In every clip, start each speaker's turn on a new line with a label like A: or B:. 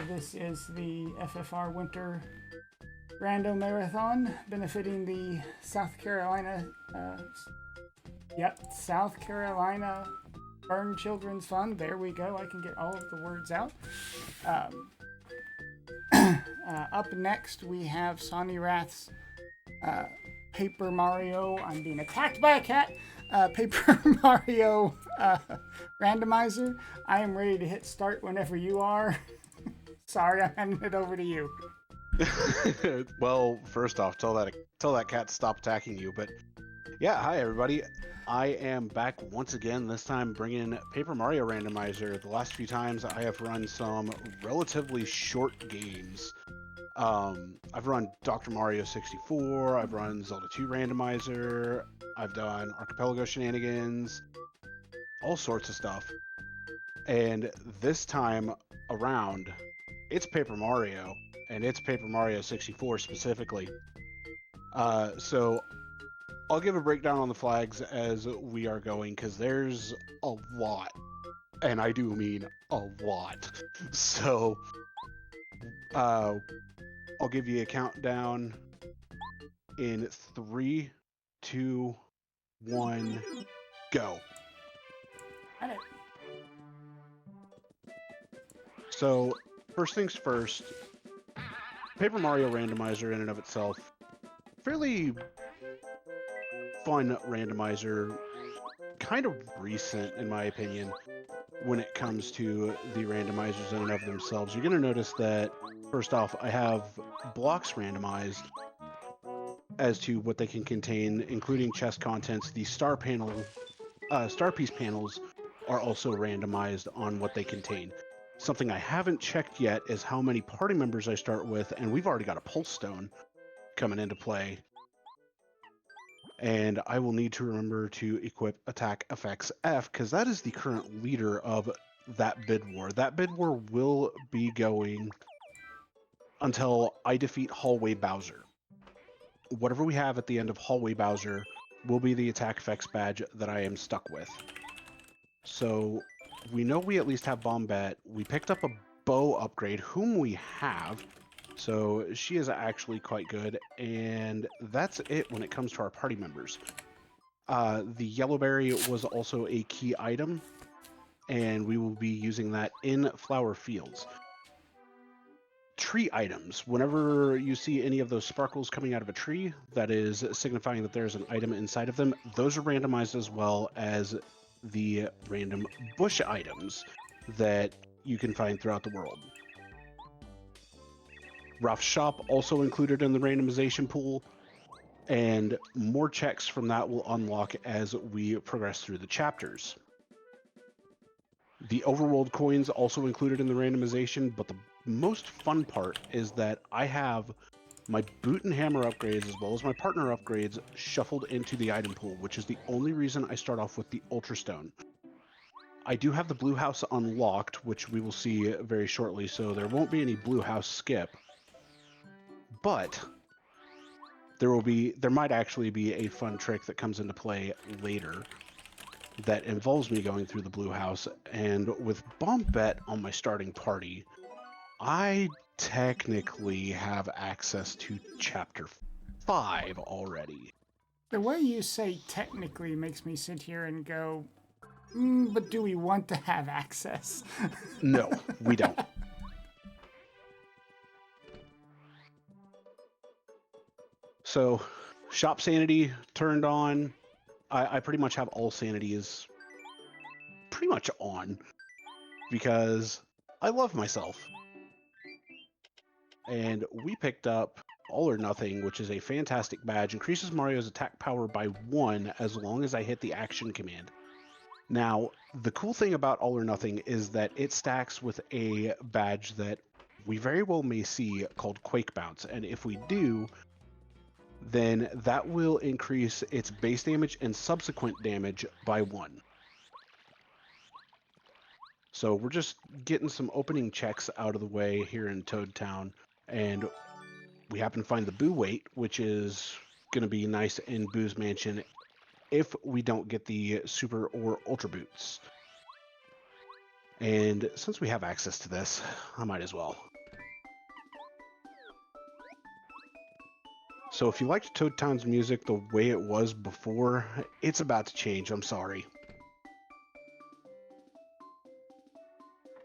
A: This is the FFR Winter Rando Marathon benefiting the South Carolina, South Carolina Burn Children's Fund. There we go. I can get all of the words out. Up next, we have Sonny Rath's Paper Mario. I'm being attacked by a cat. Paper Mario Randomizer. I am ready to hit start whenever you are. Sorry, I'm handing it over to you.
B: Well, first off, tell that cat to stop attacking you. But yeah, hi everybody. I am back once again. This time bringing Paper Mario Randomizer. The last few times I have run some relatively short games. I've run Dr. Mario 64. I've run Zelda 2 Randomizer. I've done Archipelago Shenanigans, all sorts of stuff. And this time around, it's Paper Mario, and it's Paper Mario 64 specifically. So I'll give a breakdown on the flags as we are going, because there's a lot, and I do mean a lot. So I'll give you a countdown in 3, 2, 1, go.
A: Got it.
B: So first things first, Paper Mario Randomizer in and of itself, fairly fun randomizer, kind of recent in my opinion when it comes to the randomizers in and of themselves. You're going to notice that first off, I have blocks randomized as to what they can contain, including chest contents. The star piece panels are also randomized on what they contain. Something I haven't checked yet is how many party members I start with, and we've already got a pulse stone coming into play. And I will need to remember to equip Attack Effects F, because that is the current leader of that bid war. That bid war will be going until I defeat Hallway Bowser. Whatever we have at the end of Hallway Bowser will be the Attack Effects badge that I am stuck with. So we know we at least have Bombette. We picked up a bow upgrade, whom we have. So she is actually quite good, and that's it when it comes to our party members. The Yellowberry was also a key item, and we will be using that in Flower Fields. Tree items. Whenever you see any of those sparkles coming out of a tree, that is signifying that there's an item inside of them. Those are randomized as well as the random bush items that you can find throughout the world. Rough Shop also included in the randomization pool, and more checks from that will unlock as we progress through the chapters. The overworld coins also included in the randomization, but the most fun part is that I have my boot and hammer upgrades as well as my partner upgrades shuffled into the item pool, which is the only reason I start off with the Ultra Stone. I do have the blue house unlocked, which we will see very shortly, so there won't be any blue house skip. But there might actually be a fun trick that comes into play later that involves me going through the blue house. And with Bombette on my starting party, I technically have access to chapter 5 already.
A: The way you say technically makes me sit here and go, but do we want to have access?
B: No, we don't. So, shop sanity turned on. I pretty much have all sanities pretty much on because I love myself. And we picked up All or Nothing, which is a fantastic badge. Increases Mario's attack power by 1 as long as I hit the action command. Now, the cool thing about All or Nothing is that it stacks with a badge that we very well may see called Quake Bounce. And if we do, then that will increase its base damage and subsequent damage by 1. So we're just getting some opening checks out of the way here in Toad Town, and we happen to find the Boo Weight, which is going to be nice in Boo's Mansion if we don't get the Super or Ultra Boots. And since we have access to this, I might as well. So if you liked Toad Town's music the way it was before, it's about to change. I'm sorry.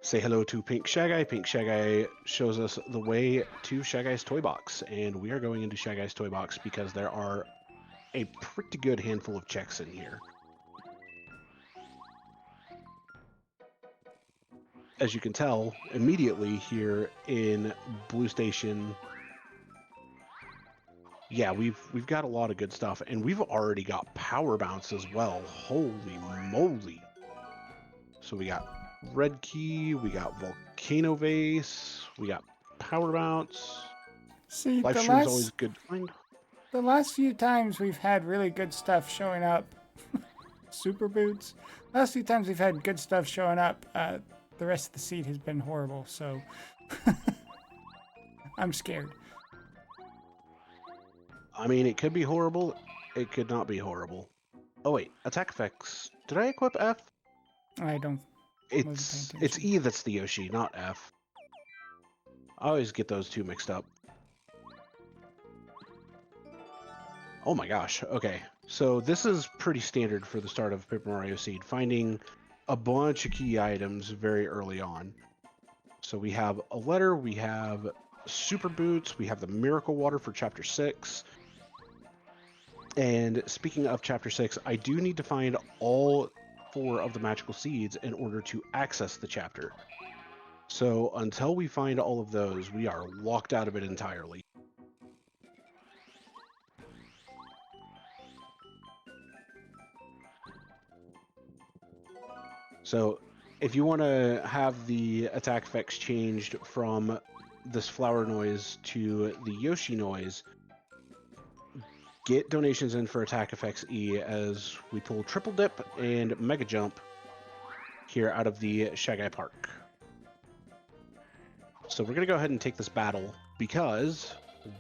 B: Say hello to Pink Shaggy. Pink Shaggy shows us the way to Shaggy's Toy Box, and we are going into Shaggy's Toy Box because there are a pretty good handful of checks in here. As you can tell immediately here in Blue Station, yeah, we've got a lot of good stuff, and we've already got Power Bounce as well. Holy moly! So we got Red Key, we got Volcano Vase, we got Power Bounce.
A: See,
B: Life Stream is always good to find.
A: the last few times we've had really good stuff showing up. Super Boots. Last few times we've had good stuff showing up. The rest of the seed has been horrible, so I'm scared.
B: I mean, it could be horrible. It could not be horrible. Oh wait, attack effects. Did I equip F?
A: I don't.
B: It's E that's the Yoshi, not F. I always get those two mixed up. Oh my gosh. Okay, so this is pretty standard for the start of Paper Mario Seed, finding a bunch of key items very early on. So we have a letter, we have Super Boots, we have the Miracle Water for Chapter 6. And speaking of Chapter 6, I do need to find all 4 of the magical seeds in order to access the chapter. So until we find all of those, we are locked out of it entirely. So if you want to have the attack effects changed from this flower noise to the Yoshi noise, get donations in for attack effects E as we pull triple dip and mega jump here out of the Shaggy Park. So we're going to go ahead and take this battle because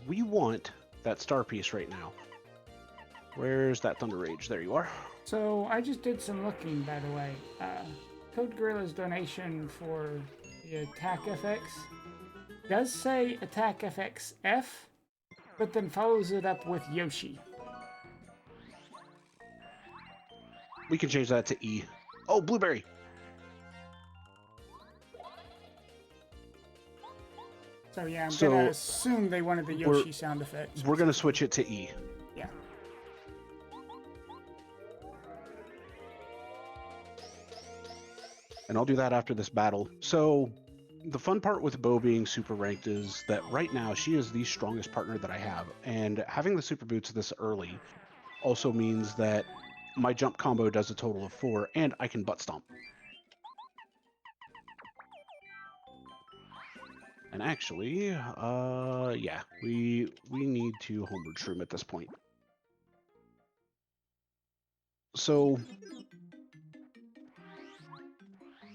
B: we want that star piece right now. Where's that Thunder Rage? There you are.
A: So I just did some looking, by the way. Code Gorilla's donation for the attack FX does say attack FX F, but then follows it up with Yoshi.
B: We can change that to E. Oh, Blueberry!
A: So yeah, I'm gonna assume they wanted the Yoshi sound effect.
B: We're gonna switch it to E.
A: Yeah.
B: And I'll do that after this battle. So the fun part with Bo being super ranked is that right now she is the strongest partner that I have. And having the Super Boots this early also means that my jump combo does a total of 4 and I can butt stomp. And actually, yeah, we need to homeward shroom at this point. So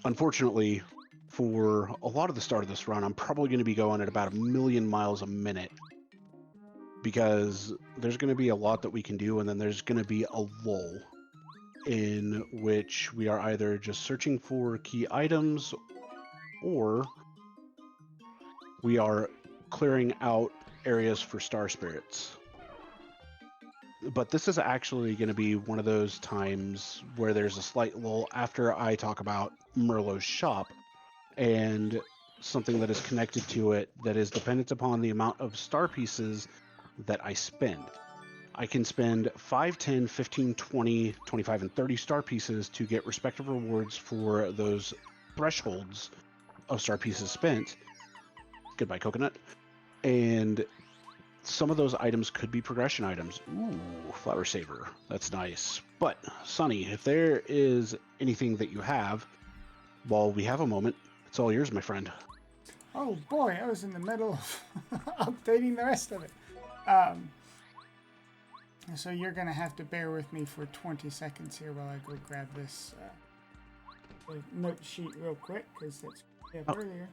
B: unfortunately, for a lot of the start of this run, I'm probably going to be going at about 1,000,000 miles a minute because there's going to be a lot that we can do, and then there's going to be a lull in which we are either just searching for key items or we are clearing out areas for star spirits. But this is actually going to be one of those times where there's a slight lull after I talk about Merlot's shop and something that is connected to it that is dependent upon the amount of star pieces that I spend. I can spend 5, 10, 15, 20, 25, and 30 star pieces to get respective rewards for those thresholds of star pieces spent. Goodbye, coconut. And some of those items could be progression items. Ooh, Flower Saver. That's nice. But, Sonny, if there is anything that you have, while we have a moment, it's all yours, my friend.
A: Oh boy, I was in the middle of updating the rest of it. So you're going to have to bear with me for 20 seconds here while I go grab this note sheet real quick, because that's earlier.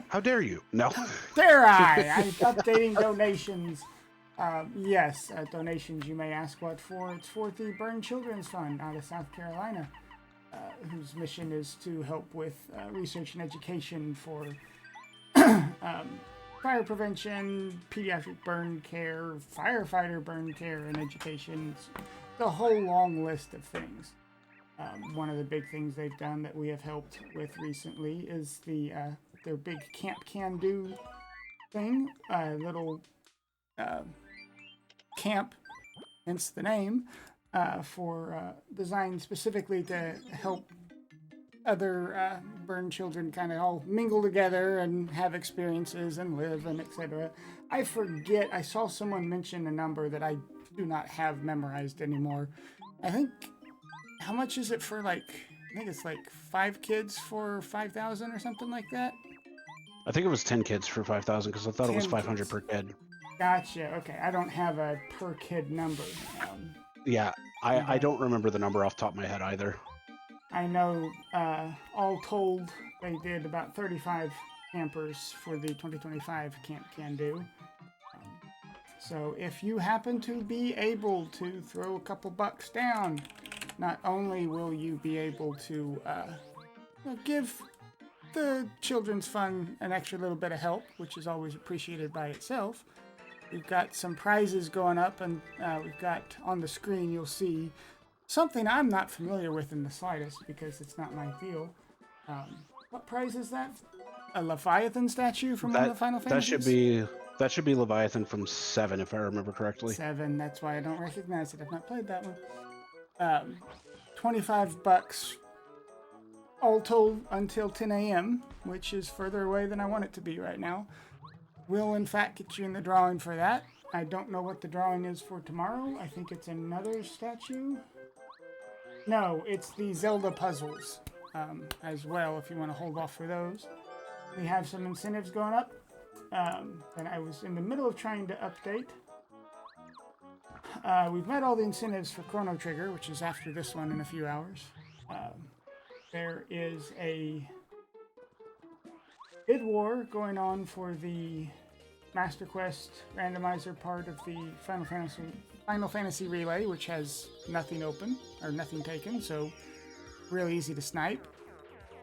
B: How dare you? No.
A: Dare I? I'm updating donations. Yes, donations you may ask what for. It's for the Burn Children's Fund out of South Carolina. whose mission is to help with research and education for fire prevention, pediatric burn care, firefighter burn care, and education. It's the whole long list of things. One of the big things they've done that we have helped with recently is their big Camp Can Do thing, little camp, hence the name, designed specifically to help other burn children kind of all mingle together and have experiences and live and etc. I forget, I saw someone mention a number that I do not have memorized anymore. I think, how much is it for I think it's like 5 kids for 5,000 or something like that?
B: I think it was 10 kids for 5,000 because I thought it was 500
A: kids.
B: per kid.
A: Gotcha, okay, I don't have a per kid number.
B: Yeah, I don't remember the number off the top of my head either.
A: I know, all told, they did about 35 campers for the 2025 Camp Can Do. So if you happen to be able to throw a couple bucks down, not only will you be able to give the Children's Fund an extra little bit of help, which is always appreciated by itself. We've got some prizes going up, and we've got on the screen, you'll see something I'm not familiar with in the slightest because it's not my deal. What prize is that? A Leviathan statue from one of the Final Fantasies?
B: That should be Leviathan from 7, if I remember correctly.
A: 7, that's why I don't recognize it. I've not played that one. 25 bucks all told until 10 a.m., which is further away than I want it to be right now. Will in fact get you in the drawing for that. I don't know what the drawing is for tomorrow. I think it's another statue. No, it's the Zelda puzzles as well, if you want to hold off for those. We have some incentives going up that I was in the middle of trying to update. We've met all the incentives for Chrono Trigger, which is after this one in a few hours. There is a bid war going on for the Master Quest randomizer part of the Final Fantasy Relay, which has nothing open, or nothing taken, so really easy to snipe.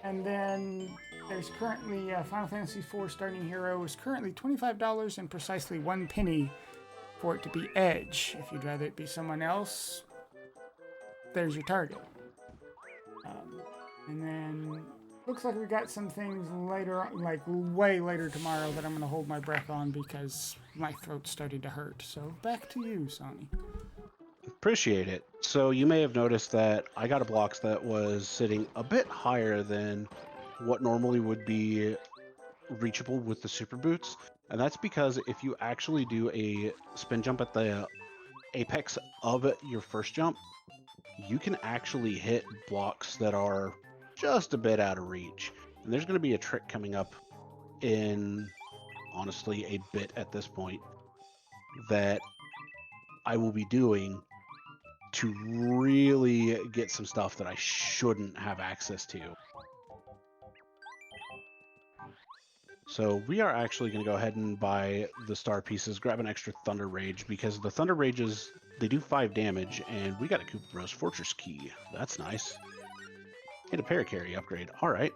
A: And then there's currently Final Fantasy IV Starting Hero is currently $25 and precisely 1 penny for it to be Edge. If you'd rather it be someone else, there's your target. And then looks like we got some things later, like way later tomorrow, that I'm going to hold my breath on because my throat's starting to hurt. So back to you, Sonny.
B: Appreciate it. So you may have noticed that I got a blocks that was sitting a bit higher than what normally would be reachable with the super boots. And that's because if you actually do a spin jump at the apex of your first jump, you can actually hit blocks that are just a bit out of reach. And there's going to be a trick coming up in, honestly, a bit at this point that I will be doing to really get some stuff that I shouldn't have access to. So we are actually going to go ahead and buy the star pieces, grab an extra Thunder Rage, because the Thunder Rages, they do 5 damage, and we got a Koopa Bros Fortress Key. That's nice. And a Paracarry upgrade. Alright.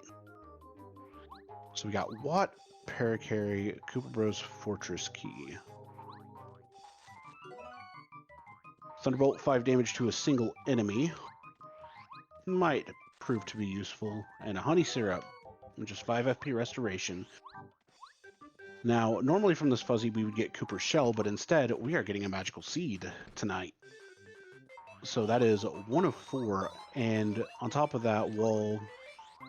B: So we got Watt, Paracarry, Koopa Bros Fortress Key. Thunderbolt, 5 damage to a single enemy. Might prove to be useful. And a Honey Syrup, which is 5 FP Restoration. Now, normally from this fuzzy we would get Cooper's Shell, but instead we are getting a Magical Seed tonight. So that is 1 of 4. And on top of that, while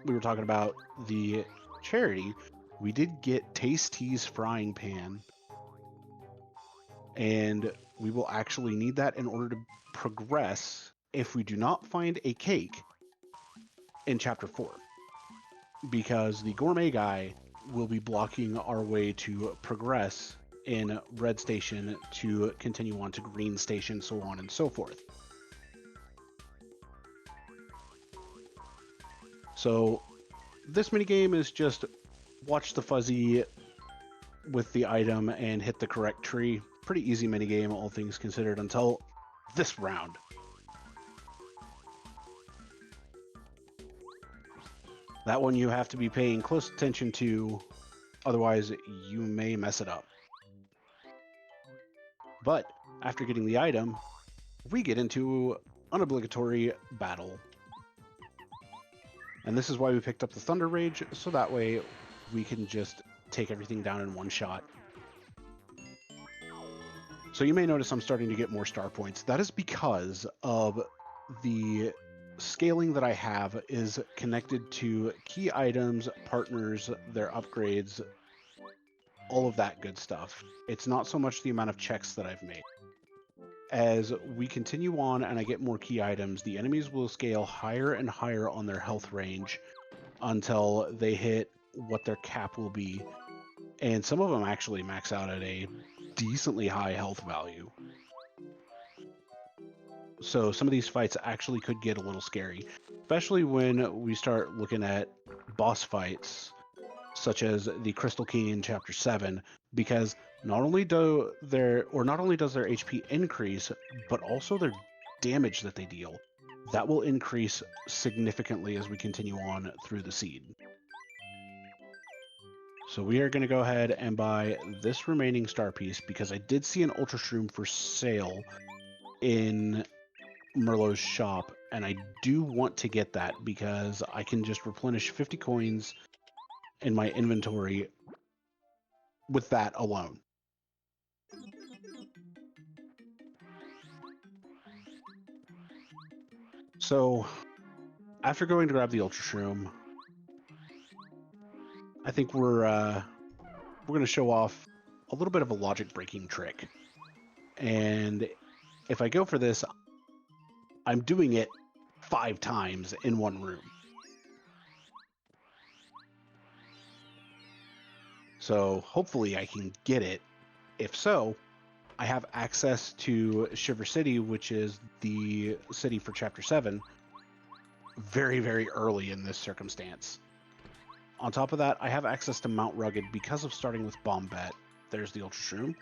B: we were talking about the charity, we did get Tasty's Frying Pan. And we will actually need that in order to progress if we do not find a cake in Chapter 4. Because the Gourmet Guy will be blocking our way to progress in Red Station to continue on to Green Station, so on and so forth. So this minigame is just watch the fuzzy with the item and hit the correct tree. Pretty easy minigame, all things considered, until this round. That one you have to be paying close attention to, otherwise you may mess it up. But after getting the item, we get into an obligatory battle. And this is why we picked up the Thunder Rage, so that way we can just take everything down in one shot. So you may notice I'm starting to get more star points. That is because of the scaling that I have is connected to key items, partners, their upgrades, all of that good stuff. It's not so much the amount of checks that I've made. As we continue on and I get more key items, the enemies will scale higher and higher on their health range until they hit what their cap will be. And some of them actually max out at a decently high health value. So some of these fights actually could get a little scary, especially when we start looking at boss fights such as the Crystal King in Chapter 7, because not only does their HP increase, but also their damage that they deal. That will increase significantly as we continue on through the seed. So we are going to go ahead and buy this remaining star piece because I did see an Ultra Shroom for sale in Merlot's shop, and I do want to get that because I can just replenish 50 coins in my inventory with that alone. So after going to grab the Ultra Shroom, I think we're going to show off a little bit of a logic breaking trick. And if I go for this, I'm doing it 5 times in one room. So hopefully I can get it. If so, I have access to Shiver City, which is the city for Chapter 7, very, very early in this circumstance. On top of that, I have access to Mount Rugged because of starting with Bombette. There's the Ultra Shroom.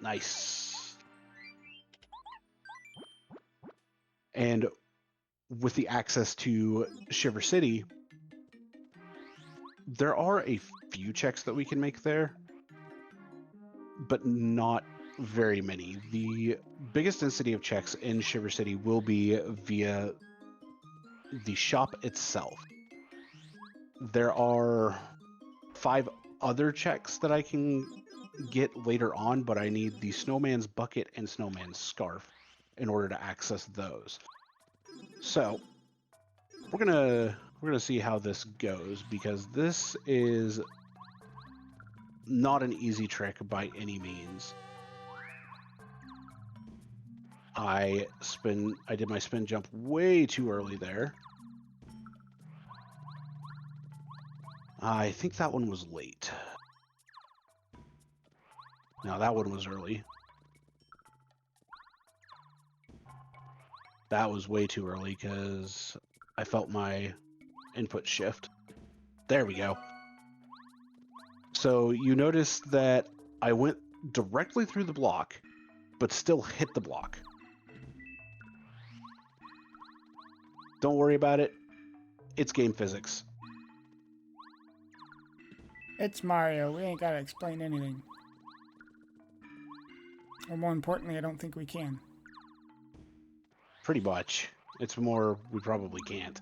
B: Nice. And with the access to Shiver City, there are a few checks that we can make there, but not very many. The biggest density of checks in Shiver City will be via the shop itself. There are 5 other checks that I can get later on, but I need the Snowman's Bucket and Snowman's Scarf in order to access those. So we're gonna see how this goes, because this is not an easy trick by any means. I did my spin jump way too early there. I think that one was late. No, that one was early. That was way too early because I felt my input shift. There we go. So you notice that I went directly through the block, but still hit the block. Don't worry about it. It's game physics.
A: It's Mario. We ain't gotta explain anything. Or more importantly, I don't think we can.
B: Pretty much. It's more, we probably can't.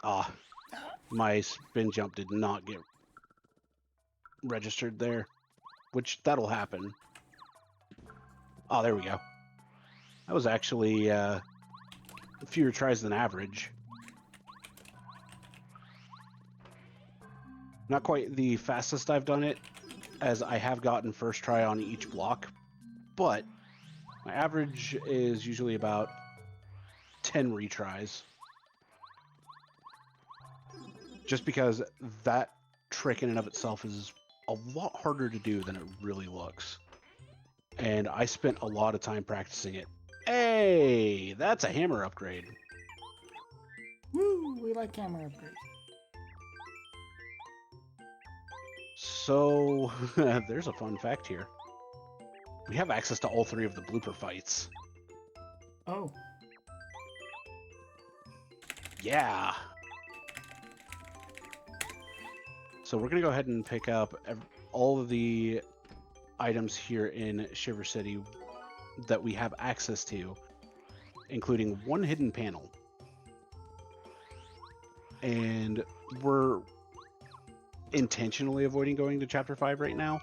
B: Ah, my spin jump did not get registered there, which that'll happen. Oh, there we go. That was actually fewer tries than average. Not quite the fastest I've done it, as I have gotten first try on each block, but my average is usually about 10 retries. Just because that trick in and of itself is a lot harder to do than it really looks. And I spent a lot of time practicing it. Hey, that's a hammer upgrade.
A: Woo! We like camera upgrades.
B: So, there's a fun fact here. We have access to all 3 of the blooper fights.
A: Oh.
B: Yeah. So we're going to go ahead and pick up all of the items here in Shiver City that we have access to, including 1 hidden panel. And we're intentionally avoiding going to Chapter 5 right now,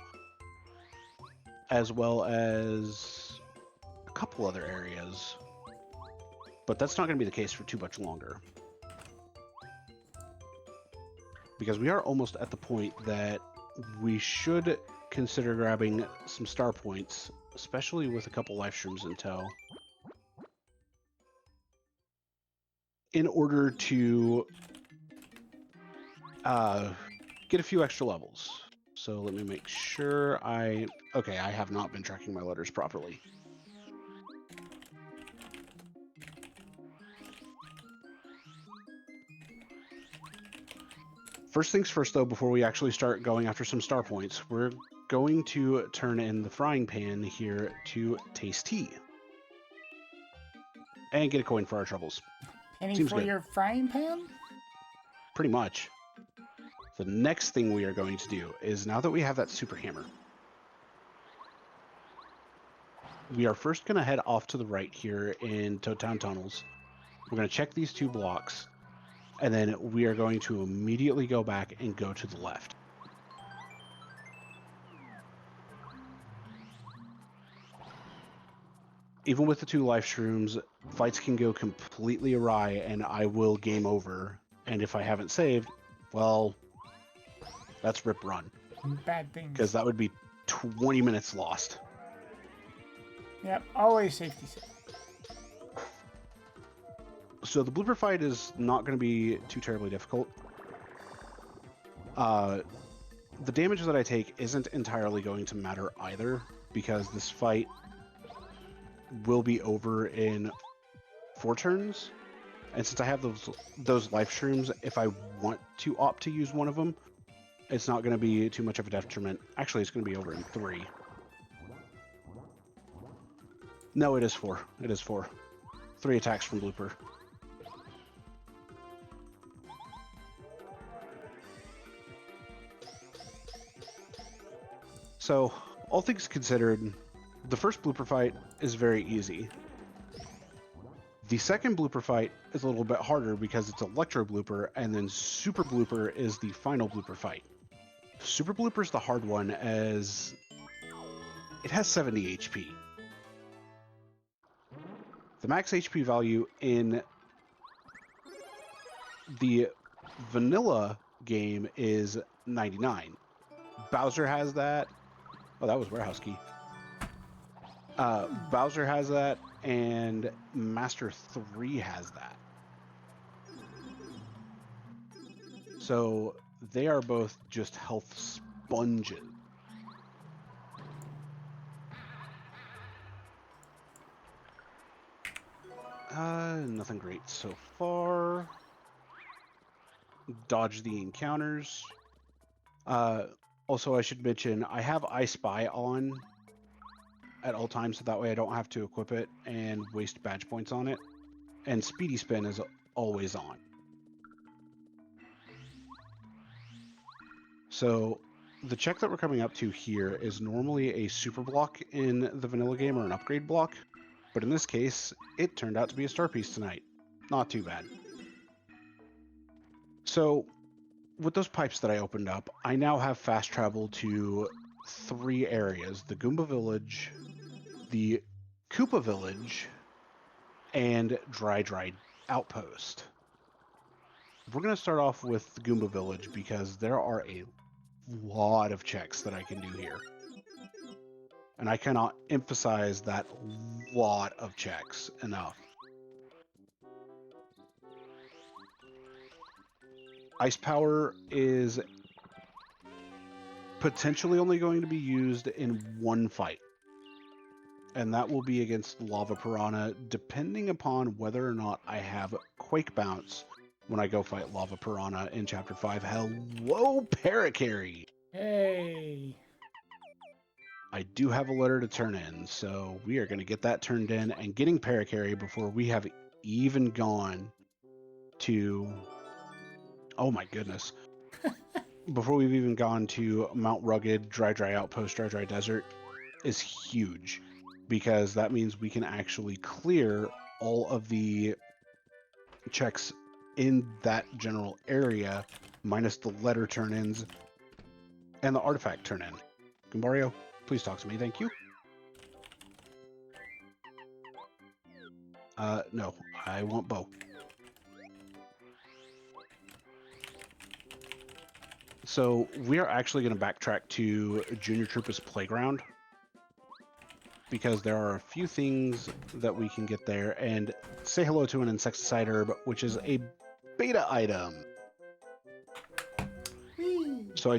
B: as well as a couple other areas. But that's not going to be the case for too much longer. Because we are almost at the point that we should consider grabbing some star points, especially with a couple life streams in tow, in order to get a few extra levels. So let me make sure okay, I have not been tracking my letters properly. First things first, though, before we actually start going after some star points, we're going to turn in the frying pan here to taste tea. And get a coin for our troubles.
A: Penny
B: Seems
A: for
B: good.
A: your frying pan?
B: Pretty much. The next thing we are going to do is, now that we have that super hammer, we are first going to head off to the right here in Toad Town Tunnels. We're going to check these 2 blocks, and then we are going to immediately go back and go to the left. Even with the 2 life shrooms, fights can go completely awry, and I will game over. And if I haven't saved, well, that's rip run.
A: Bad things.
B: Because that would be 20 minutes lost.
A: Yep, always safety safe.
B: So the blooper fight is not going to be too terribly difficult. The damage that I take isn't entirely going to matter either, because this fight will be over in 4 turns. And since I have those life shrooms, if I want to opt to use one of them, it's not going to be too much of a detriment. Actually, it's going to be over in 3. No, it is 4. It is 4. 3 attacks from blooper. So, all things considered, the first blooper fight is very easy. The second blooper fight is a little bit harder because it's electro blooper, and then super blooper is the final blooper fight. Super blooper is the hard one as it has 70 HP. The max HP value in the vanilla game is 99. Bowser has that. Oh, that was Warehouse Key. Bowser has that, and Master 3 has that. So they are both just health sponges. Nothing great so far. Dodge the encounters. Also, I should mention, I have I Spy on at all times, so that way I don't have to equip it and waste badge points on it. And Speedy Spin is always on. So the check that we're coming up to here is normally a super block in the vanilla game or an upgrade block, but in this case, it turned out to be a star piece tonight. Not too bad. So with those pipes that I opened up, I now have fast travel to 3 areas: the Goomba Village, the Koopa Village, and Dry Outpost. We're going to start off with the Goomba Village because there are a lot of checks that I can do here. And I cannot emphasize that lot of checks enough. Ice Power is potentially only going to be used in 1 fight. And that will be against Lava Piranha, depending upon whether or not I have Quake Bounce when I go fight Lava Piranha in Chapter 5. Hello, Paracarry!
A: Hey!
B: I do have a letter to turn in, so we are going to get that turned in and getting Paracarry before we have even gone to... Oh my goodness. Before we've even gone to Mount Rugged, Dry Outpost, Dry Desert is huge, because that means we can actually clear all of the checks in that general area, minus the letter turn-ins and the artifact turn-in. Mario, please talk to me, thank you. No, I want Bo. So we are actually going to backtrack to Junior Trooper's Playground, because there are a few things that we can get there, and say hello to an insecticide herb, which is a beta item. So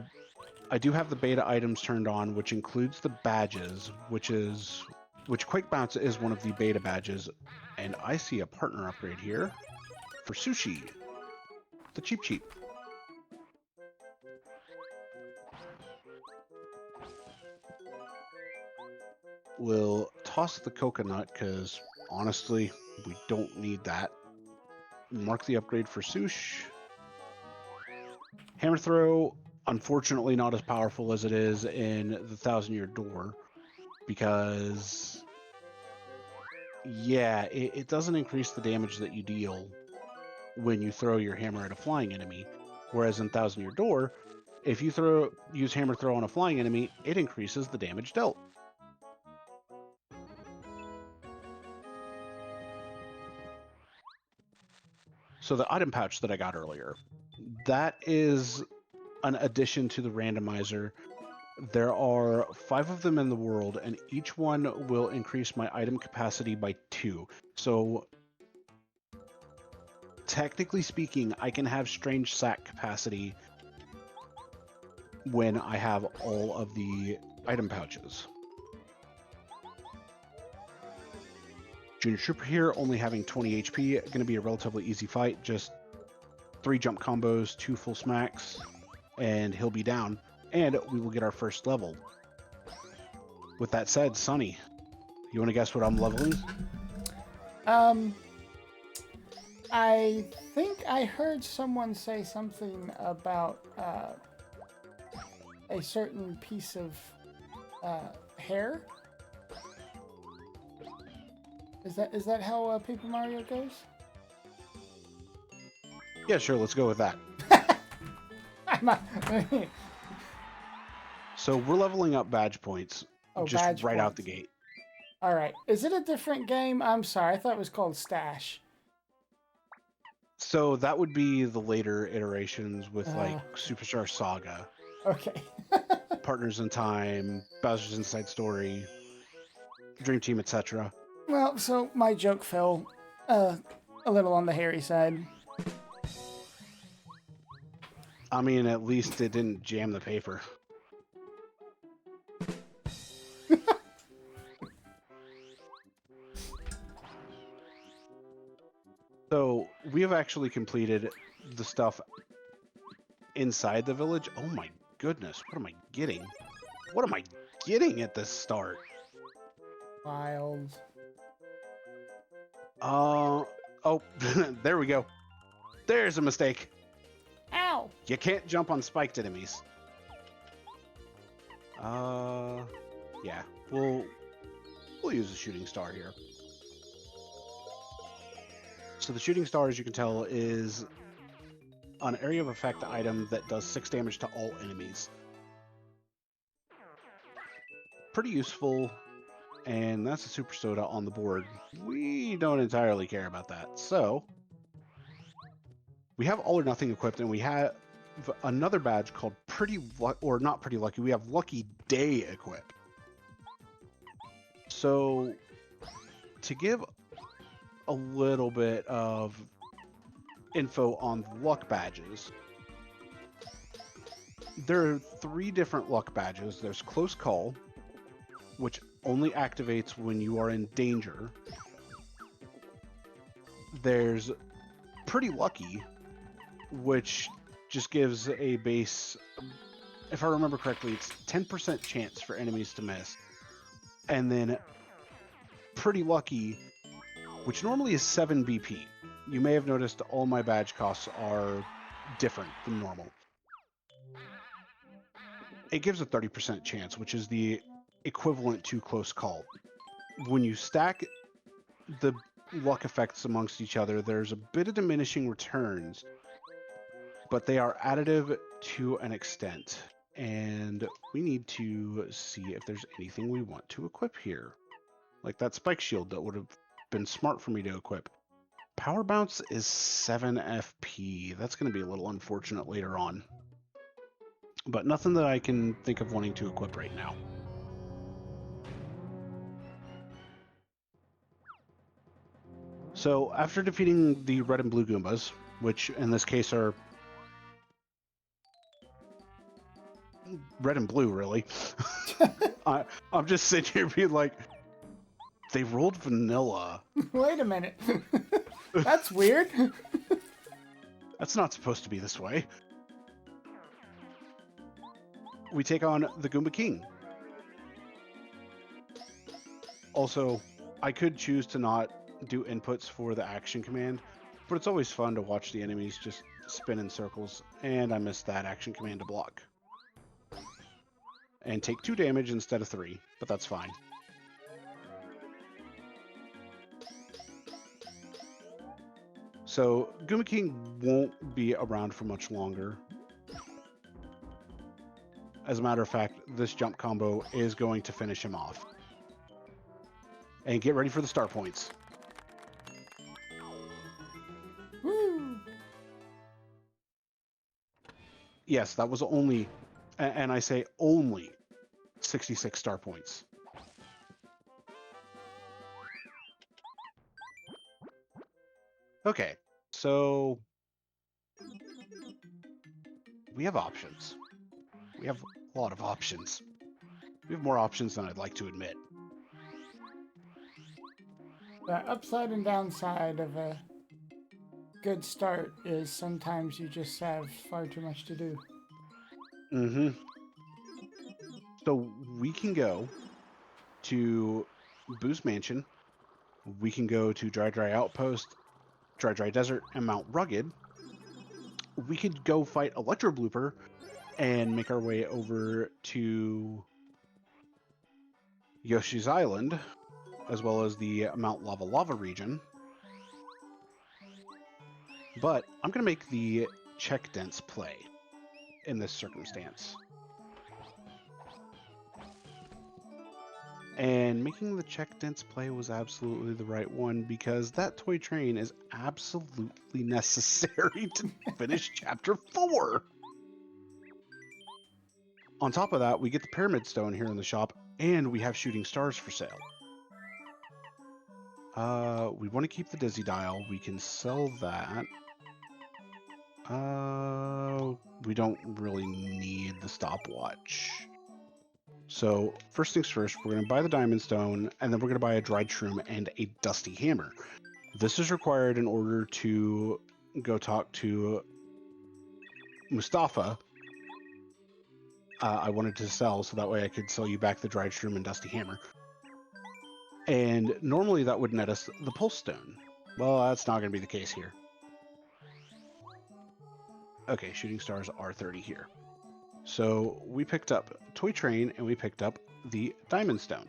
B: I do have the beta items turned on, which includes the badges, which Quake Bounce is one of the beta badges, and I see a partner upgrade here for Sushi, the cheap. We'll toss the coconut, because honestly, we don't need that. Mark the upgrade for Sush. Hammer Throw, unfortunately not as powerful as it is in the 1,000-Year Door, because, yeah, it doesn't increase the damage that you deal when you throw your hammer at a flying enemy, whereas in 1,000-Year Door, if you use Hammer Throw on a flying enemy, it increases the damage dealt. So the item pouch that I got earlier, that is an addition to the randomizer. There are 5 of them in the world, and each one will increase my item capacity by 2. So technically speaking, I can have strange sack capacity when I have all of the item pouches. Junior Trooper here, only having 20 HP, going to be a relatively easy fight. Just 3 jump combos, 2 full smacks, and he'll be down. And we will get our first level. With that said, Sonny, you want to guess what I'm leveling?
A: I think I heard someone say something about a certain piece of hair. Is that how Paper Mario goes?
B: Yeah, sure. Let's go with that. So we're leveling up badge points just
A: badge
B: right
A: points.
B: out the gate.
A: All right. Is it a different game? I'm sorry. I thought it was called Stash.
B: So that would be the later iterations with like Superstar Saga.
A: Okay.
B: Partners in Time, Bowser's Inside Story, Dream Team, etc.
A: Well, so my joke fell a little on the hairy side.
B: I mean, at least it didn't jam the paper. So we have actually completed the stuff inside the village. Oh my goodness, what am I getting? What am I getting at this start?
A: Wild.
B: Oh, there we go. There's a mistake.
A: Ow!
B: You can't jump on spiked enemies. Yeah, we'll use a shooting star here. So the shooting star, as you can tell, is an area of effect item that does 6 damage to all enemies. Pretty useful, and that's a super soda on the board. We don't entirely care about that. So we have all or nothing equipped, and we have another badge called not pretty lucky. We have Lucky Day equipped. So to give a little bit of info on luck badges, there are 3 different luck badges. There's Close Call, which only activates when you are in danger. There's Pretty Lucky, which just gives a base, if I remember correctly, it's 10% chance for enemies to miss. And then Pretty Lucky, which normally is 7 BP. You may have noticed all my badge costs are different than normal. It gives a 30% chance, which is the equivalent to Close Call. When you stack the luck effects amongst each other, there's a bit of diminishing returns, but they are additive to an extent. And we need to see if there's anything we want to equip here. Like that spike shield that would have been smart for me to equip. Power bounce is 7 FP. That's going to be a little unfortunate later on. But nothing that I can think of wanting to equip right now. So after defeating the red and blue Goombas, which in this case are red and blue, really. I'm just sitting here being like, they rolled vanilla.
A: Wait a minute. That's weird.
B: That's not supposed to be this way. We take on the Goomba King. Also, I could choose to not do inputs for the action command, but it's always fun to watch the enemies just spin in circles, and I missed that action command to block. And take 2 damage instead of 3, but that's fine. So, Goomba King won't be around for much longer. As a matter of fact, this jump combo is going to finish him off. And get ready for the star points.
A: Woo.
B: Yes, that was only, and I say only, 66 star points. Okay, so we have options. We have a lot of options. We have more options than I'd like to admit.
A: The upside and downside of a good start is sometimes you just have far too much to do.
B: Mm-hmm. So we can go to Boo's Mansion. We can go to Dry Outpost, Dry Desert, and Mount Rugged. We could go fight Electro Blooper and make our way over to Yoshi's Island, as well as the Mount Lava region. But I'm going to make the check dense play in this circumstance. And making the check dense play was absolutely the right one, because that toy train is absolutely necessary to finish Chapter 4. On top of that, we get the Pyramid Stone here in the shop, and we have shooting stars for sale. We want to keep the Dizzy Dial. We can sell that. We don't really need the stopwatch. So first things first, we're going to buy the Diamond Stone, and then we're going to buy a Dried Shroom and a Dusty Hammer. This is required in order to go talk to Mustafa. I wanted to sell, so that way I could sell you back the Dried Shroom and Dusty Hammer. And normally that would net us the Pulse Stone. Well, that's not going to be the case here. Okay, shooting stars are 30 here. So we picked up Toy Train and we picked up the Diamond Stone.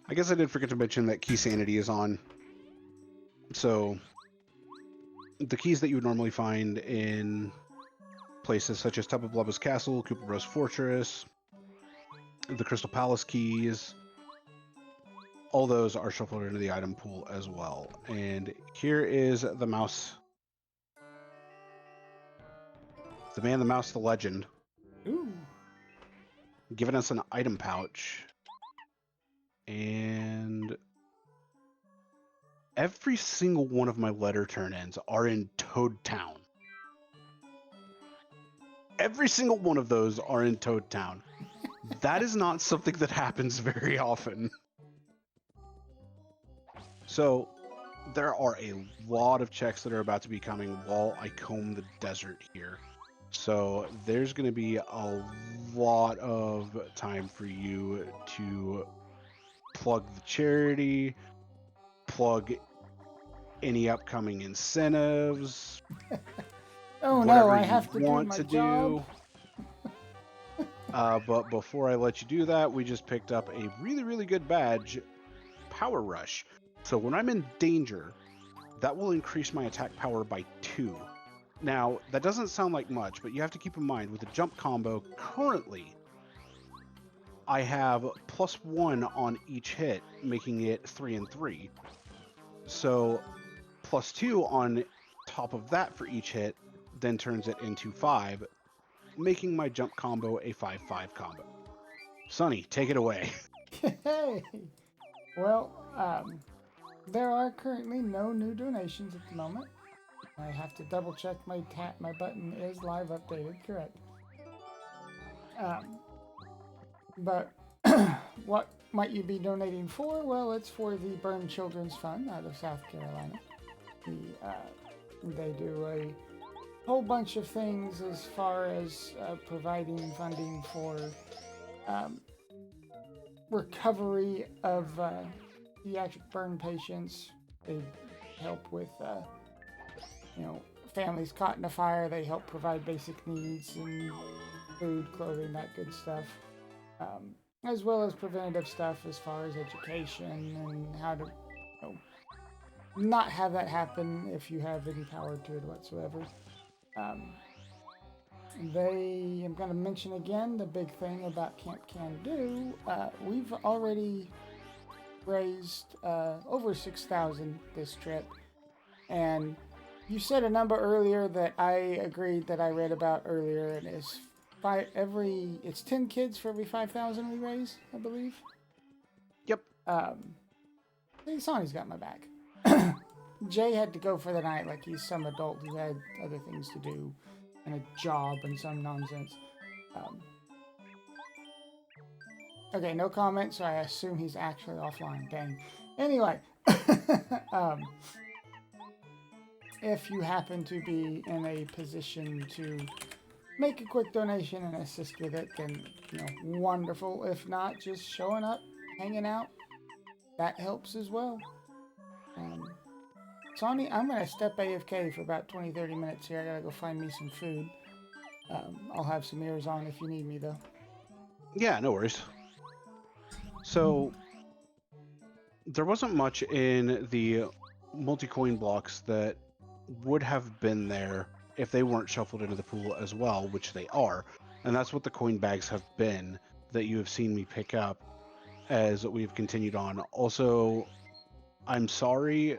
B: I guess I did forget to mention that Key Sanity is on. So the keys that you would normally find in places such as Tub of Blubba's Castle, Koopa Bros Fortress, the Crystal Palace keys, all those are shuffled into the item pool as well. And here is the mouse. The man, the mouse, the legend.
A: Ooh.
B: Giving us an item pouch. And every single one of my letter turn-ins are in Toad Town. Every single one of those are in Toad Town. That is not something that happens very often. So there are a lot of checks that are about to be coming while I comb the desert here. So there's going to be a lot of time for you to plug the charity, plug any upcoming incentives,
A: Oh no,
B: whatever
A: I
B: you
A: have to do
B: want
A: my
B: to
A: job.
B: do. But before I let you do that, we just picked up a really, really good badge, Power Rush. So when I'm in danger, that will increase my attack power by 2. Now, that doesn't sound like much, but you have to keep in mind with the jump combo, currently, I have +1 on each hit, making it 3 and 3. So +2 on top of that for each hit then turns it into 5, making my jump combo a 5-5 combo. Sonny, take it away.
A: Hey. Well, there are currently no new donations at the moment. I have to double check my button is live updated, correct. But what might you be donating for? Well, it's for the Burn Children's Fund out of South Carolina. They do a whole bunch of things as far as providing funding for recovery of pediatric burn patients. They help with, families caught in a fire. They help provide basic needs and food, clothing, that good stuff. As well as preventative stuff as far as education and how to not have that happen if you have any power to it whatsoever. I'm going to mention again the big thing about Camp Can Do. We've already raised over 6,000 this trip, and you said a number earlier that I agreed that I read about earlier, and it's 10 kids for every 5,000 we raise, I believe.
B: Yep.
A: Sonny's got my back. Jay had to go for the night like he's some adult who had other things to do and a job and some nonsense. Okay, no comment, so I assume he's actually offline. Dang. Anyway, if you happen to be in a position to make a quick donation and assist with it, then, wonderful. If not, just showing up, hanging out, that helps as well. Sonny, I'm going to step AFK for about 20-30 minutes here. I got to go find me some food. I'll have some ears on if you need me, though.
B: Yeah, no worries. So there wasn't much in the multi-coin blocks that would have been there if they weren't shuffled into the pool as well, which they are. And that's what the coin bags have been that you have seen me pick up as we've continued on. Also, I'm sorry,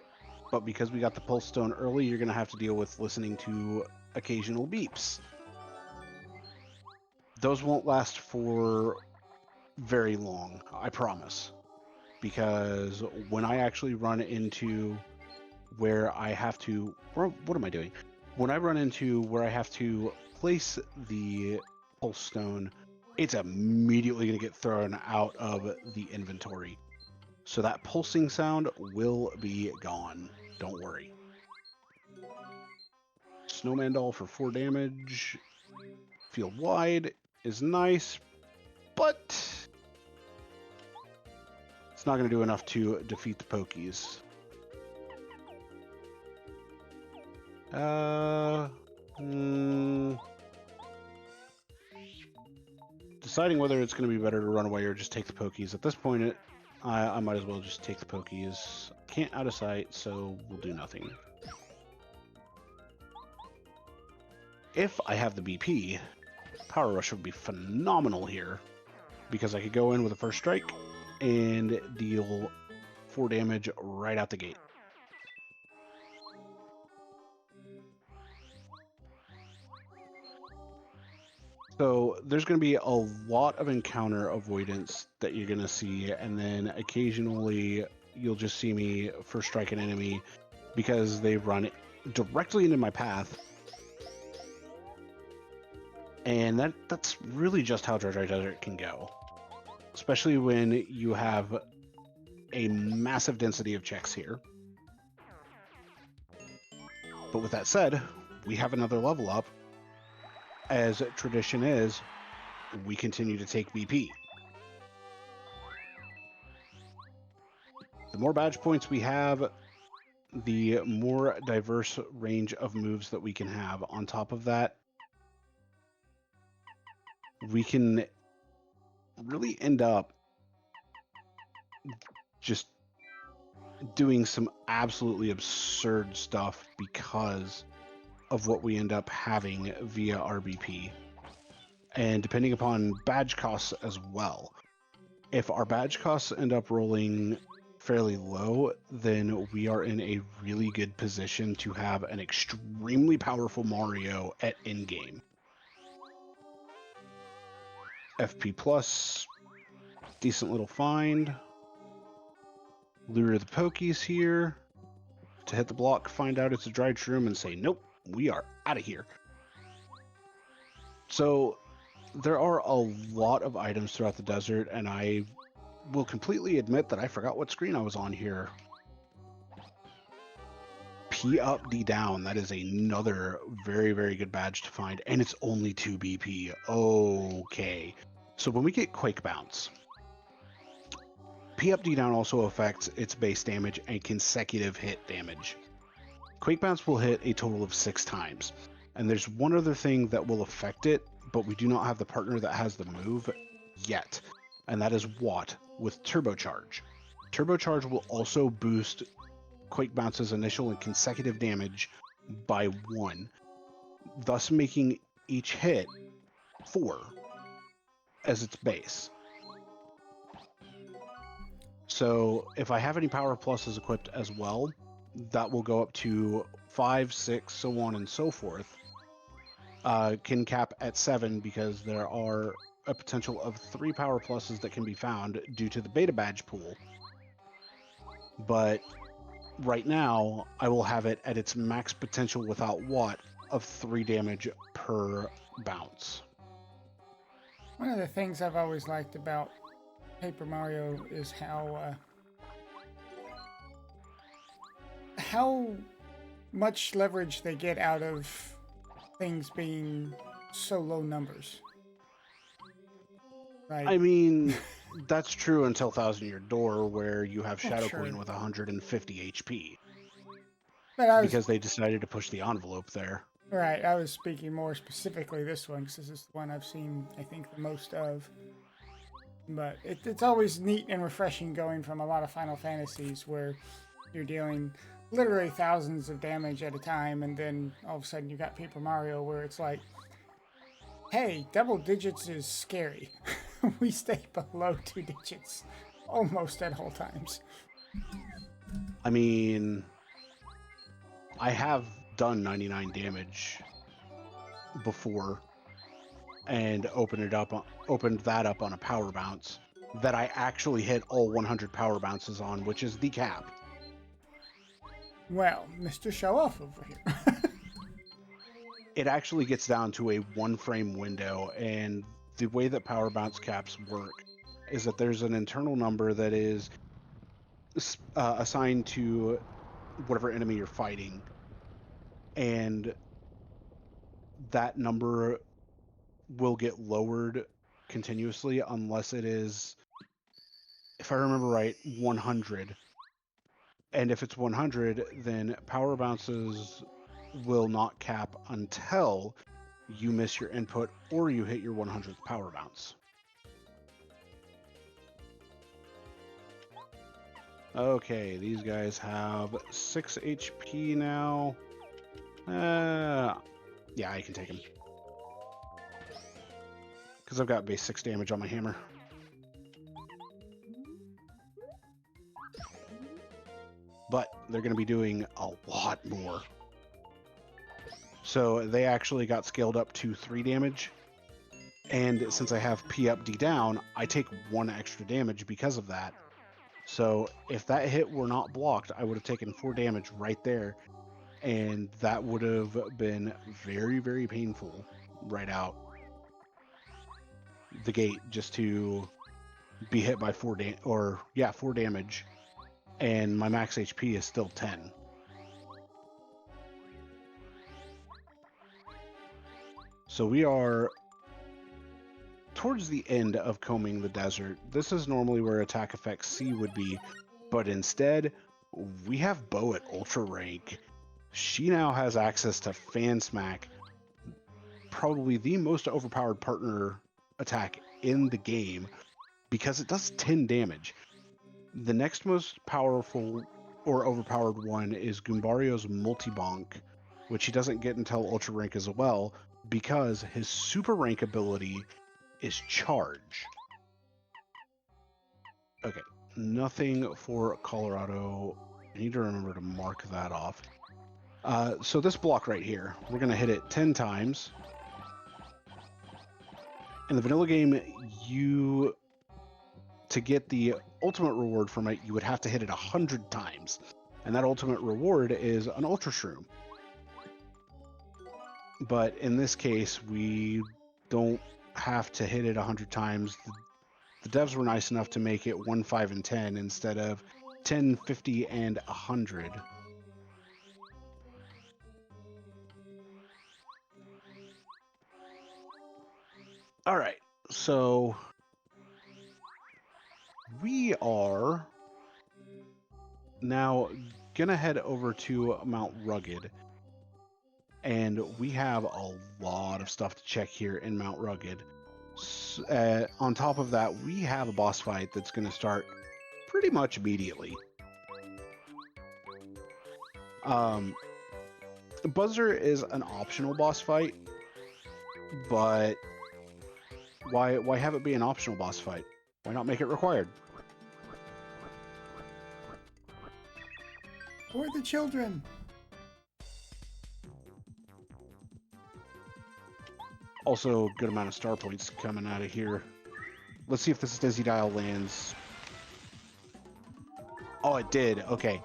B: but because we got the pulse stone early, you're going to have to deal with listening to occasional beeps. Those won't last for very long, I promise. Because when I actually run into where I have to... What am I doing? When I run into where I have to place the pulse stone, it's immediately going to get thrown out of the inventory. So that pulsing sound will be gone. Don't worry. Snowman doll for 4 damage. Field wide is nice, but it's not going to do enough to defeat the Pokies. Deciding whether it's going to be better to run away or just take the Pokies. At this point, I might as well just take the Pokies. Can't out of sight, so we'll do nothing. If I have the BP, Power Rush would be phenomenal here, because I could go in with a first strike and deal 4 damage right out the gate. So there's going to be a lot of encounter avoidance that you're going to see, and then occasionally you'll just see me first strike an enemy because they run directly into my path. And that's really just how Dry Desert can go, especially when you have a massive density of checks here. But with that said, we have another level up, as tradition is, we continue to take BP. The more badge points we have, the more diverse range of moves that we can have. On top of that, we can really end up just doing some absolutely absurd stuff because of what we end up having via RBP. And depending upon badge costs as well. If our badge costs end up rolling fairly low, then we are in a really good position to have an extremely powerful Mario at in-game. FP Plus, decent little find. Lure the Pokies here to hit the block, find out it's a dried shroom, and say, nope, we are out of here. So there are a lot of items throughout the desert, and I will completely admit that I forgot what screen I was on here. P up, D down. That is another very, very good badge to find, and it's only 2 BP. Okay. So when we get Quake Bounce, P up, D down also affects its base damage and consecutive hit damage. Quake Bounce will hit a total of 6 times. And there's one other thing that will affect it, but we do not have the partner that has the move yet. And that is Watt with Turbocharge. Turbocharge will also boost Quake Bounce's initial and consecutive damage by 1, thus making each hit 4 as its base. So if I have any Power Pluses equipped as well, that will go up to 5, 6, so on and so forth. Can cap at 7 because there are a potential of 3 Power Pluses that can be found due to the beta badge pool. But right now, I will have it at its max potential without Watt of 3 damage per bounce.
A: One of the things I've always liked about Paper Mario is how much leverage they get out of things being so low numbers. Like,
B: I mean, that's true until Thousand Year Door, where you have Shadow
A: sure.
B: Queen with 150 HP.
A: But
B: Because they decided to push the envelope there.
A: Right, I was speaking more specifically this one because this is the one I've seen, I think, the most of. But it's always neat and refreshing going from a lot of Final Fantasies where you're dealing literally thousands of damage at a time, and then all of a sudden you got Paper Mario where it's like, hey, double digits is scary. We stay below 2 digits almost at all times.
B: I mean, I have done 99 damage before and opened that up on a power bounce that I actually hit all 100 power bounces on, which is the cap.
A: Well, Mr. Show Off over here.
B: It actually gets down to a 1-frame window, and the way that power bounce caps work is that there's an internal number that is assigned to whatever enemy you're fighting, and that number will get lowered continuously unless it is, if I remember right, 100. And if it's 100, then power bounces will not cap until you miss your input or you hit your 100th power bounce. Okay, these guys have 6 HP now. Yeah, I can take them. Because I've got base 6 damage on my hammer. But they're going to be doing a lot more. So they actually got scaled up to 3 damage. And since I have P up, D down, I take 1 extra damage because of that. So if that hit were not blocked, I would have taken 4 damage right there. And that would have been very, very painful right out the gate, just to be hit by 4 damage. And my max HP is still 10. So we are towards the end of combing the desert. This is normally where attack effect C would be, but instead we have Bo at ultra rank. She now has access to Fan Smack, probably the most overpowered partner attack in the game, because it does 10 damage. The next most powerful or overpowered one is Goombario's Multi-Bonk, which he doesn't get until ultra rank as well, because his super rank ability is Charge. Okay, nothing for Colorado. I need to remember to mark that off. So this block right here, we're going to hit it 10 times. In the vanilla game, to get the ultimate reward from it, you would have to hit it 100 times. And that ultimate reward is an Ultra Shroom. But in this case, we don't have to hit it 100 times. The devs were nice enough to make it 1, 5, and 10 instead of 10, 50, and 100. All right, so we are now gonna head over to Mount Rugged, and we have a lot of stuff to check here in Mount Rugged. On top of that, we have a boss fight that's going to start pretty much immediately. Buzzer is an optional boss fight, but why have it be an optional boss fight? Why not make it required?
A: For the children.
B: Also, good amount of star points coming out of here. Let's see if this Dizzy Dial lands. Oh, it did. Okay.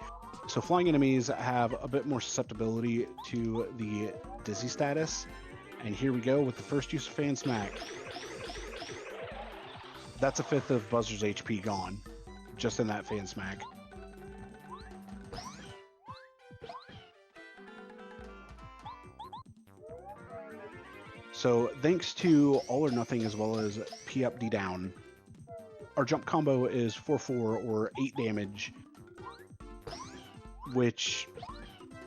B: So flying enemies have a bit more susceptibility to the Dizzy status. And here we go with the first use of Fan Smack. That's a fifth of Buzzer's HP gone, just in that Fan Smack. So thanks to All or Nothing as well as P up, D down, our jump combo is 4-4 or 8 damage, which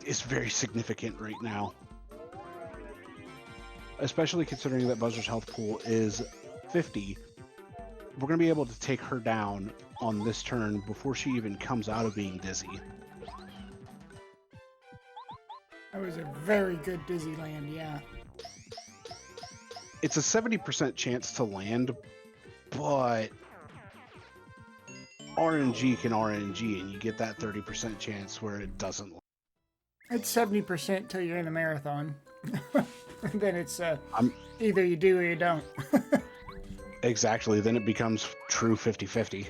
B: is very significant right now. Especially considering that Buzzer's health pool is 50. We're going to be able to take her down on this turn before she even comes out of being dizzy.
A: That was a very good dizzy land, yeah.
B: It's a 70% chance to land, but RNG can RNG, and you get that 30% chance where it doesn't.
A: It's 70% till you're in the marathon. And then it's either you do or you don't.
B: Exactly, then it becomes true 50-50.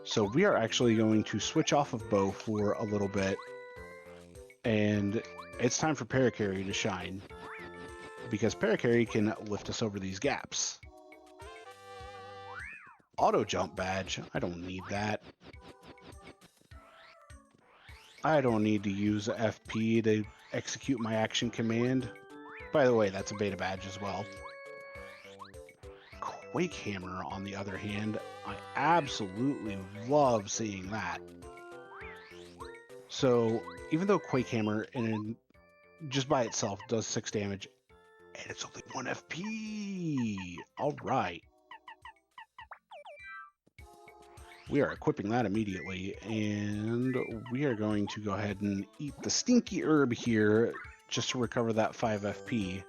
B: So we are actually going to switch off of Bo for a little bit, and it's time for Paracarry to shine, because Paracarry can lift us over these gaps. Auto jump badge, I don't need that. I don't need to use FP to execute my action command. By the way, that's a beta badge as well. Quake Hammer, on the other hand, I absolutely love seeing that. So even though Quake Hammer just by itself does 6 damage, and it's only 1 FP. All right. We are equipping that immediately, and we are going to go ahead and eat the stinky herb here just to recover that 5 FP.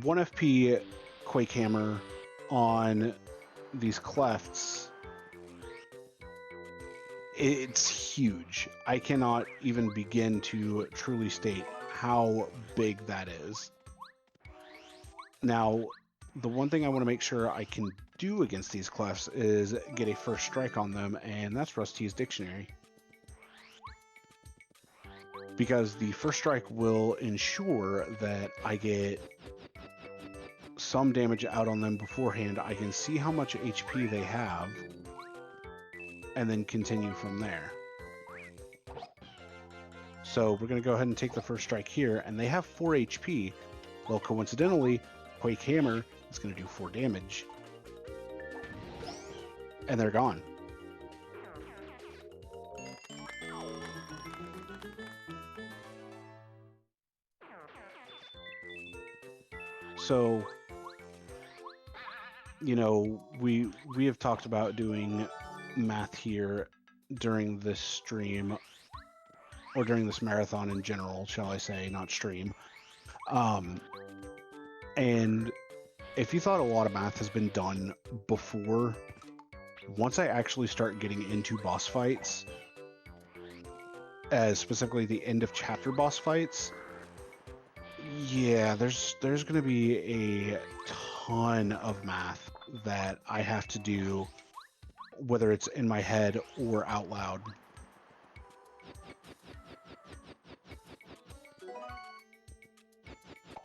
B: 1 FP Quake Hammer on these clefts, it's huge. I cannot even begin to truly state how big that is. Now, the one thing I want to make sure I can do against these clefts is get a first strike on them, and that's Rusty's Dictionary. Because the first strike will ensure that I get some damage out on them beforehand. I can see how much HP they have. and then continue from there. So we're going to go ahead and take the first strike here, and they have 4 HP. Well, coincidentally, Quake Hammer is going to do 4 damage. And they're gone. So, you know, we have talked about doing math here during this stream, or during this marathon in general, shall I say, not stream. And if you thought a lot of math has been done before, once I actually start getting into boss fights, as specifically the end of chapter boss fights, yeah, there's going to be a ton of math that I have to do, whether it's in my head or out loud.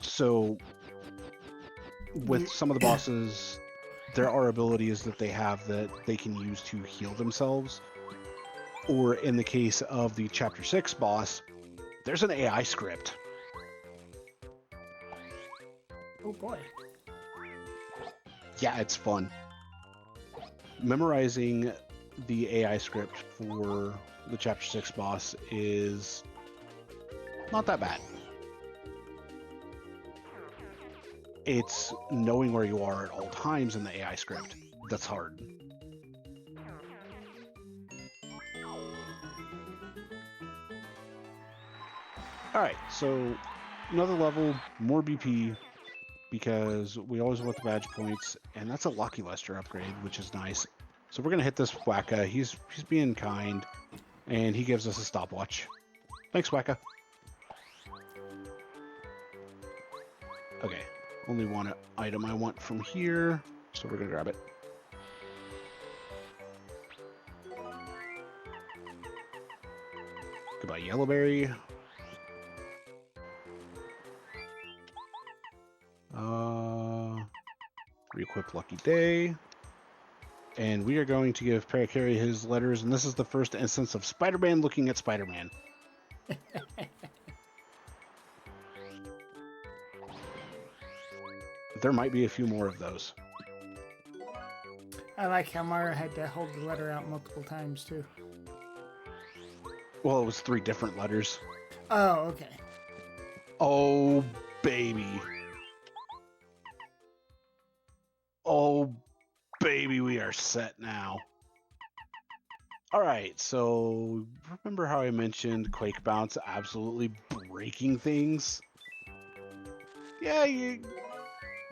B: So with some of the bosses, there are abilities that they have that they can use to heal themselves. Or in the case of the Chapter 6 boss, there's an AI script.
A: Oh boy.
B: Yeah, it's fun. Memorizing the AI script for the Chapter 6 boss is not that bad. It's knowing where you are at all times in the AI script that's hard. Alright, so another level, more BP, because we always want the badge points, and that's a Lucky Lester upgrade, which is nice. So we're going to hit this Wacka. He's being kind, and he gives us a stopwatch. Thanks, Wacka. Okay, only one item I want from here, so we're going to grab it. Goodbye, Yellowberry. Re-equip Lucky Day. And we are going to give Parakarry his letters, and this is the first instance of Spider-Man looking at Spider-Man. There might be a few more of those.
A: I like how Mario had to hold the letter out multiple times, too.
B: Well, it was 3 different letters.
A: Oh, okay.
B: Oh, baby. Oh, baby, we are set now. All right, so remember how I mentioned Quake Bounce absolutely breaking things? Yeah,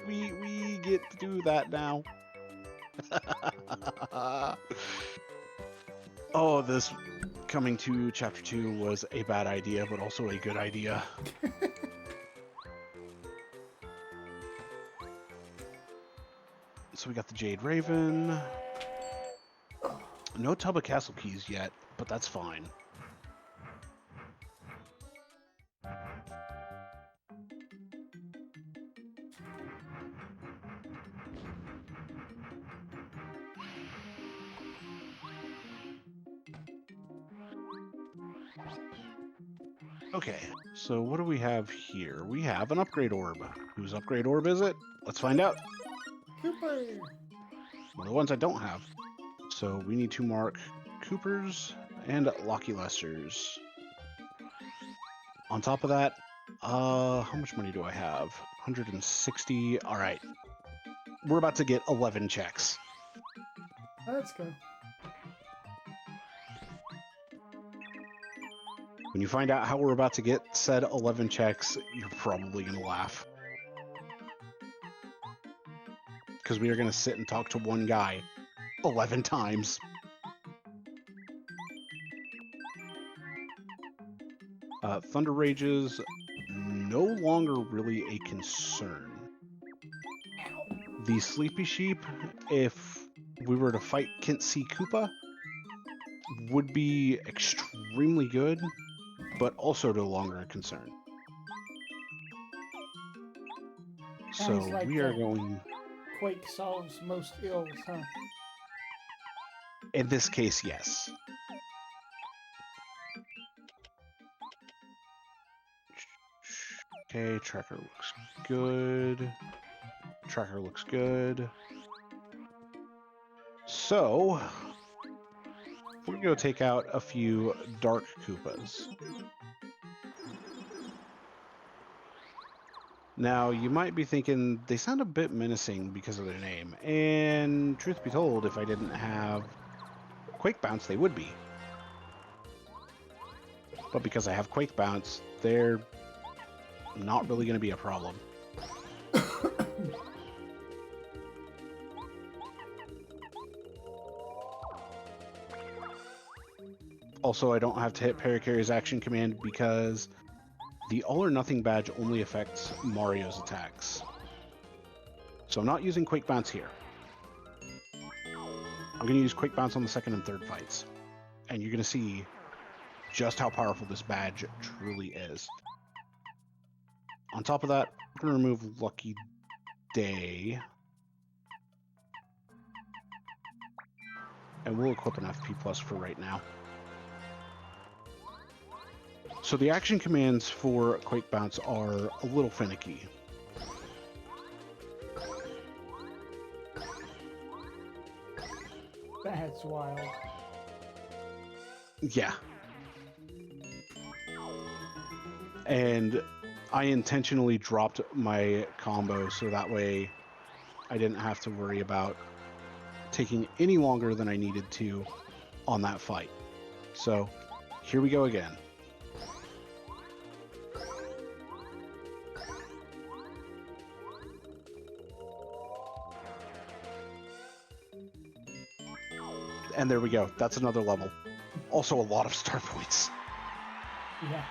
B: we get to do that now. Oh, this coming to Chapter 2 was a bad idea, but also a good idea. So we got the Jade Raven. No Tubba Castle keys yet, but that's fine. Okay, so what do we have here? We have an upgrade orb. Whose upgrade orb is it? Let's find out.
A: Cooper!
B: One of the ones I don't have. So we need to mark Cooper's and Lucky Lester's. On top of that, how much money do I have? 160. All right. We're about to get 11 checks.
A: Let's go.
B: When you find out how we're about to get said 11 checks, you're probably going to laugh. Because we are going to sit and talk to one guy 11 times. Thunder Rages, no longer really a concern. The Sleepy Sheep, if we were to fight Kent C. Koopa, would be extremely good, but also no longer a concern.
A: Sounds
B: So
A: like
B: we are going...
A: Quake solves most ills, huh?
B: In this case, yes. Okay, tracker looks good. Tracker looks good. So, we're going to go take out a few dark Koopas. Now, you might be thinking, they sound a bit menacing because of their name. And truth be told, if I didn't have Quake Bounce, they would be. But because I have Quake Bounce, they're not really going to be a problem. Also, I don't have to hit Parakarry's action command because the All or Nothing badge only affects Mario's attacks. So I'm not using Quake Bounce here. I'm going to use Quake Bounce on the second and third fights. And you're going to see just how powerful this badge truly is. On top of that, I'm going to remove Lucky Day. And we'll equip an FP Plus for right now. So the action commands for Quake Bounce are a little finicky.
A: That's wild.
B: Yeah. And I intentionally dropped my combo so that way I didn't have to worry about taking any longer than I needed to on that fight. So here we go again. And there we go. That's another level. Also a lot of star points.
A: Yeah.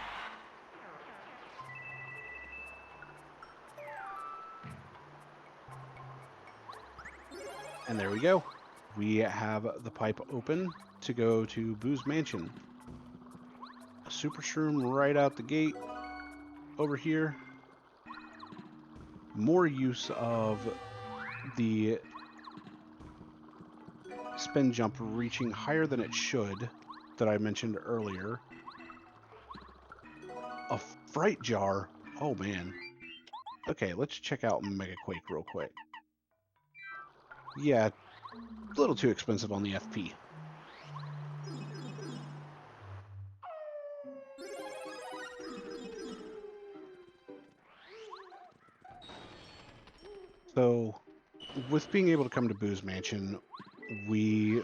B: And there we go. We have the pipe open to go to Boo's Mansion. A Super Shroom right out the gate over here. More use of the spin jump reaching higher than it should that I mentioned earlier. A Fright Jar. Oh, man. Okay, let's check out Mega Quake real quick. Yeah, a little too expensive on the FP. So, with being able to come to Boo's Mansion, we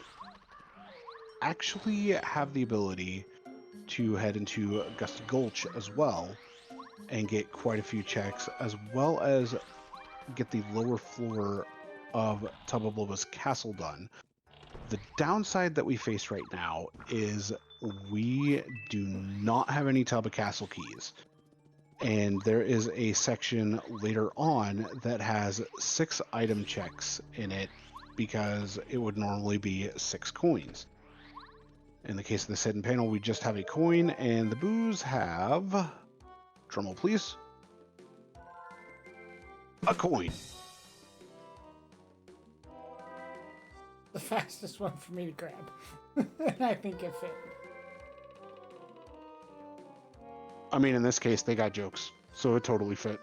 B: actually have the ability to head into Gusty Gulch as well and get quite a few checks, as well as get the lower floor of Tubba castle done. The downside that we face right now is we do not have any Tubba castle keys. And there is a section later on that has 6 item checks in it because it would normally be 6 coins. In the case of this hidden panel, we just have a coin, and the Boos have, drumroll please, a coin.
A: The fastest one for me to grab. And I think it fit.
B: I mean, in this case, they got jokes, so it totally fit.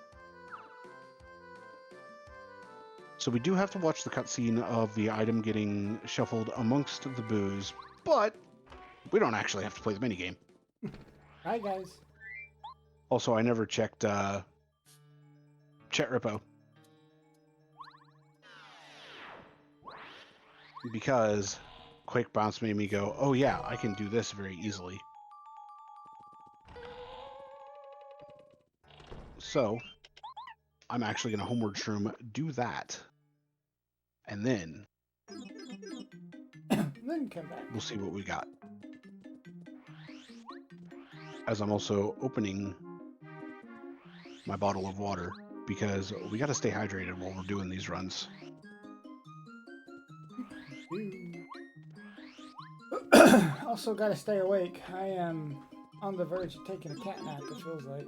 B: So we do have to watch the cutscene of the item getting shuffled amongst the Boos, but we don't actually have to play the minigame.
A: Hi, guys.
B: Also, I never checked Chet Repo. Because Quake Bounce made me go, oh yeah, I can do this very easily. So, I'm actually going to Homeward Shroom do that. And then
A: Then come back.
B: we'll see what we got. As I'm also opening my bottle of water, because we got to stay hydrated while we're doing these runs.
A: Also, gotta stay awake. I am on the verge of taking a cat nap, it feels like.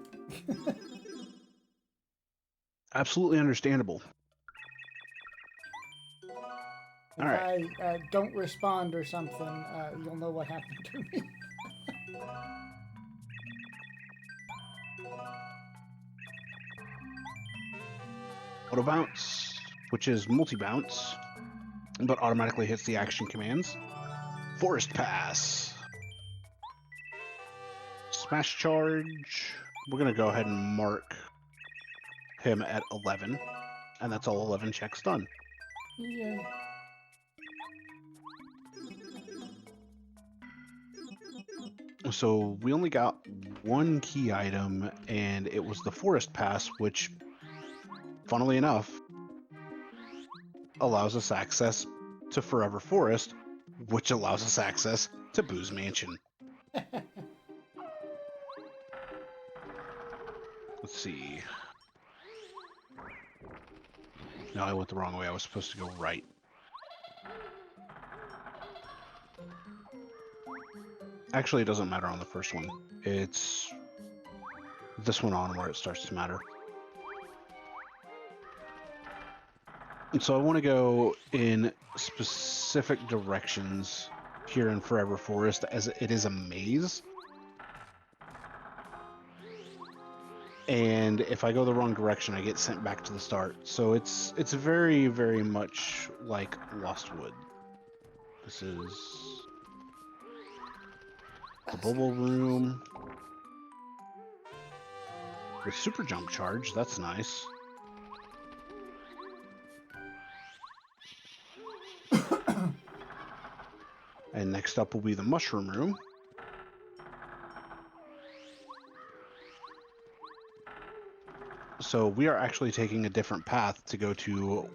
B: Absolutely understandable. All
A: If
B: right.
A: I don't respond or something, you'll know what happened to me.
B: Auto bounce, which is multi-bounce, but automatically hits the action commands. Forest pass. Smash charge. We're going to go ahead and mark him at 11. And that's all 11 checks done.
A: Yeah.
B: So we only got one key item, and it was the Forest Pass, which, funnily enough, allows us access to Forever Forest, which allows us access to Boo's Mansion. Let's see. No, I went the wrong way. I was supposed to go right. Actually, it doesn't matter on the first one. It's this one on where it starts to matter. And so I want to go in specific directions here in Forever Forest, as it is a maze. And if I go the wrong direction, I get sent back to the start. So it's very, very much like Lost Wood. This is the Bubble Room with Super Jump Charge. That's nice. And next up will be the Mushroom Room. So we are actually taking a different path to go to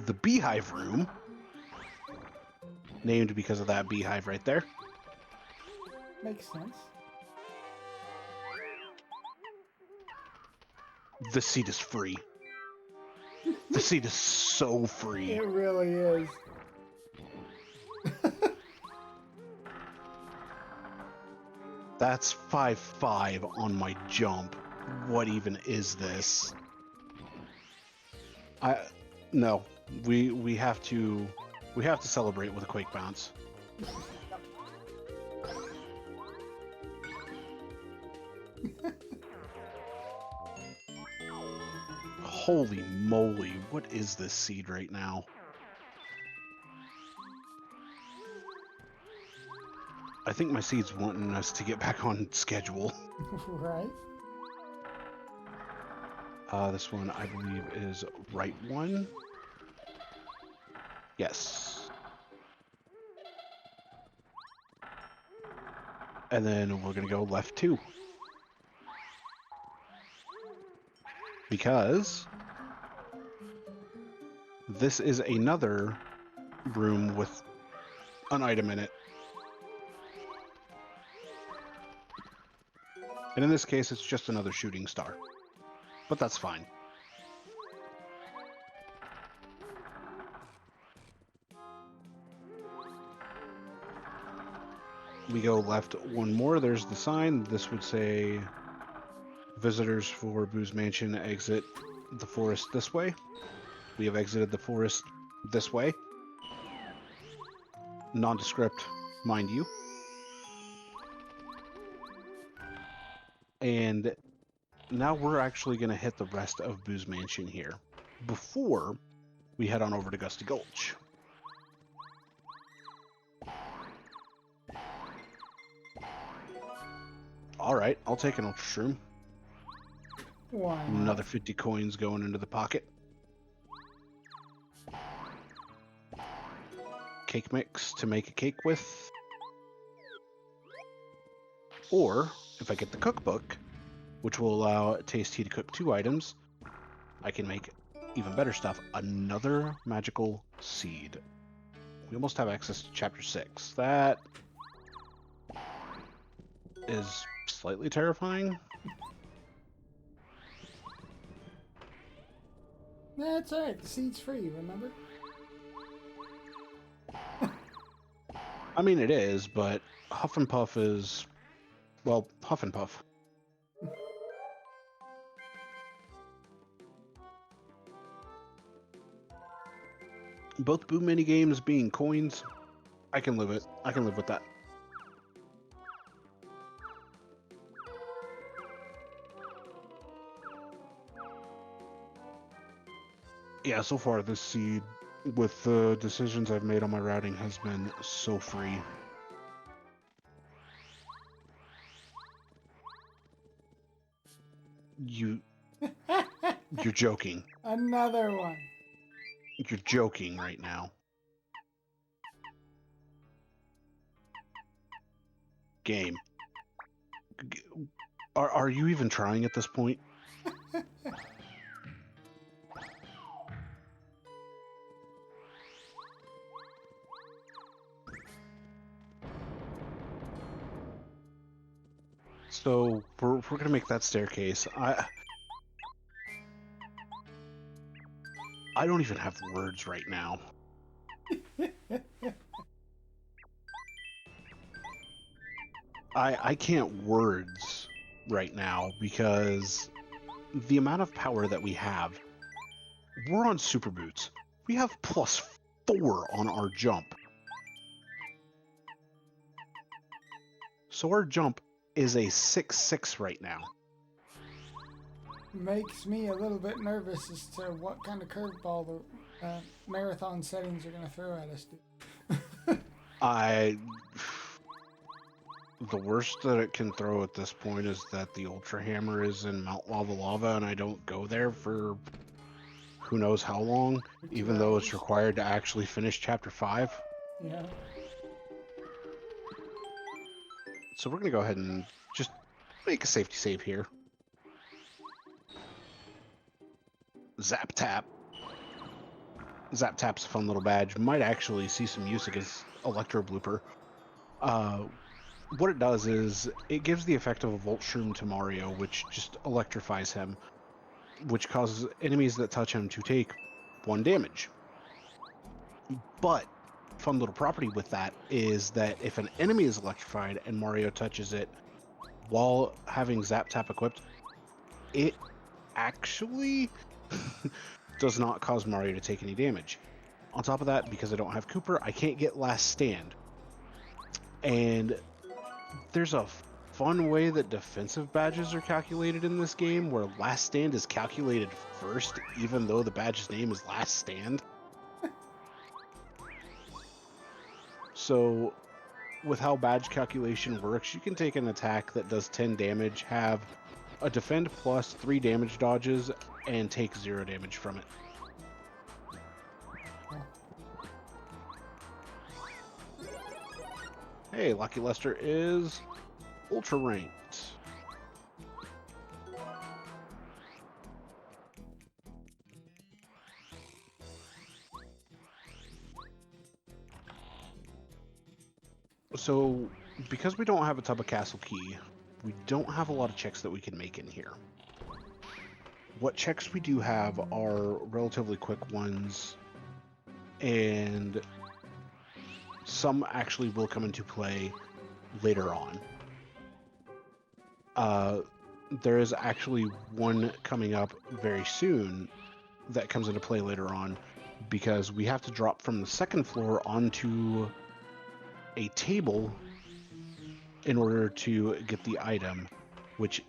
B: the Beehive Room, named because of that beehive right there.
A: Makes sense.
B: The seat is free. The seat is so free.
A: It really is.
B: That's 5-5 on my jump. What even is this? No. We have to celebrate with a Quake bounce. Holy moly, what is this seed right now? I think my seed's wanting us to get back on schedule.
A: Right.
B: This one, I believe, is right one. Yes. And then we're going to go left two. Because this is another room with an item in it. And in this case, it's just another shooting star. But that's fine. We go left one more. There's the sign. This would say, visitors for Boo's Mansion exit the forest this way. We have exited the forest this way. Nondescript, mind you. And now we're actually going to hit the rest of Boo's Mansion here before we head on over to Gusty Gulch. All right, I'll take an ultra shroom.
A: Why not?
B: Another 50 coins going into the pocket. Cake mix to make a cake with. Or, if I get the cookbook, which will allow Tasty to cook 2 items, I can make even better stuff. Another magical seed. We almost have access to chapter 6. That is slightly terrifying.
A: That's alright. The seed's free, remember?
B: I mean, it is, but Huff and Puff is, well, Huff and Puff. Both Boo mini games being coins, I can live it. I can live with that. Yeah, so far this seed, with the decisions I've made on my routing, has been so free. You're joking.
A: Another one.
B: You're joking right now. Game. Are you even trying at this point? So we're gonna make that staircase. I don't even have words right now. I can't words right now because the amount of power that we have. We're on super boots. We have +4 on our jump. So our jump is a 6-6 right now.
A: Makes me a little bit nervous as to what kind of curveball the marathon settings are going to throw at us, dude.
B: The worst that it can throw at this point is that the Ultra Hammer is in Mount Lava Lava, and I don't go there for who knows how long, even though it's required to actually finish Chapter 5.
A: Yeah.
B: So we're going to go ahead and just make a safety save here. Zap Tap. Zap Tap's a fun little badge. Might actually see some use against Electro Blooper. What it does is it gives the effect of a Volt Shroom to Mario, which just electrifies him, which causes enemies that touch him to take 1 damage. But fun little property with that is that if an enemy is electrified and Mario touches it while having Zap Tap equipped, it actually does not cause Mario to take any damage. On top of that, because I don't have Cooper, I can't get Last Stand. And there's a fun way that defensive badges are calculated in this game where Last Stand is calculated first, even though the badge's name is Last Stand. So with how badge calculation works, you can take an attack that does 10 damage, have a defend plus 3 damage dodges, and take 0 damage from it. Hey, Lucky Lester is ultra ranked. So, because we don't have a Tubba Castle key, we don't have a lot of checks that we can make in here. What checks we do have are relatively quick ones, and some actually will come into play later on. There is actually one coming up very soon that comes into play later on, because we have to drop from the 2nd floor onto a table in order to get the item, which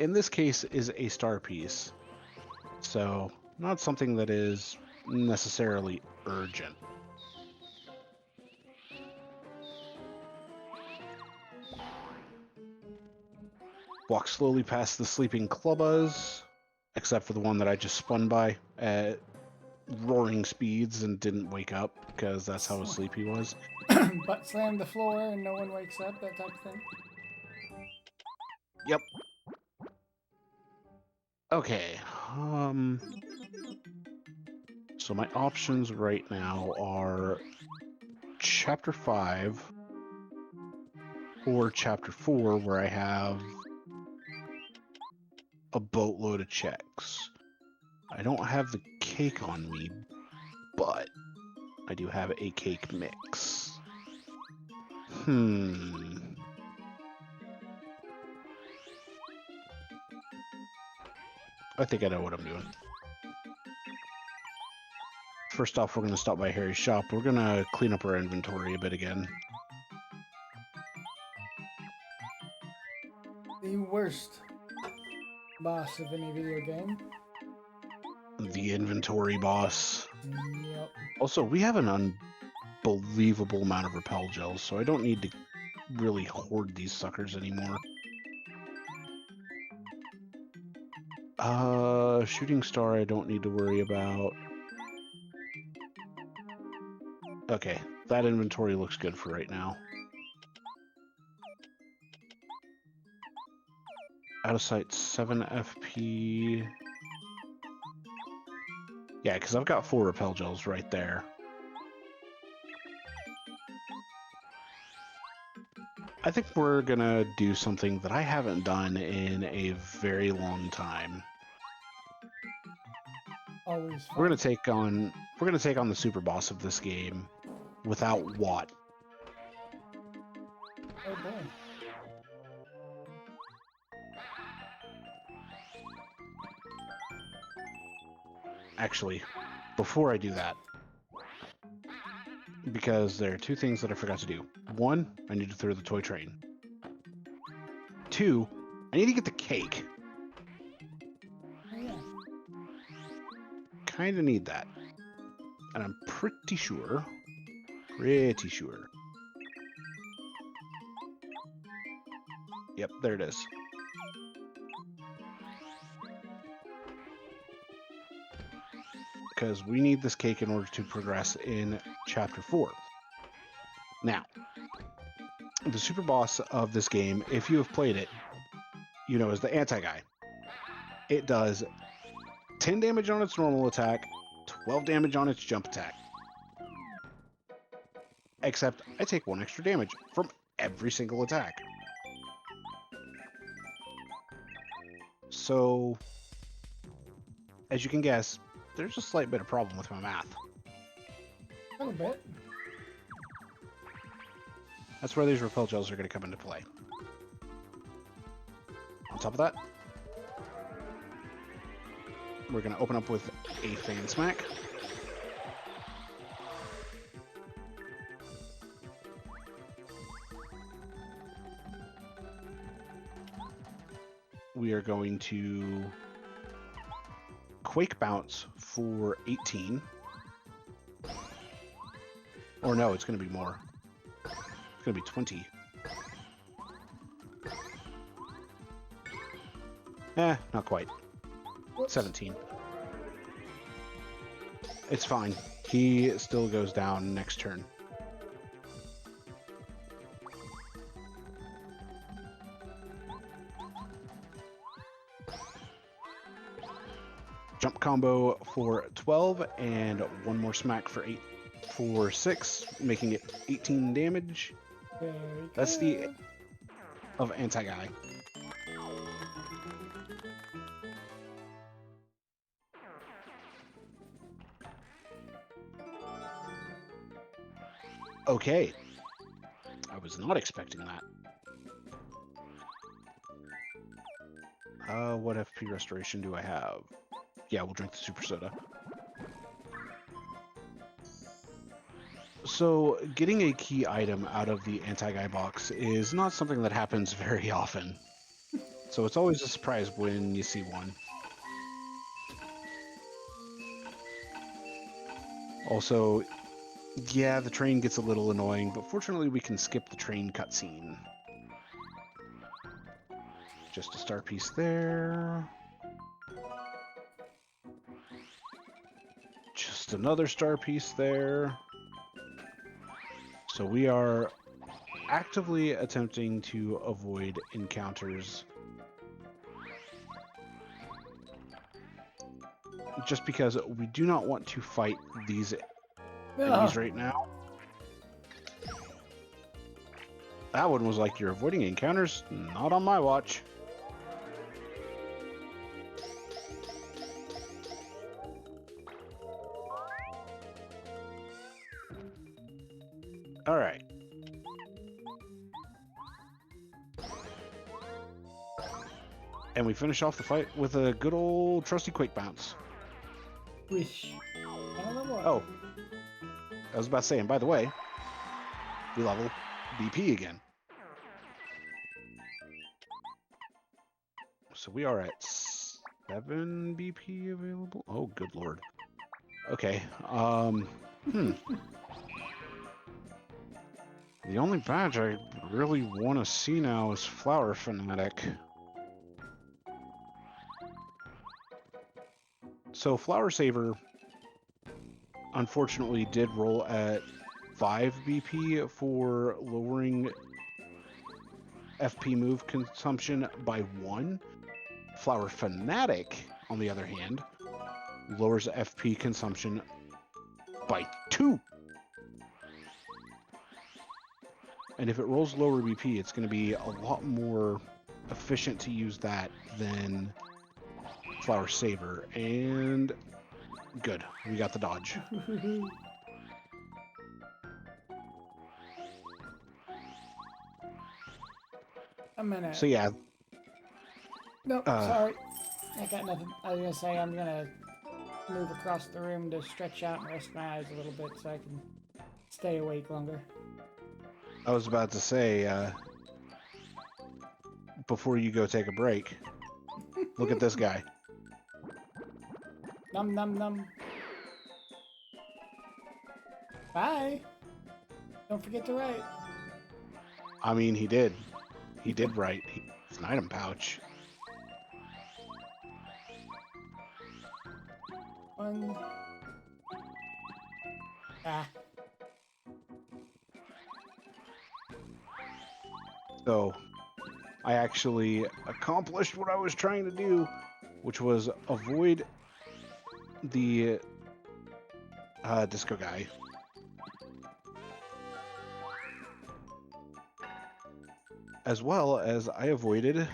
B: in this case is a star piece. So not something that is necessarily urgent. Walk slowly past the sleeping Clubbas, except for the one that I just spun by at roaring speeds and didn't wake up because that's how asleep he was.
A: Butt slam the floor and no one wakes up, that type of thing.
B: Yep. Okay. So my options right now are Chapter 5 or Chapter 4, where I have a boatload of checks. I don't have the cake on me, but I do have a cake mix. I think I know what I'm doing. first off, we're going to stop by Harry's shop. We're going to clean up our inventory a bit again.
A: The worst boss of any video game.
B: The inventory boss.
A: Yep.
B: Also, we have an unbelievable amount of repel gels, so I don't need to really hoard these suckers anymore. Shooting star I don't need to worry about. Okay, that inventory looks good for right now. Out of sight 7 FP. Yeah, because I've got 4 repel gels right there. I think we're gonna do something that I haven't done in a very long time.
A: Always fun.
B: We're gonna take on the super boss of this game without Watt.
A: Oh boy.
B: Actually, before I do that, because there are 2 things that I forgot to do. 1, I need to throw the toy train. 2, I need to get the cake.
A: Oh, yeah.
B: Kinda need that. And I'm pretty sure. Yep, there it is. Because we need this cake in order to progress in Chapter 4. Now, the super boss of this game, if you have played it, you know, is the anti-guy. It does 10 damage on its normal attack, 12 damage on its jump attack. Except I take 1 extra damage from every single attack. So, as you can guess, there's a slight bit of problem with my math.
A: A little bit.
B: That's where these repel gels are going to come into play. On top of that, we're going to open up with a fan smack. We are going to Quake Bounce for 18. Or no, it's going to be more. It's going to be 20. Not quite. 17. It's fine. He still goes down next turn. Jump combo for 12 and 1 more smack for 6, making it 18 damage.
A: Very
B: That's
A: good.
B: the of anti-guy. Okay. I was not expecting that. What FP restoration do I have? Yeah, we'll drink the super soda. So, getting a key item out of the anti-guy box is not something that happens very often. So it's always a surprise when you see one. Also, yeah, the train gets a little annoying, but fortunately we can skip the train cutscene. Just a star piece there. Just another star piece there. So we are actively attempting to avoid encounters. Just because we do not want to fight these enemies right now. That one was like, you're avoiding encounters? Not on my watch. All right. And we finish off the fight with a good old trusty Quake Bounce.
A: Wish. I don't know
B: Oh, I was about to say, and by the way, we level BP again. So we are at 7 BP available. Oh, good lord. Okay. The only badge I really want to see now is Flower Fanatic. So Flower Saver, unfortunately, did roll at 5 BP for lowering FP move consumption by 1. Flower Fanatic, on the other hand, lowers FP consumption by 2. And if it rolls lower BP, it's going to be a lot more efficient to use that than Flower Saver. And good, we got the dodge.
A: I'm gonna.
B: So yeah.
A: Nope, sorry. I got nothing. I was gonna say I'm gonna move across the room to stretch out and rest my eyes a little bit so I can stay awake longer.
B: I was about to say, before you go take a break, look at this guy.
A: Num num num. Bye. Don't forget to write.
B: I mean, he did. He did write. It's an item pouch.
A: One. Ah.
B: So, I actually accomplished what I was trying to do, which was avoid the disco guy. As well as I avoided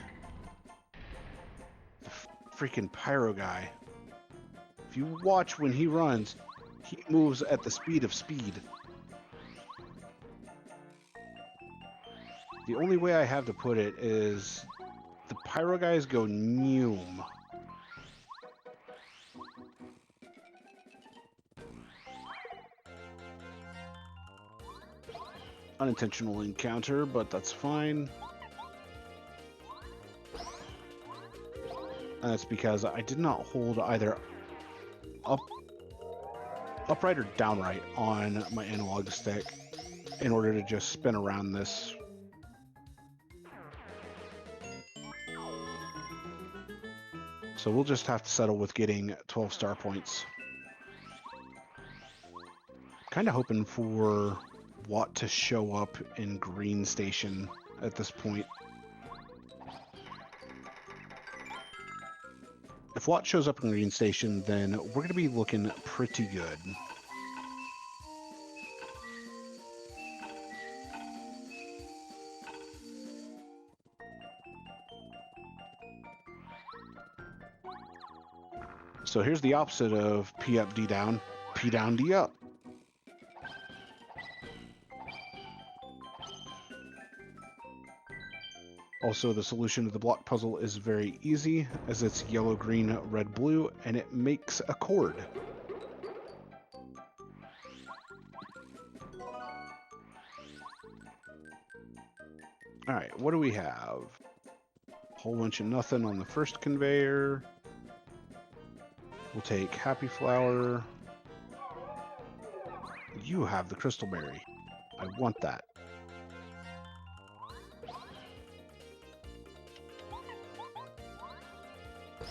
B: the freaking pyro guy. If you watch when he runs, he moves at the speed of speed. The only way I have to put it is the pyro guys go noom. Unintentional encounter, but that's fine. And that's because I did not hold either upright or downright on my analog stick in order to just spin around this. So we'll just have to settle with getting 12 star points. Kind of hoping for Watt to show up in Green Station at this point. If Watt shows up in Green Station, then we're going to be looking pretty good. So here's the opposite of P up, D down, P down, D up. Also, the solution to the block puzzle is very easy, as it's yellow, green, red, blue, and it makes a chord. Alright, what do we have? A whole bunch of nothing on the first conveyor. We'll take Happy Flower. You have the Crystal Berry. I want that.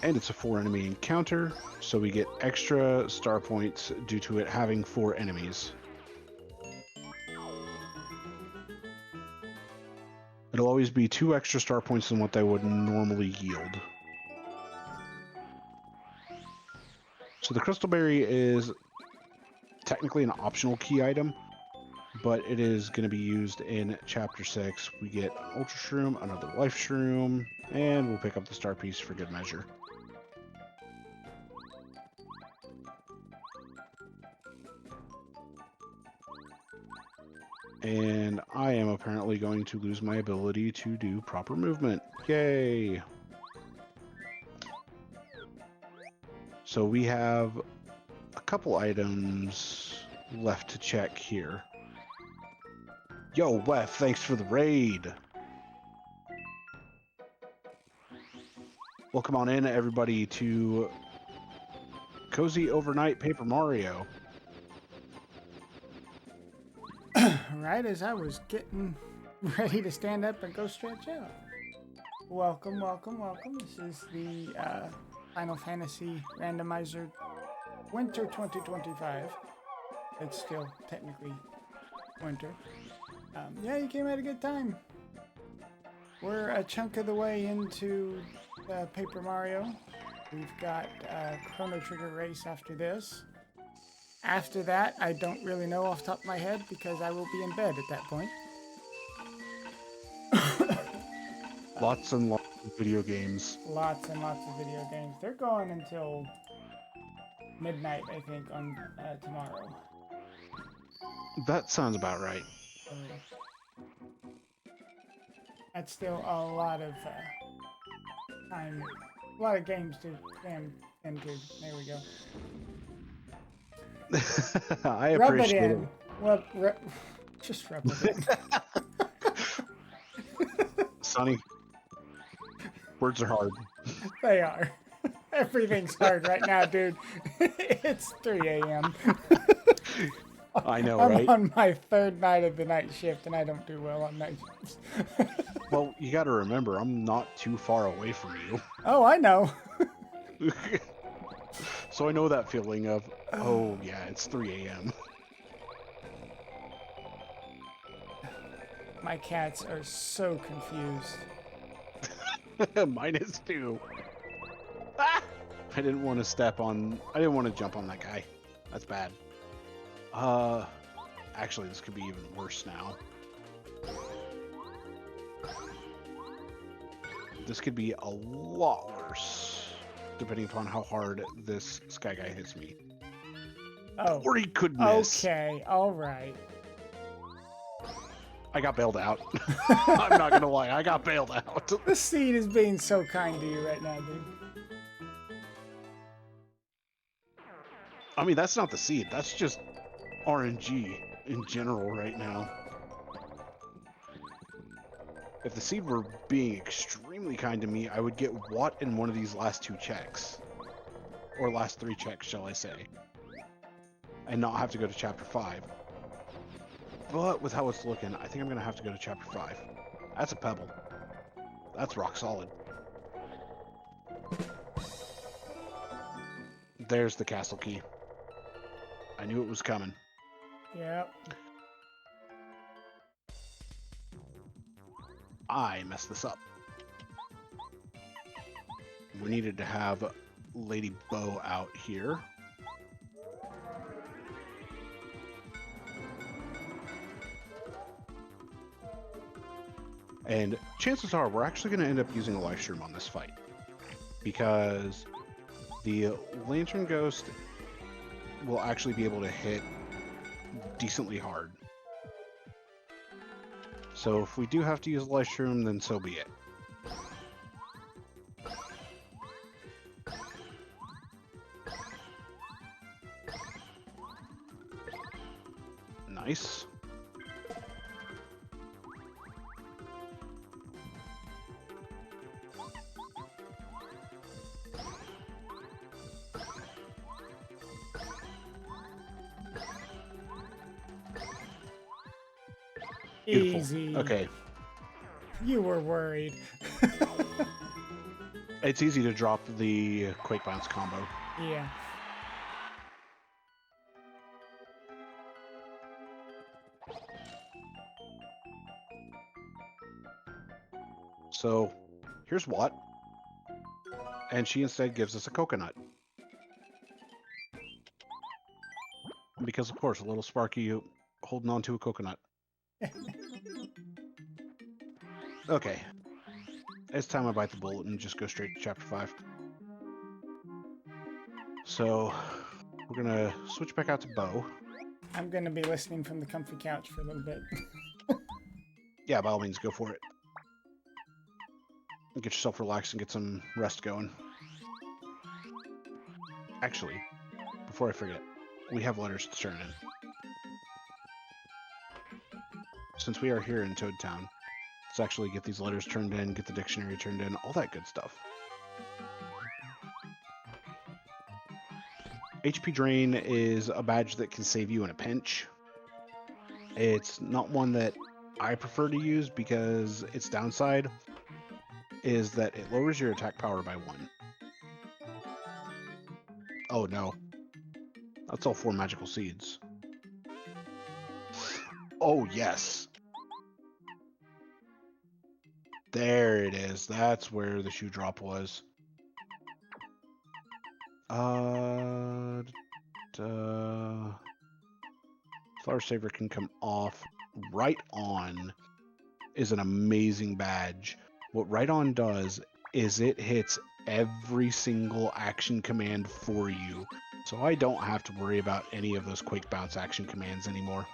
B: And it's a 4 enemy encounter, so we get extra star points due to it having 4 enemies. It'll always be 2 extra star points than what they would normally yield. So the Crystal Berry is technically an optional key item, but it is going to be used in Chapter 6. We get an Ultra Shroom, another Life Shroom, and we'll pick up the Star Piece for good measure. And I am apparently going to lose my ability to do proper movement. Yay! So we have a couple items left to check here. Yo, Wef, thanks for the raid. Welcome on in, everybody, to Cozy Overnight Paper Mario.
A: Right as I was getting ready to stand up and go stretch out. Welcome, welcome, welcome. This is the Final Fantasy Randomizer Winter 2025. It's still technically winter. Yeah, you came at a good time. We're a chunk of the way into Paper Mario. We've got Chrono Trigger Race after this. After that, I don't really know off the top of my head because I will be in bed at that point.
B: Lots and lots of video games.
A: Lots and lots of video games. They're going until midnight, I think, on tomorrow.
B: That sounds about right.
A: That's still a lot of time, a lot of games to cram into. There we go.
B: I
A: Rub it
B: appreciate it.
A: in. Well, just rub it in.
B: Sonny, words are hard.
A: They are. Everything's hard right now, dude. It's 3 a.m.
B: I know,
A: I'm
B: right?
A: on my third night of the night shift, and I don't do well on night shifts.
B: Well, you got to remember, I'm not too far away from you.
A: Oh, I know.
B: So I know that feeling of, oh yeah, it's 3 a.m.
A: My cats are so confused.
B: Mine is too. Ah! I didn't want to jump on that guy. That's bad. Actually, this could be even worse now. This could be a lot worse, depending upon how hard this Sky Guy hits me.
A: Oh.
B: Or he could miss.
A: Okay, all right.
B: I got bailed out. I'm not gonna lie, I got bailed out.
A: The seed is being so kind to you right now, dude.
B: I mean, that's not the seed. That's just RNG in general right now. If the seed were being extremely kind to me, I would get what in one of these last 2 checks. Or last 3 checks, shall I say. And not have to go to Chapter 5. But with how it's looking, I think I'm going to have to go to Chapter 5. That's a pebble. That's rock solid. There's the castle key. I knew it was coming.
A: Yep.
B: I messed this up. We needed to have Lady Bo out here. And chances are we're actually going to end up using a live stream on this fight. Because the Lantern Ghost will actually be able to hit decently hard. So if we do have to use a live stream, then so be it. Nice. Beautiful.
A: Easy.
B: Okay.
A: You were worried.
B: It's easy to drop the Quake Bounce combo.
A: Yeah.
B: So, here's Watt. And she instead gives us a coconut. Because, of course, a little Sparky holding on to a coconut. Okay. It's time I bite the bullet and just go straight to Chapter 5. So, we're going to switch back out to Bo.
A: I'm going to be listening from the comfy couch for a little bit.
B: Yeah, by all means, go for it. Get yourself relaxed and get some rest going. Actually, before I forget, we have letters to turn in. Since we are here in Toad Town, let's actually get these letters turned in, get the dictionary turned in, all that good stuff. HP Drain is a badge that can save you in a pinch. It's not one that I prefer to use because its downside is that it lowers your attack power by 1. Oh no. That's all 4 magical seeds. Oh yes. There it is. That's where the shoe drop was. Flower Saver can come off. Right On is an amazing badge. What Right On does is it hits every single action command for you. So I don't have to worry about any of those Quake Bounce action commands anymore.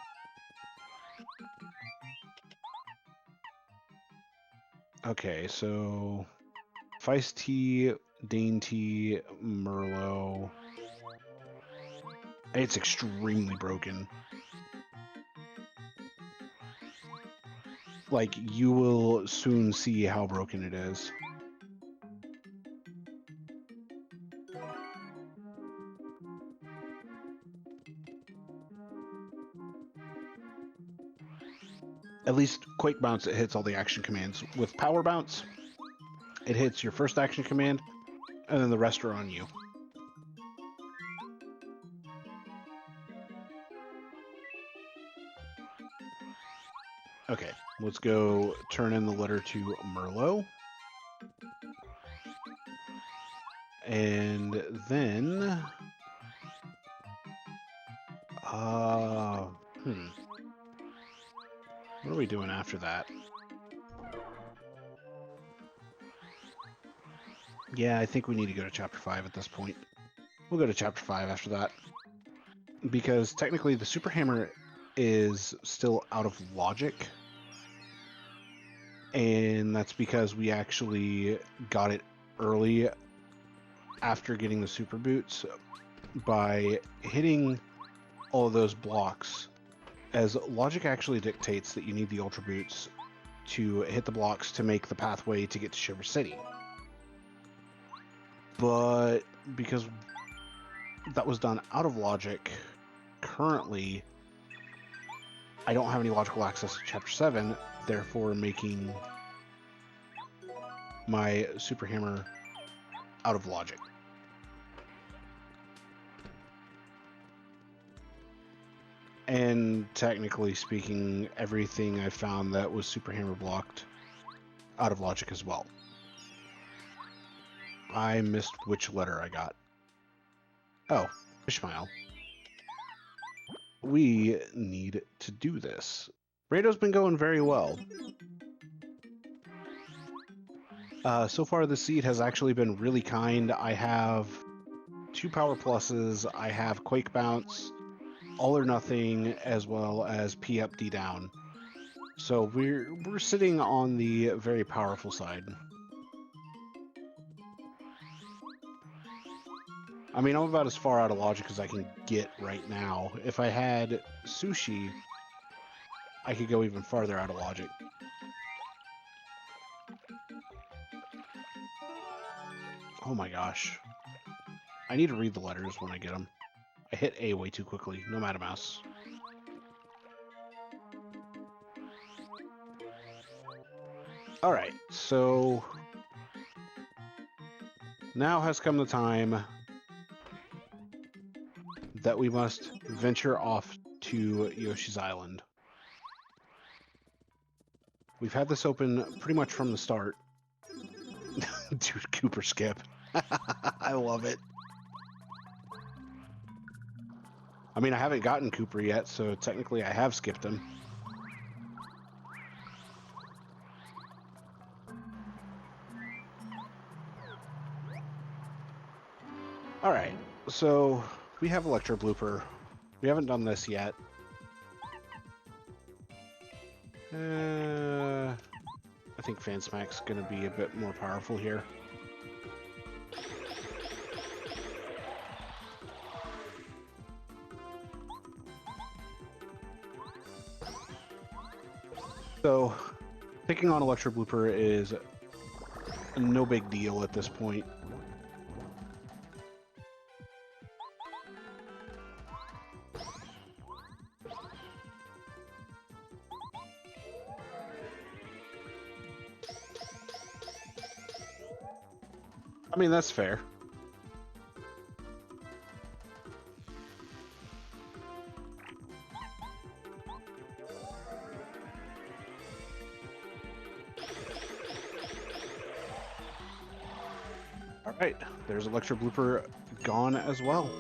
B: Okay, so Feisty, Dainty, Merlot. It's extremely broken. Like, you will soon see how broken it is. At least Quake Bounce, it hits all the action commands. With Power Bounce, it hits your first action command, and then the rest are on you. Okay, let's go turn in the letter to Merlot. And then... What are we doing after that? Yeah, I think we need to go to Chapter 5 at this point. We'll go to Chapter 5 after that. Because technically the Super Hammer is still out of logic. And that's because we actually got it early after getting the Super Boots by hitting all of those blocks, as logic actually dictates that you need the Ultra Boots to hit the blocks to make the pathway to get to Shiver City. But because that was done out of logic, currently I don't have any logical access to Chapter 7, therefore making my Super Hammer out of logic. And technically speaking, everything I found that was Super Hammer blocked out of logic as well. I missed which letter I got. Oh, Ishmael. We need to do this. Rando's been going very well. So far, the seed has actually been really kind. I have 2 Power Pluses. I have Quake Bounce, All or Nothing, as well as P up, D down. So we're sitting on the very powerful side. I mean, I'm about as far out of logic as I can get right now. If I had Sushi, I could go even farther out of logic. Oh my gosh. I need to read the letters when I get them. I hit A way too quickly. No matter mouse. Alright, so now has come the time that we must venture off to Yoshi's Island. We've had this open pretty much from the start. Dude, Cooper skip. I love it. I mean, I haven't gotten Cooper yet, so technically I have skipped him. Alright, so we have Electro Blooper. We haven't done this yet. I think Fan Smack's going to be a bit more powerful here. So, taking on Electro Blooper is no big deal at this point. I mean, that's fair. All right, there's Electro Blooper gone as well.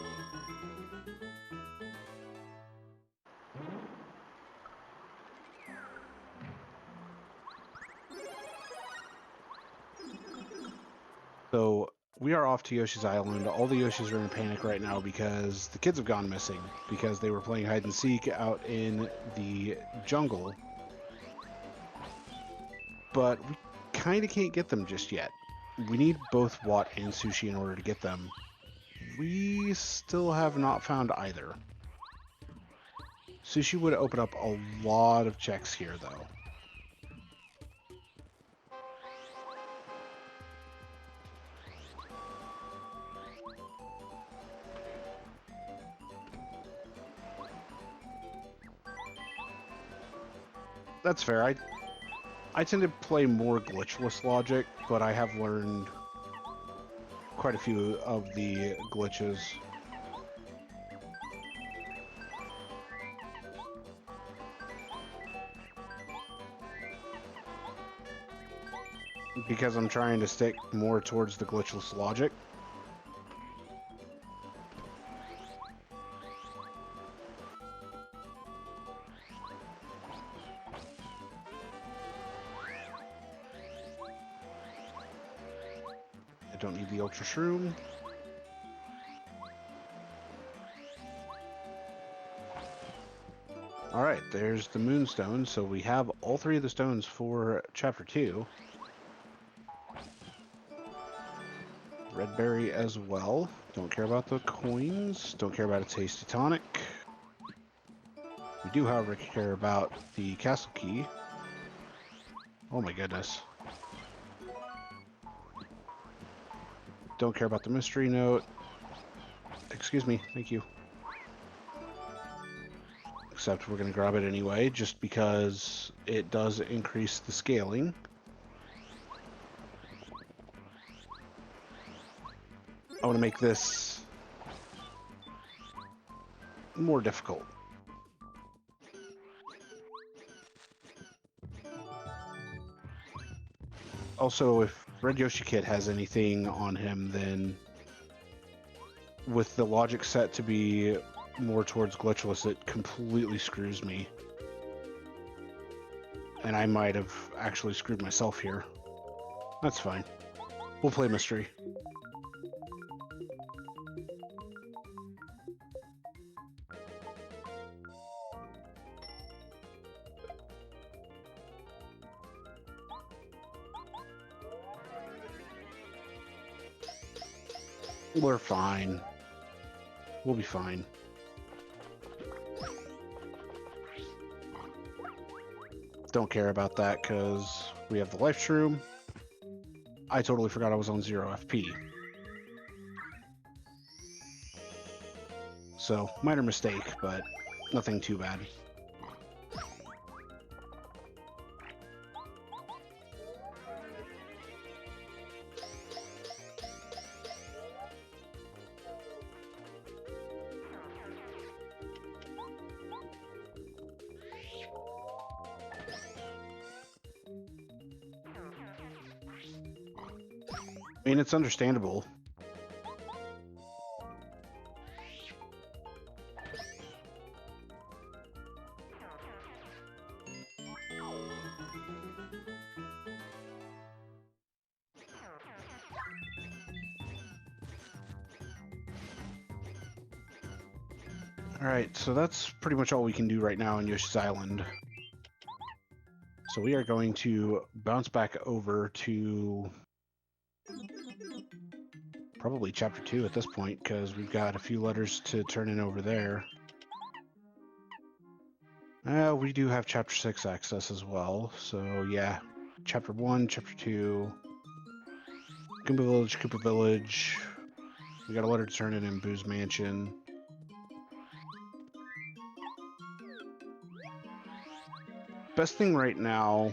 B: So we are off to Yoshi's Island. All the Yoshis are in a panic right now because the kids have gone missing because they were playing hide and seek out in the jungle. But we kind of can't get them just yet. We need both Watt and Sushi in order to get them. We still have not found either. Sushi would open up a lot of checks here, though. That's fair. I tend to play more glitchless logic, but I have learned quite a few of the glitches. Because I'm trying to stick more towards the glitchless logic. I don't need the Ultra Shroom. Alright, there's the Moonstone, so we have all three of the stones for Chapter 2. Red Berry as well. Don't care about the coins. Don't care about a Tasty Tonic. We do, however, care about the Castle Key. Oh my goodness. Don't care about the Mystery Note. Excuse me, thank you. Except we're going to grab it anyway, just because it does increase the scaling. I want to make this more difficult. Also, if Red Yoshi Kid has anything on him, then with the logic set to be more towards glitchless, it completely screws me. And I might have actually screwed myself here. That's fine. We'll play mystery. We're fine. We'll be fine. Don't care about that because we have the life shroom. I totally forgot I was on 0 FP. So, minor mistake, but nothing too bad. I mean, it's understandable. Alright, so that's pretty much all we can do right now on Yoshi's Island. So we are going to bounce back over to probably Chapter 2 at this point, because we've got a few letters to turn in over there. We do have Chapter 6 access as well, so yeah. Chapter 1, Chapter 2, Koopa Village, Koopa Village. We got a letter to turn in Boo's Mansion. Best thing right now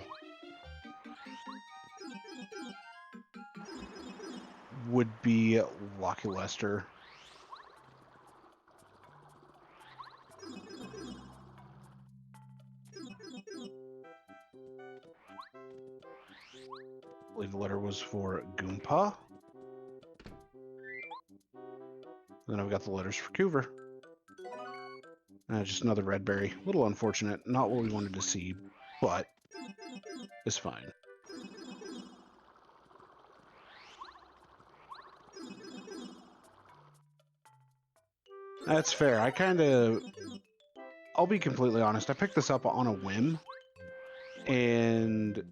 B: would be Lucky Lester. I believe the letter was for Goompa. Then I've got the letters for Coover. Just another red berry. A little unfortunate. Not what we wanted to see, but it's fine. That's fair. I'll be completely honest. I picked this up on a whim, and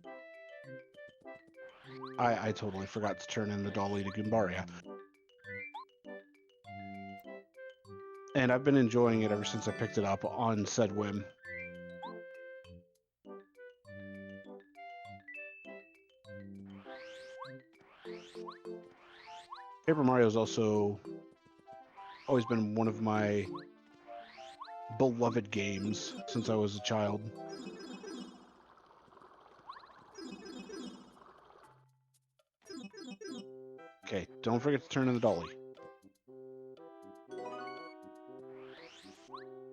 B: I totally forgot to turn in the dolly to Goombaria. And I've been enjoying it ever since I picked it up on said whim. Paper Mario's also always been one of my beloved games since I was a child. Okay, don't forget to turn in the dolly.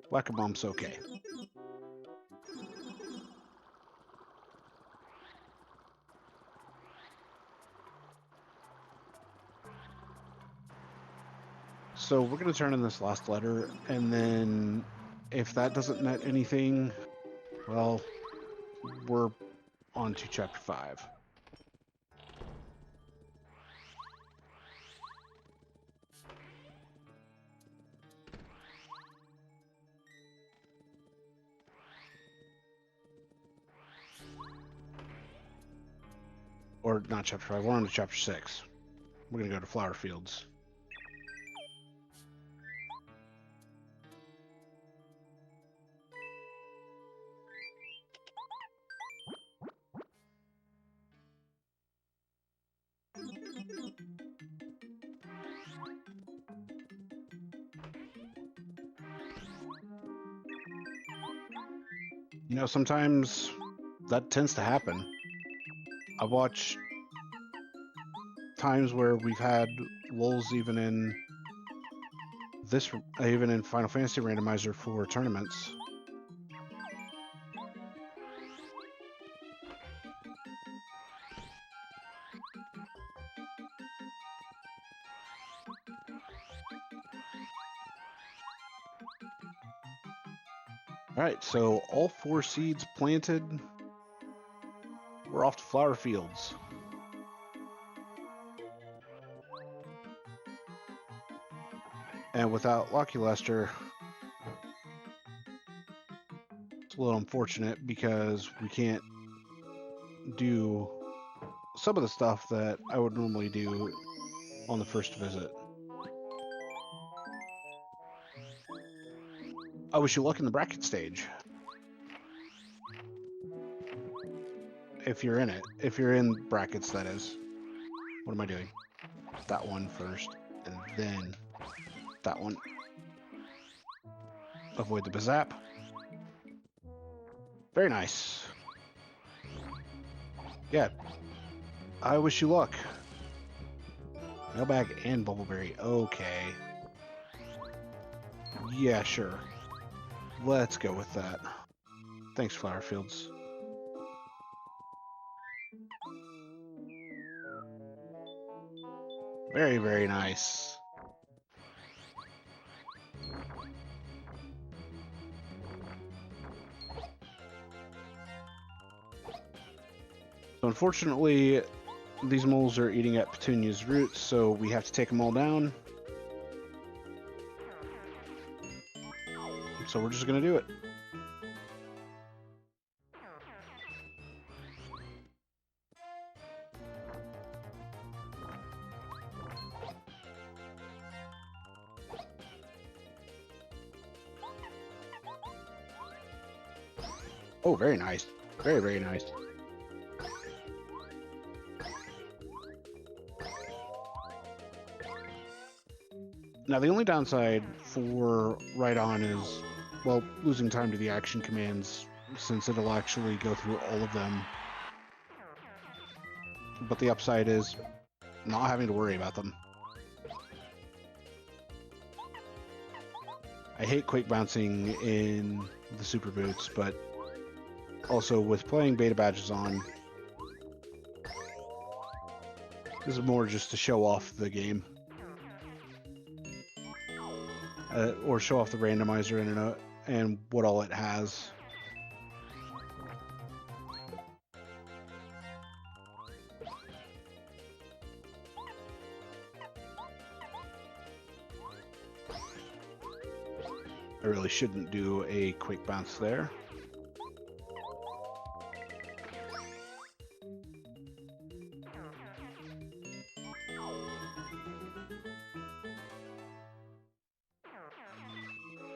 B: Whack-a-bomb's okay. So we're going to turn in this last letter, and then if that doesn't net anything, well, we're on to Chapter 5. Or not Chapter 5, we're on to Chapter 6. We're going to go to Flower Fields. You know, sometimes that tends to happen. I watch times where we've had lulls even in Final Fantasy Randomizer for tournaments. Alright, so all 4 seeds planted. We're off to Flower Fields. And without Lucky Lester, it's a little unfortunate because we can't do some of the stuff that I would normally do on the first visit. I wish you luck in the bracket stage. If you're in it. If you're in brackets, that is. What am I doing? That one first, and then that one. Avoid the bazap. Very nice. Yeah. I wish you luck. Mailbag and Bubbleberry. Okay. Yeah, sure. Let's go with that. Thanks, Flower Fields. Very, very nice. So unfortunately, these moles are eating at Petunia's roots, so we have to take them all down. So we're just going to do it. Oh, very nice. Very, very nice. Now, the only downside for Right On is, well, losing time to the action commands, since it'll actually go through all of them. But the upside is not having to worry about them. I hate quick bouncing in the super boots, but also with playing beta badges on, this is more just to show off the game. Or show off the randomizer and what all it has. I really shouldn't do a quick bounce there.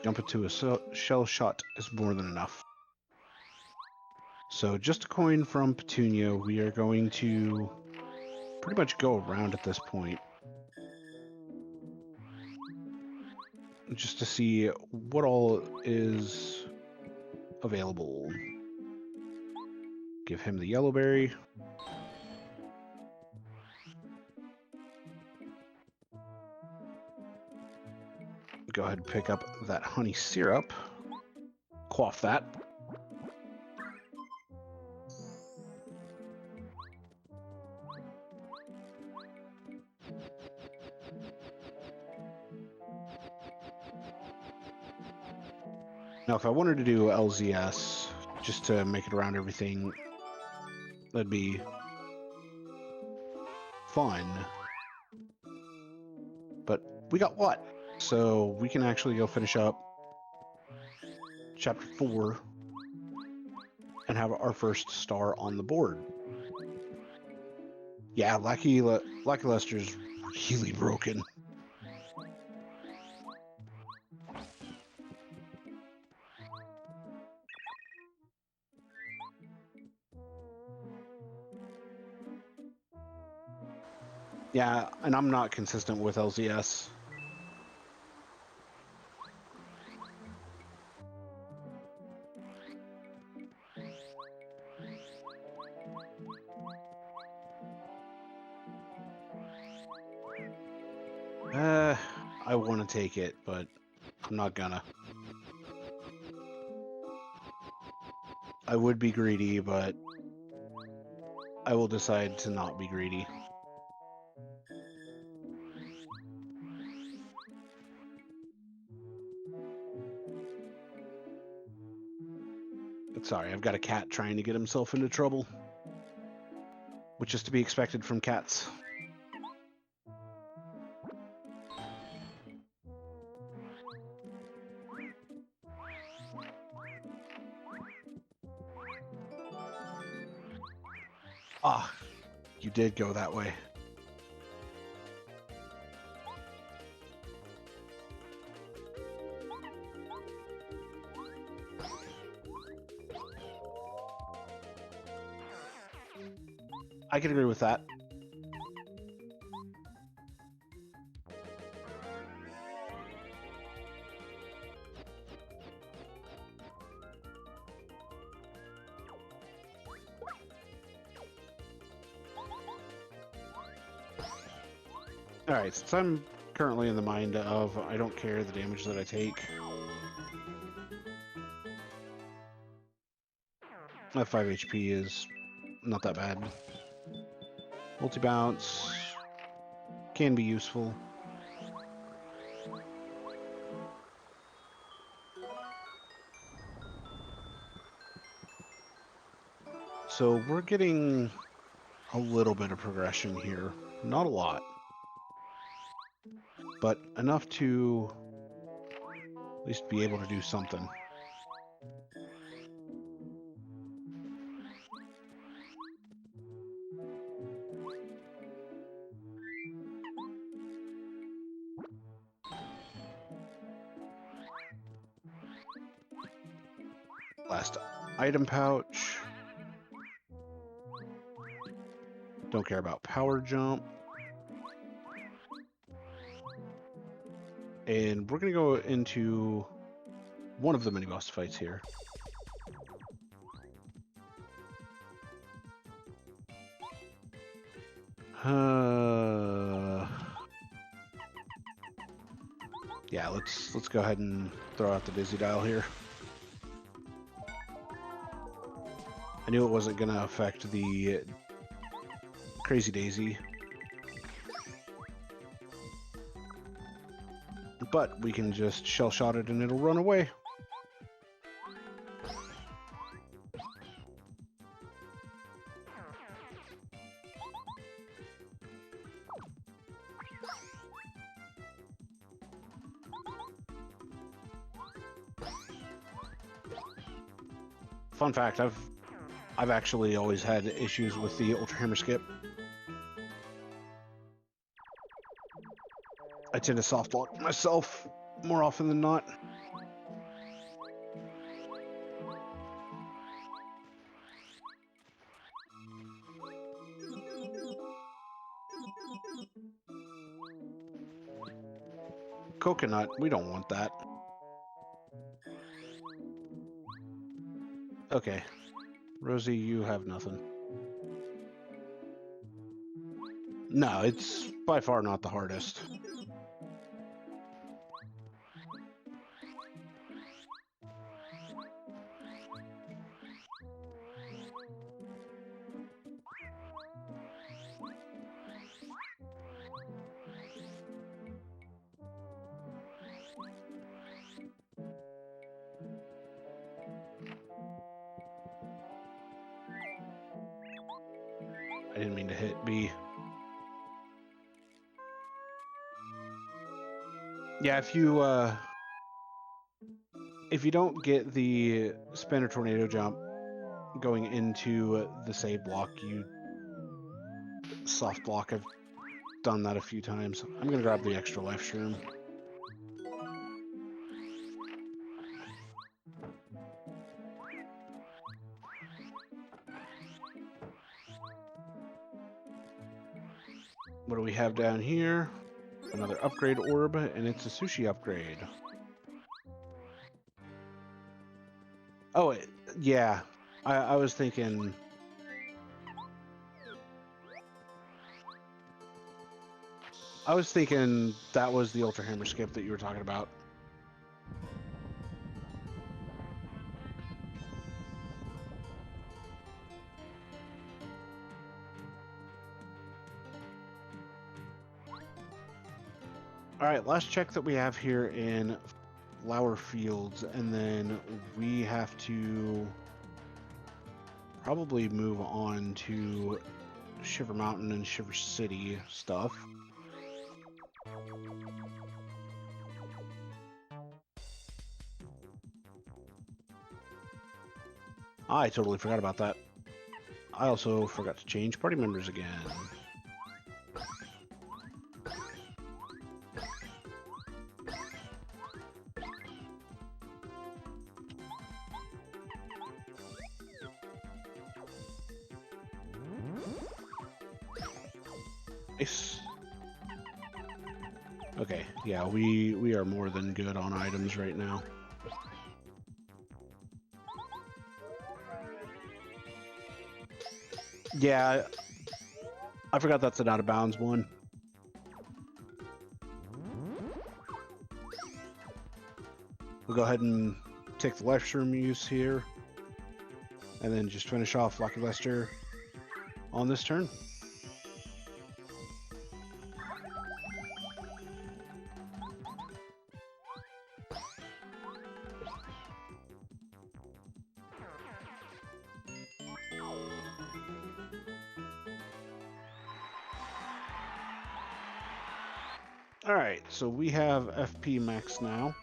B: Jump into a shell shot is more than enough. So just a coin from Petunia. We are going to pretty much go around at this point, just to see what all is available. Give him the yellow berry. Go ahead and pick up that honey syrup. Quaff that. Now, if I wanted to do LZS, just to make it around everything, that'd be fun. But we got what? So we can actually go finish up Chapter 4 and have our first star on the board. Yeah, Lucky Lester's really broken. Yeah, and I'm not consistent with LZS. I want to take it, but I'm not gonna. I would be greedy, but I will decide to not be greedy. Sorry, I've got a cat trying to get himself into trouble, which is to be expected from cats. Ah, you did go that way. I can agree with that. Alright, since I'm currently in the mind of I don't care the damage that I take, that 5 HP is not that bad. Multi-bounce can be useful. So we're getting a little bit of progression here. Not a lot, but enough to at least be able to do something. Item pouch. Don't care about power jump. And we're going to go into one of the mini boss fights here. Yeah, let's go ahead and throw out the dizzy dial here. I knew it wasn't going to affect the Crazy Daisy. But we can just shell shot it and it'll run away. Fun fact, I've actually always had issues with the Ultra Hammer Skip. I tend to soft lock myself more often than not. Coconut, we don't want that. Okay. Rosie, you have nothing. No, it's by far not the hardest. I didn't mean to hit B. Yeah, if you don't get the spinner tornado jump going into the save block, you soft block. I've done that a few times. I'm gonna grab the extra life shroom. What do we have down here? Another upgrade orb, and it's a sushi upgrade. Oh, yeah. I was thinking... I was thinking that was the Ultra Hammer Skip that you were talking about. Alright, last check that we have here in Flower Fields, and then we have to probably move on to Shiver Mountain and Shiver City stuff. I totally forgot about that. I also forgot to change party members again. Nice. Okay, yeah, we are more than good on items right now. Yeah, I forgot that's an out of bounds one. We'll go ahead and take the life shroom use here, and then just finish off Lucky Lester on this turn. Alright, so we have FP max now.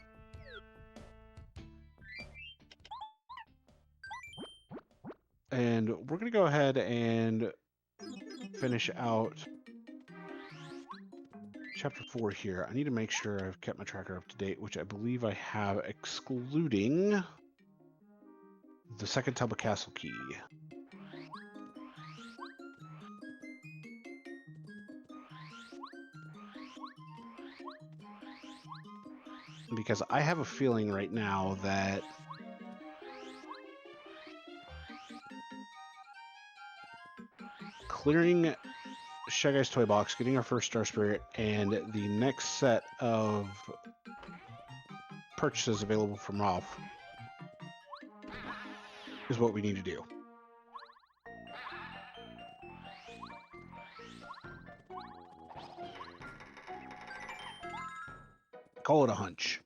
B: And we're going to go ahead and finish out Chapter 4 here. I need to make sure I've kept my tracker up to date, which I believe I have, excluding the second tub of castle key. Because I have a feeling right now that clearing Shy Guy's toy box, getting our first Star Spirit, and the next set of purchases available from Ralph is what we need to do. Call it a hunch.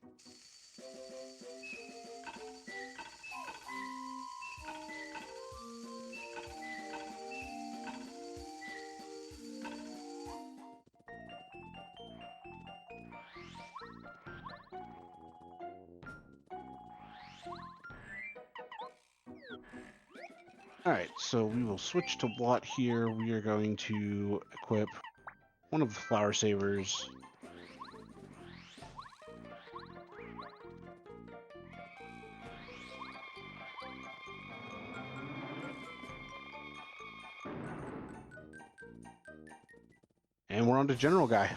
B: Alright, so we will switch to Blot here. We are going to equip one of the Flower Savers. And we're on to General Guy.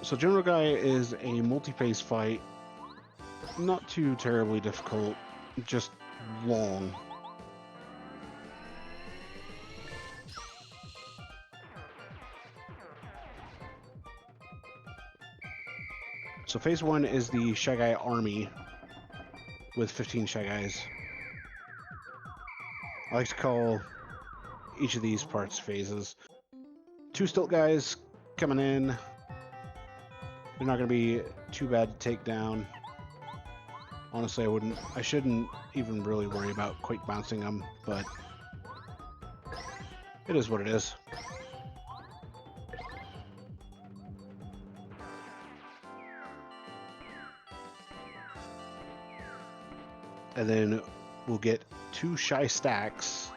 B: So General Guy is a multi-phase fight. Not too terribly difficult, just long. So phase 1 is the Shy Guy army with 15 Shy Guys. I like to call each of these parts phases. 2 Stilt Guys coming in. They're not going to be too bad to take down. Honestly, I shouldn't even really worry about quick bouncing them, but it is what it is. And then we'll get 2 Shy Stacks.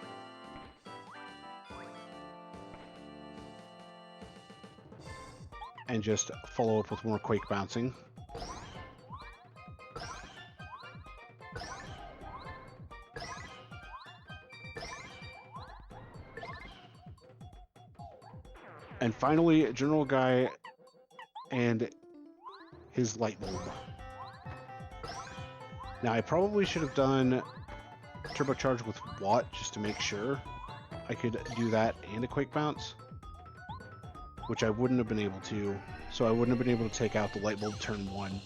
B: And just follow up with more Quake bouncing. And finally, General Guy and his light bulb. Now, I probably should have done turbocharge with Watt just to make sure I could do that and a Quake bounce, which I wouldn't have been able to. So I wouldn't have been able to take out the light bulb turn 1.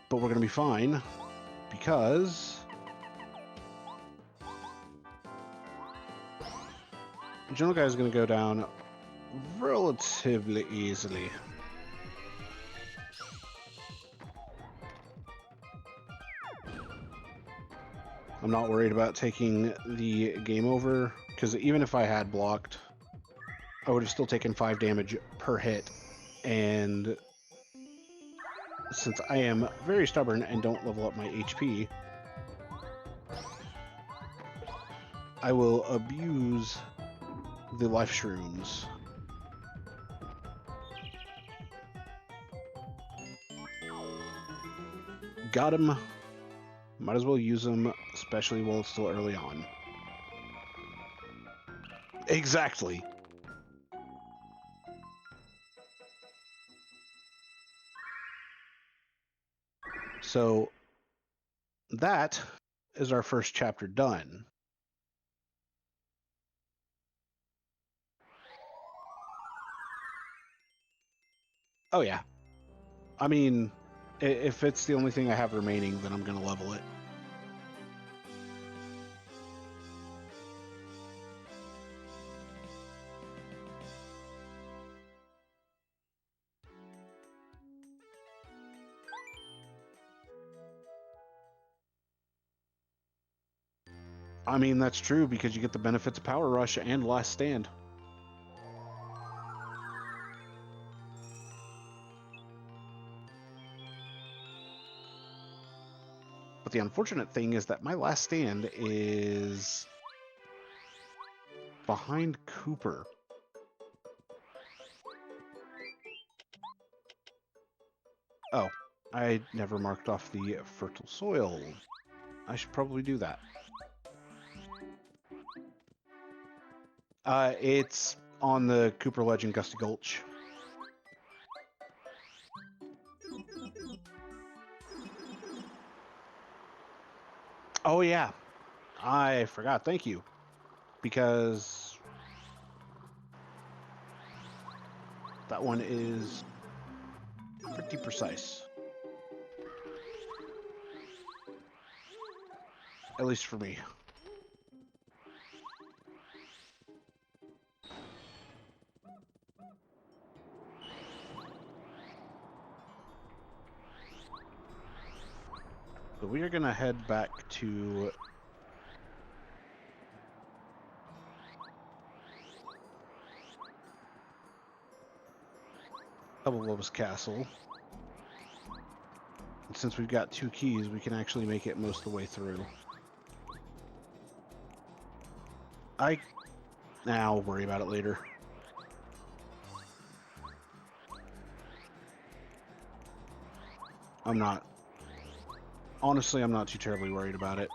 B: But we're going to be fine because General Guy is going to go down relatively easily. I'm not worried about taking the game over, because even if I had blocked, I would have still taken 5 damage per hit. And since I am very stubborn and don't level up my HP, I will abuse the life shrooms. Got him. Might as well use them, especially while it's still early on. Exactly. So that is our first chapter done. Oh yeah. I mean, if it's the only thing I have remaining, then I'm going to level it. I mean, that's true because you get the benefits of Power Rush and Last Stand. But the unfortunate thing is that my Last Stand is behind Cooper. Oh, I never marked off the fertile soil. I should probably do that. It's on the Cooper Legend Gusty Gulch. Oh yeah, I forgot. Thank you. Because that one is pretty precise. At least for me. So we are going to head back to Double Lotus Castle. And since we've got 2 keys, we can actually make it most of the way through. I'll worry about it later. Honestly, I'm not too terribly worried about it.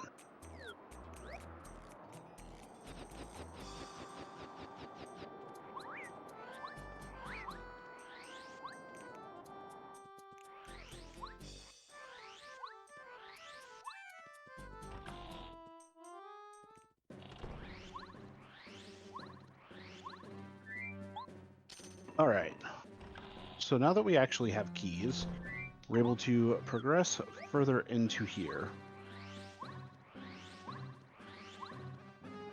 B: All right. So now that we actually have keys, we're able to progress further into here.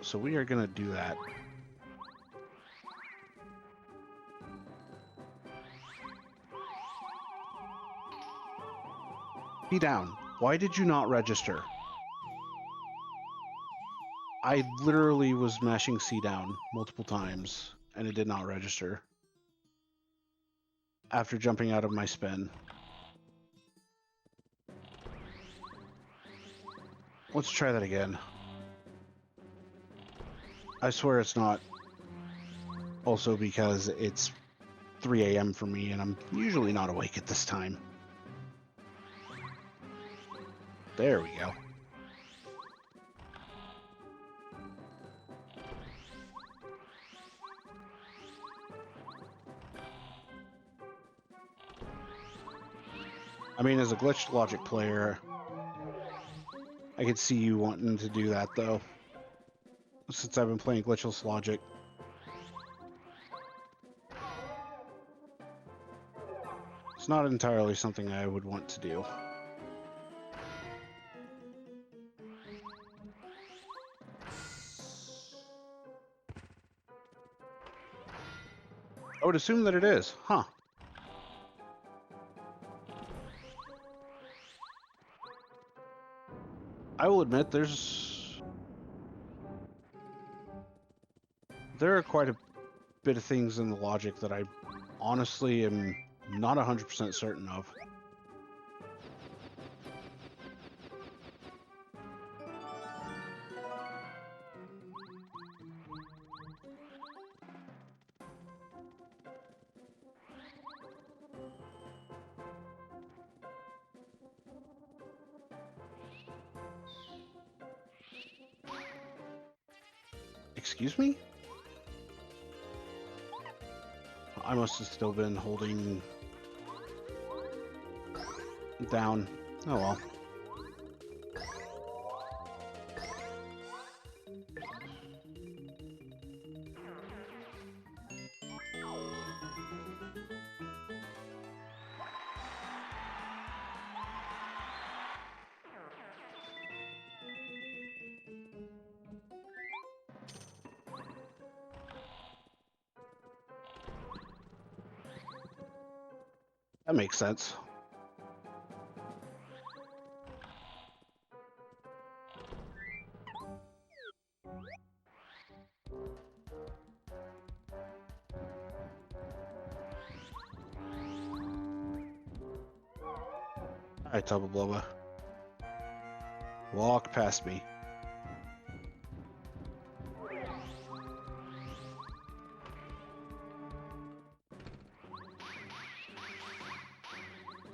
B: So we are going to do that. Be down. Why did you not register? I literally was mashing C down multiple times, and it did not register. After jumping out of my spin. Let's try that again. I swear it's not. Also because it's 3 a.m. for me, and I'm usually not awake at this time. There we go. I mean, as a glitched logic player, I could see you wanting to do that, though. Since I've been playing glitchless logic. It's not entirely something I would want to do. I would assume that it is, huh? I will admit there are quite a bit of things in the logic that I honestly am not 100% certain of. Excuse me? I must have still been holding down. Oh well. That makes sense. Alright, Tubba Blubba. Walk past me.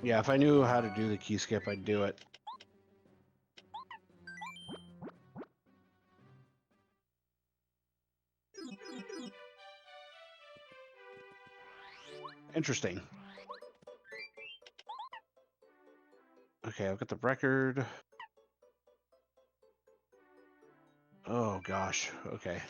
B: Yeah, if I knew how to do the key skip, I'd do it. Interesting. Okay, I've got the record. Oh gosh, okay.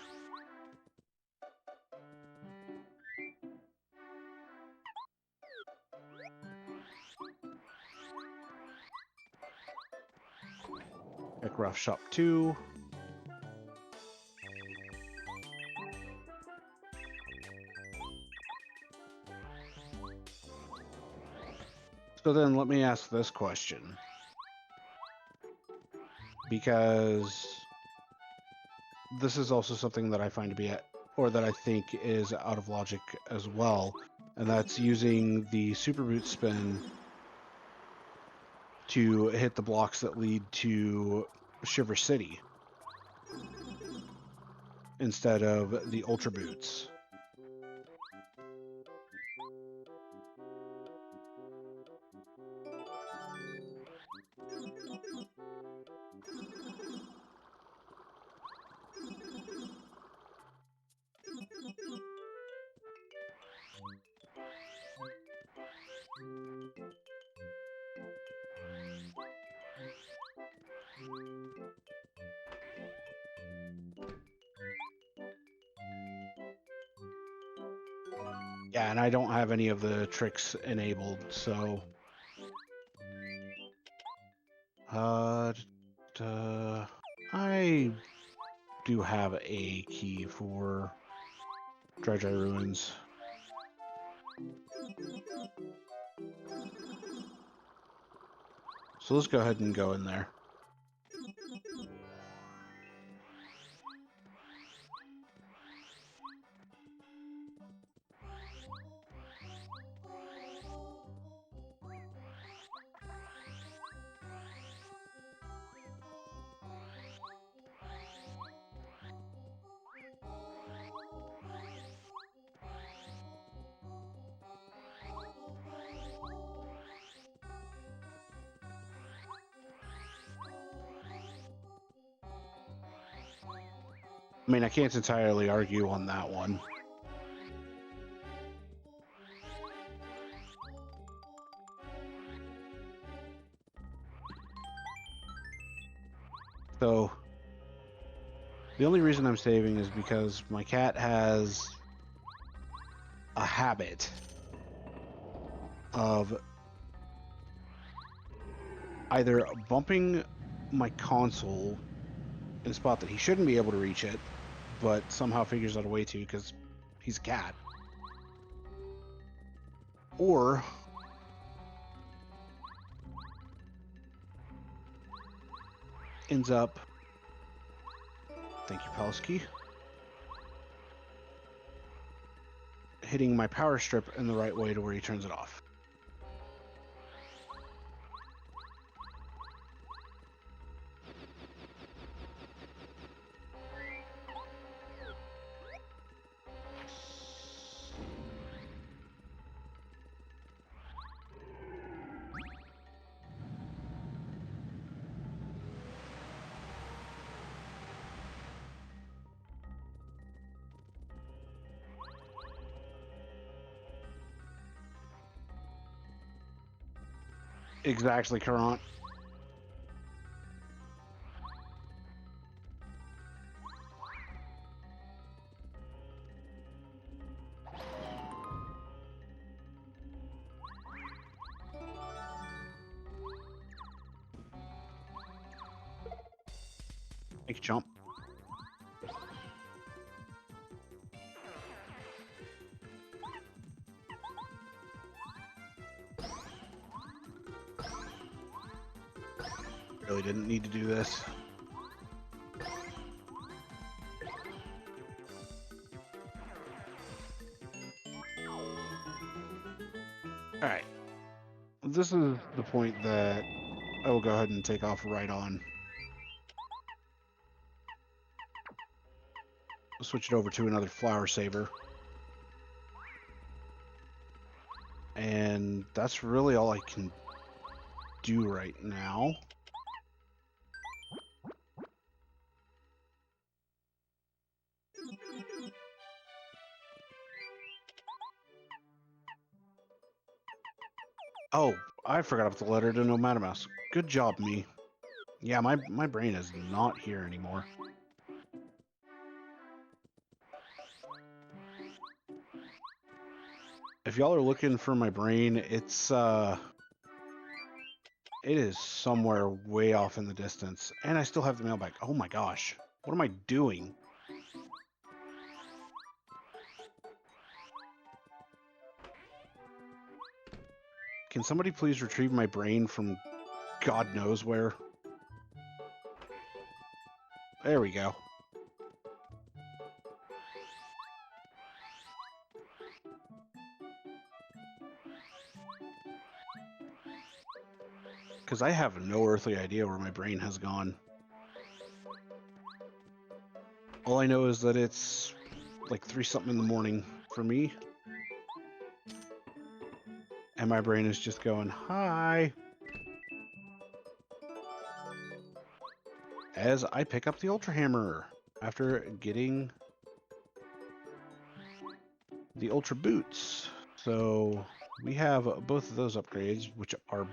B: Pick Rough Shop 2. So then let me ask this question. Because this is also something that I find to be or that I think is out of logic as well, and that's using the super boot spin to hit the blocks that lead to Shiver City instead of the ultra boots. Yeah, and I don't have any of the tricks enabled, so I do have a key for Dry Ruins. So let's go ahead and go in there. I mean, I can't entirely argue on that one. So, the only reason I'm saving is because my cat has a habit of either bumping my console in a spot that he shouldn't be able to reach it, but somehow figures out a way to because he's a cat, or ends up, thank you, Palsky, hitting my power strip in the right way to where he turns it off. Exactly, Current. Thank you, Chomp. Really didn't need to do this. Alright. This is the point that I will go ahead and take off right on. I'll switch it over to another flower saver. And that's really all I can do right now. Oh, I forgot about the letter to No Matter Mouse. Good job, me. Yeah, my brain is not here anymore. If y'all are looking for my brain, it is somewhere way off in the distance. And I still have the mailbag. Oh my gosh. What am I doing? Can somebody please retrieve my brain from God knows where? There we go. Because I have no earthly idea where my brain has gone. All I know is that it's like 3-something in the morning for me. And my brain is just going, hi. As I pick up the Ultra Hammer after getting the Ultra Boots. So we have both of those upgrades, which are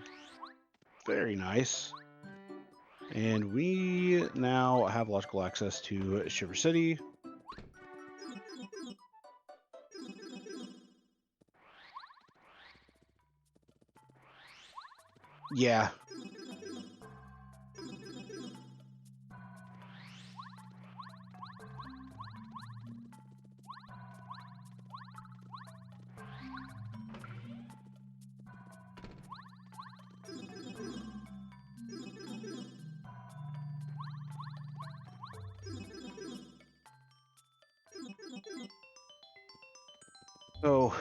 B: very nice. And we now have logical access to Shiver City. Yeah. So,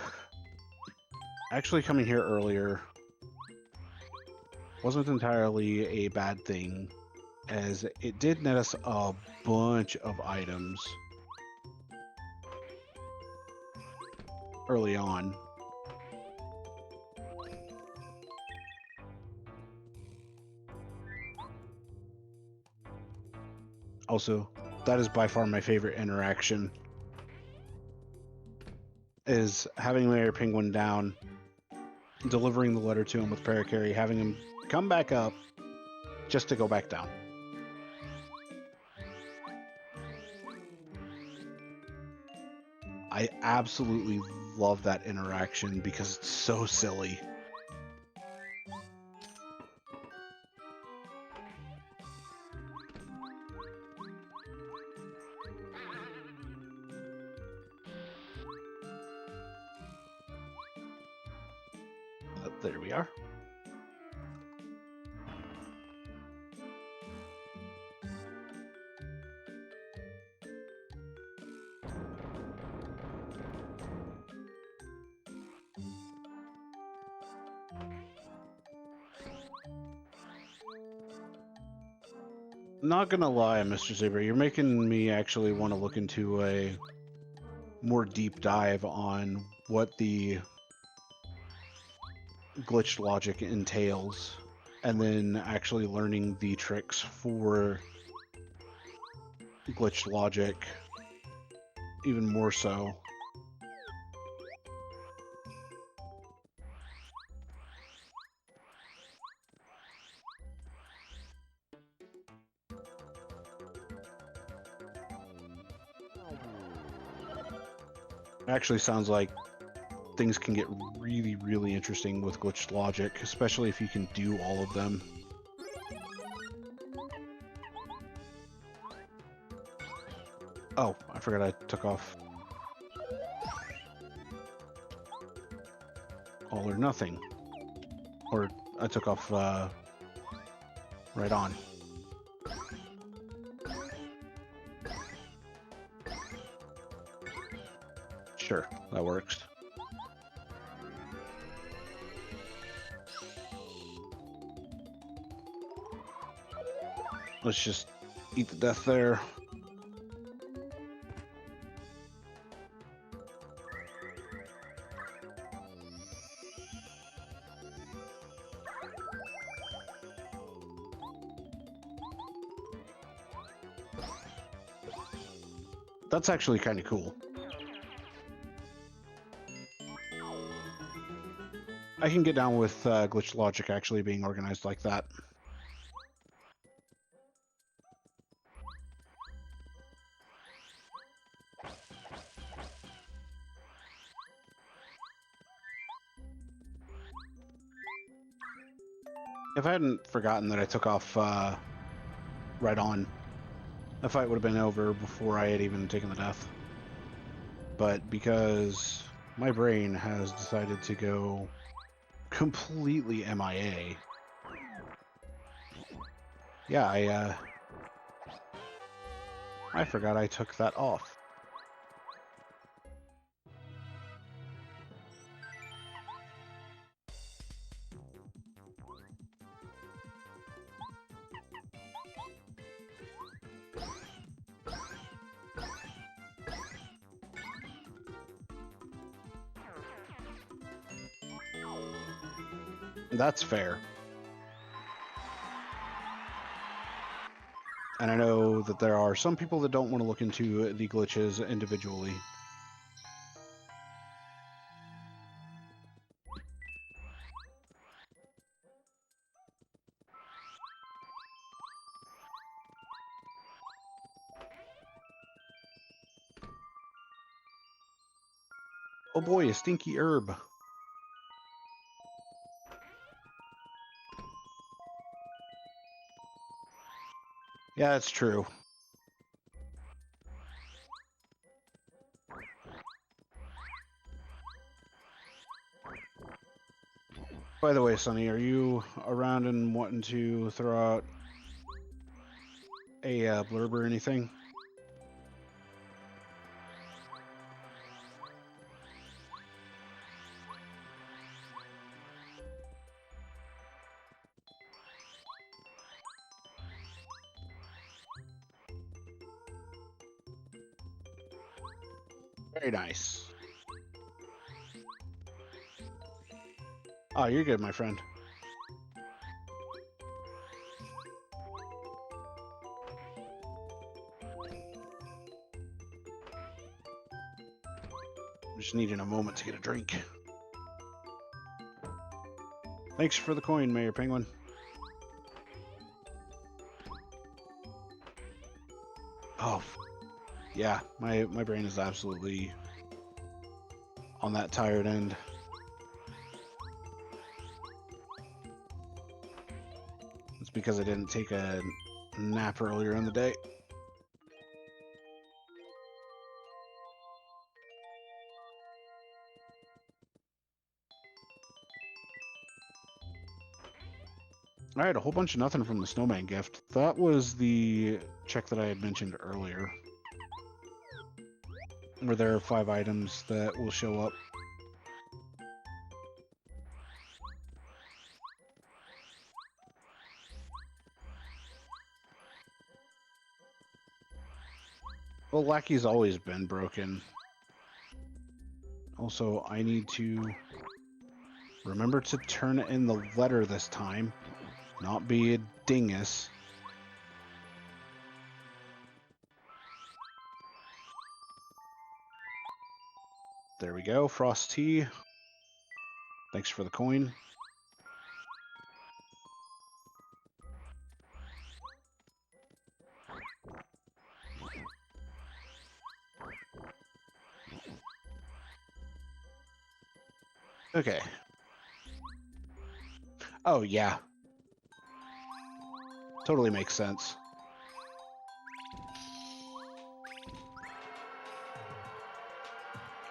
B: actually coming here earlier wasn't entirely a bad thing, as it did net us a bunch of items early on. Also, that is by far my favorite interaction, is having Mayor Penguin down, delivering the letter to him with Parakarry, having him come back up just to go back down. I absolutely love that interaction because it's so silly. There we are. Not gonna lie, Mr. Saber, you're making me actually want to look into a more deep dive on what the glitched logic entails, and then actually learning the tricks for glitched logic even more so. Actually sounds like things can get really, really interesting with glitched logic, especially if you can do all of them. Oh, I forgot I took off all or nothing. Or I took off right on. Sure, that works. Let's just eat the death there. That's actually kind of cool. I can get down with glitch logic actually being organized like that. If I hadn't forgotten that I took off right on, the fight would have been over before I had even taken the death. But because my brain has decided to go completely MIA, yeah, I forgot I took that off. That's fair. And I know that there are some people that don't want to look into the glitches individually. Oh boy, a stinky herb. Yeah, that's true. By the way, Sonny, are you around and wanting to throw out a blurb or anything? Very nice. Oh, you're good, my friend. Just needing a moment to get a drink. Thanks for the coin, Mayor Penguin. Oh, yeah, my brain is absolutely on that tired end. It's because I didn't take a nap earlier in the day. All right, a whole bunch of nothing from the snowman gift. That was the check that I had mentioned earlier, where there are 5 items that will show up. Well, Lackey's always been broken. Also, I need to remember to turn in the letter this time, not be a dingus. There we go, Frost Tea. Thanks for the coin. Okay. Oh, yeah. Totally makes sense.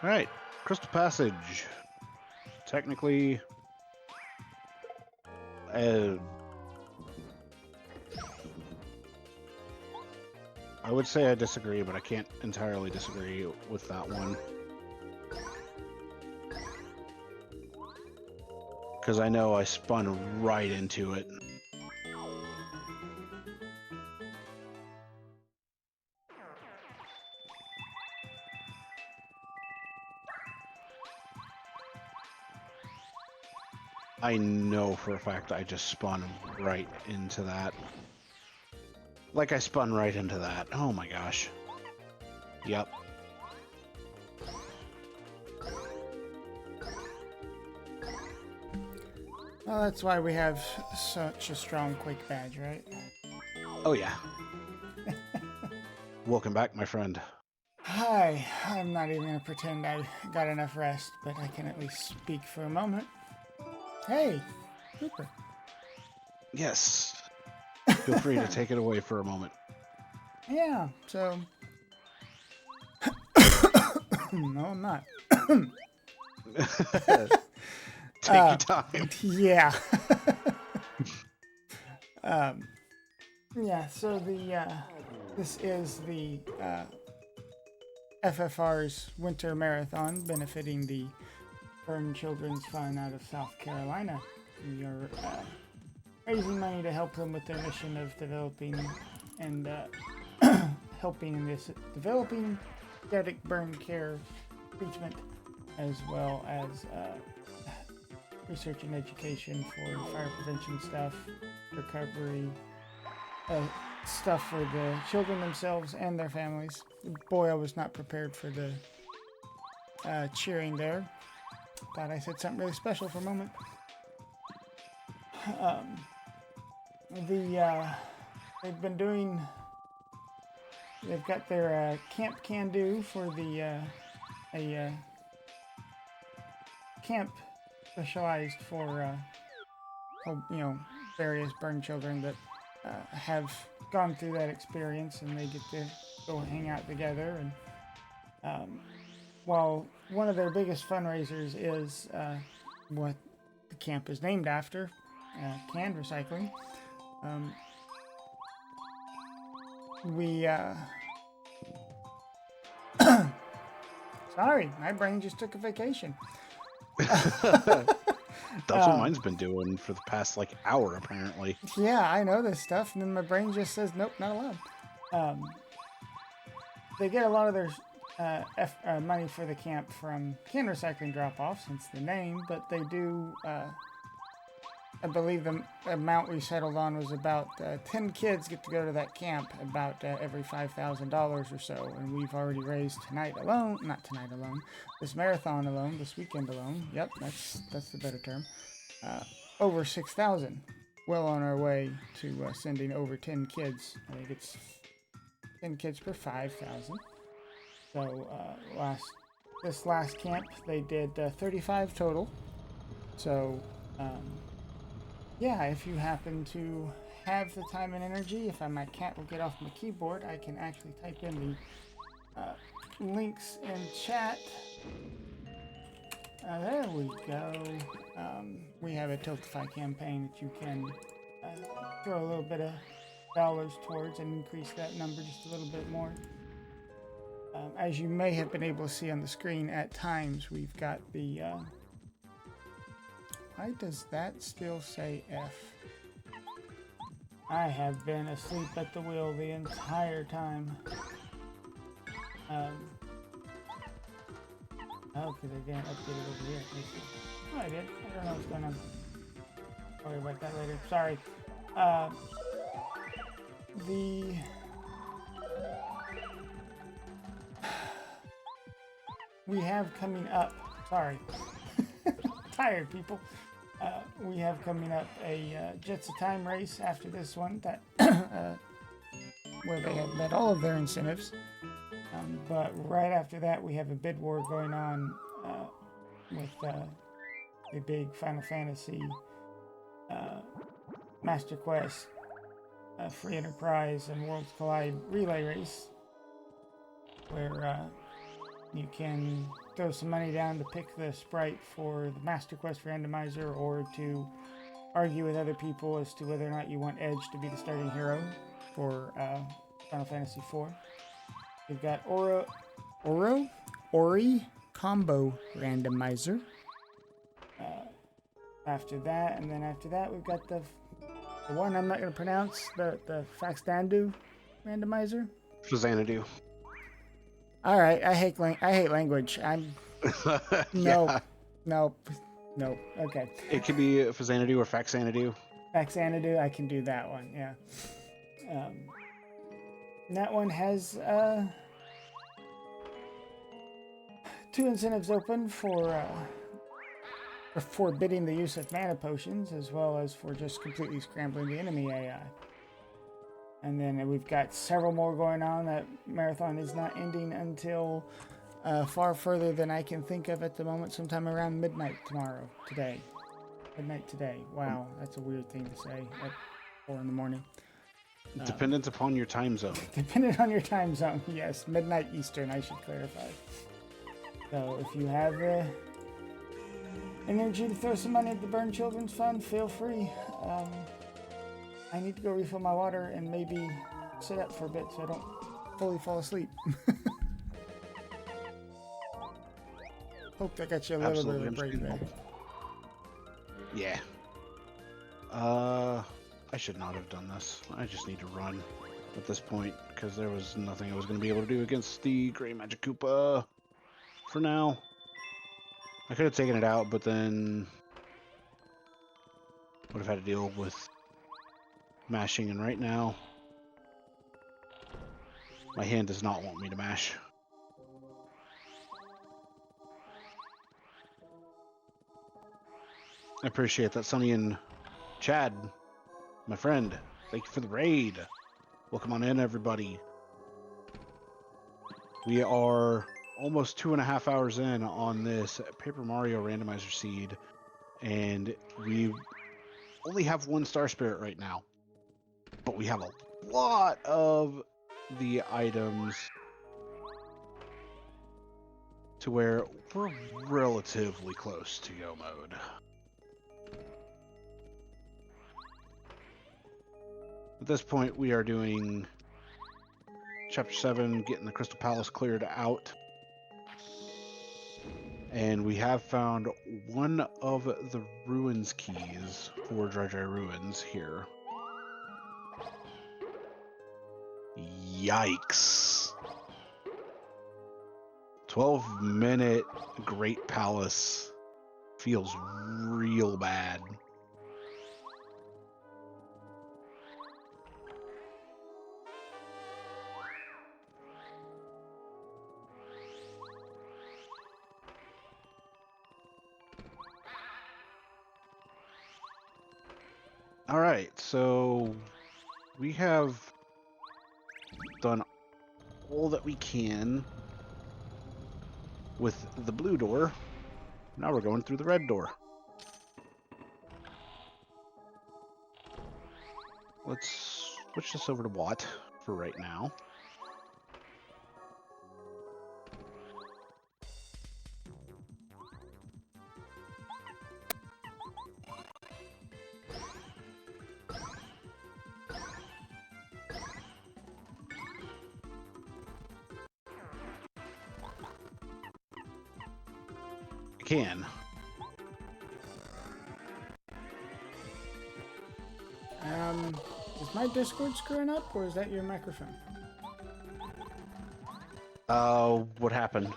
B: All right, Crystal Passage. Technically, I would say I disagree, but I can't entirely disagree with that one. Because I know I spun right into it. I know for a fact I just spun right into that. Like I spun right into that. Oh my gosh. Yep.
A: Oh, that's why we have such a strong Quake badge, right?
B: Oh yeah. Welcome back, my friend.
A: Hi, I'm not even going to pretend I got enough rest, but I can at least speak for a moment. Hey, Cooper.
B: Yes. Feel free to take it away for a moment.
A: Yeah, so... no, I'm not.
B: Take your time.
A: Yeah. Yeah, so this is the FFR's Winter Marathon benefiting the Burn Children's Fund out of South Carolina. We are raising money to help them with their mission of developing and helping this developing static burn care treatment, as well as research and education for fire prevention stuff, recovery, stuff for the children themselves and their families. Boy, I was not prepared for the cheering there. Thought I said something really special for a moment. They've been doing. They've got their Camp Can Do for the a camp specialized for various burn children that have gone through that experience, and they get to go hang out together. And while one of their biggest fundraisers is what the camp is named after, canned recycling, we sorry, my brain just took a vacation.
B: That's what mine's been doing for the past like hour, apparently.
A: Yeah, I know this stuff, and then my brain just says, nope, not allowed. They get a lot of their money for the camp from can recycling drop-off, since the name, but they do, I believe the amount we settled on was about 10 kids get to go to that camp about every $5,000 or so, and we've already raised this marathon alone, this weekend alone, yep, that's the better term, over 6,000. Well on our way to sending over 10 kids. I think it's 10 kids per 5,000. So this last camp they did 35 total. So yeah, if you happen to have the time and energy, if my cat will get off my keyboard, I can actually type in the links in chat. There we go. We have a Tiltify campaign that you can throw a little bit of dollars towards and increase that number just a little bit more. As you may have been able to see on the screen, at times we've got the... why does that still say F? I have been asleep at the wheel the entire time. Oh, because I didn't update it over here. Oh, I did. I don't know what's going on. Worry about that later. Sorry. We have coming up. Sorry. Tired people. We have coming up a Jets of Time race after this one that where they have met all of their incentives. But right after that, we have a bid war going on with a big Final Fantasy Master Quest, Free Enterprise, and Worlds Collide relay race, where you can throw some money down to pick the sprite for the Master Quest Randomizer, or to argue with other people as to whether or not you want Edge to be the starting hero for Final Fantasy IV. We've got Ori Combo Randomizer. After that, and then after that, we've got the one I'm not going to pronounce, the Faxdandu Randomizer.
B: Xanadu.
A: All right, I hate language. I'm
B: Yeah.
A: Nope. Okay.
B: It could be Xanadu or Faxanadu.
A: Faxanadu, I can do that one. Yeah. That one has 2 incentives open for for forbidding the use of mana potions, as well as for just completely scrambling the enemy AI. And then we've got several more going on. That marathon is not ending until far further than I can think of at the moment, sometime around midnight today. Midnight today. Wow, that's a weird thing to say at 4 in the morning.
B: Dependent upon your time zone.
A: Dependent on your time zone, yes. Midnight Eastern, I should clarify. So if you have the energy to throw some money at the Burn Children's Fund, feel free. I need to go refill my water and maybe sit up for a bit so I don't fully fall asleep. Hope that got you a little bit of a break there.
B: Yeah. I should not have done this. I just need to run at this point because there was nothing I was going to be able to do against the Gray Magic Koopa for now. I could have taken it out, but then would have had to deal with mashing, and right now my hand does not want me to mash. I appreciate that, Sonny and Chad, my friend. Thank you for the raid. Welcome on in, everybody. We are almost 2.5 hours in on this Paper Mario Randomizer seed, and we only have 1 Star Spirit right now. But we have a lot of the items to where we're relatively close to go mode. At this point, we are doing Chapter 7, getting the Crystal Palace cleared out. And we have found one of the ruins keys for Dry Dry Ruins here. Yikes. 12-minute Great Palace feels real bad. All right, so we have done all that we can with the blue door. Now we're going through the red door. Let's switch this over to Watt for right now. Can.
A: Is my Discord screwing up, or is that your microphone?
B: What happened?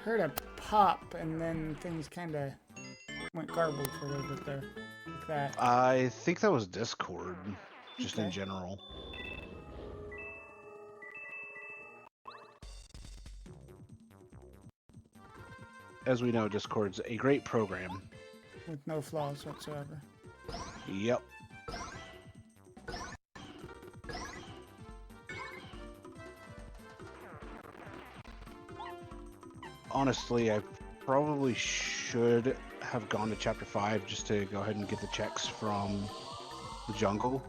A: Heard a pop, and then things kind of went garbled for a little bit there. Like that.
B: I think that was Discord, just in
A: Okay.
B: general. As we know, Discord's a great program.
A: With no flaws whatsoever.
B: Yep. Honestly, I probably should have gone to Chapter 5 just to go ahead and get the checks from the jungle.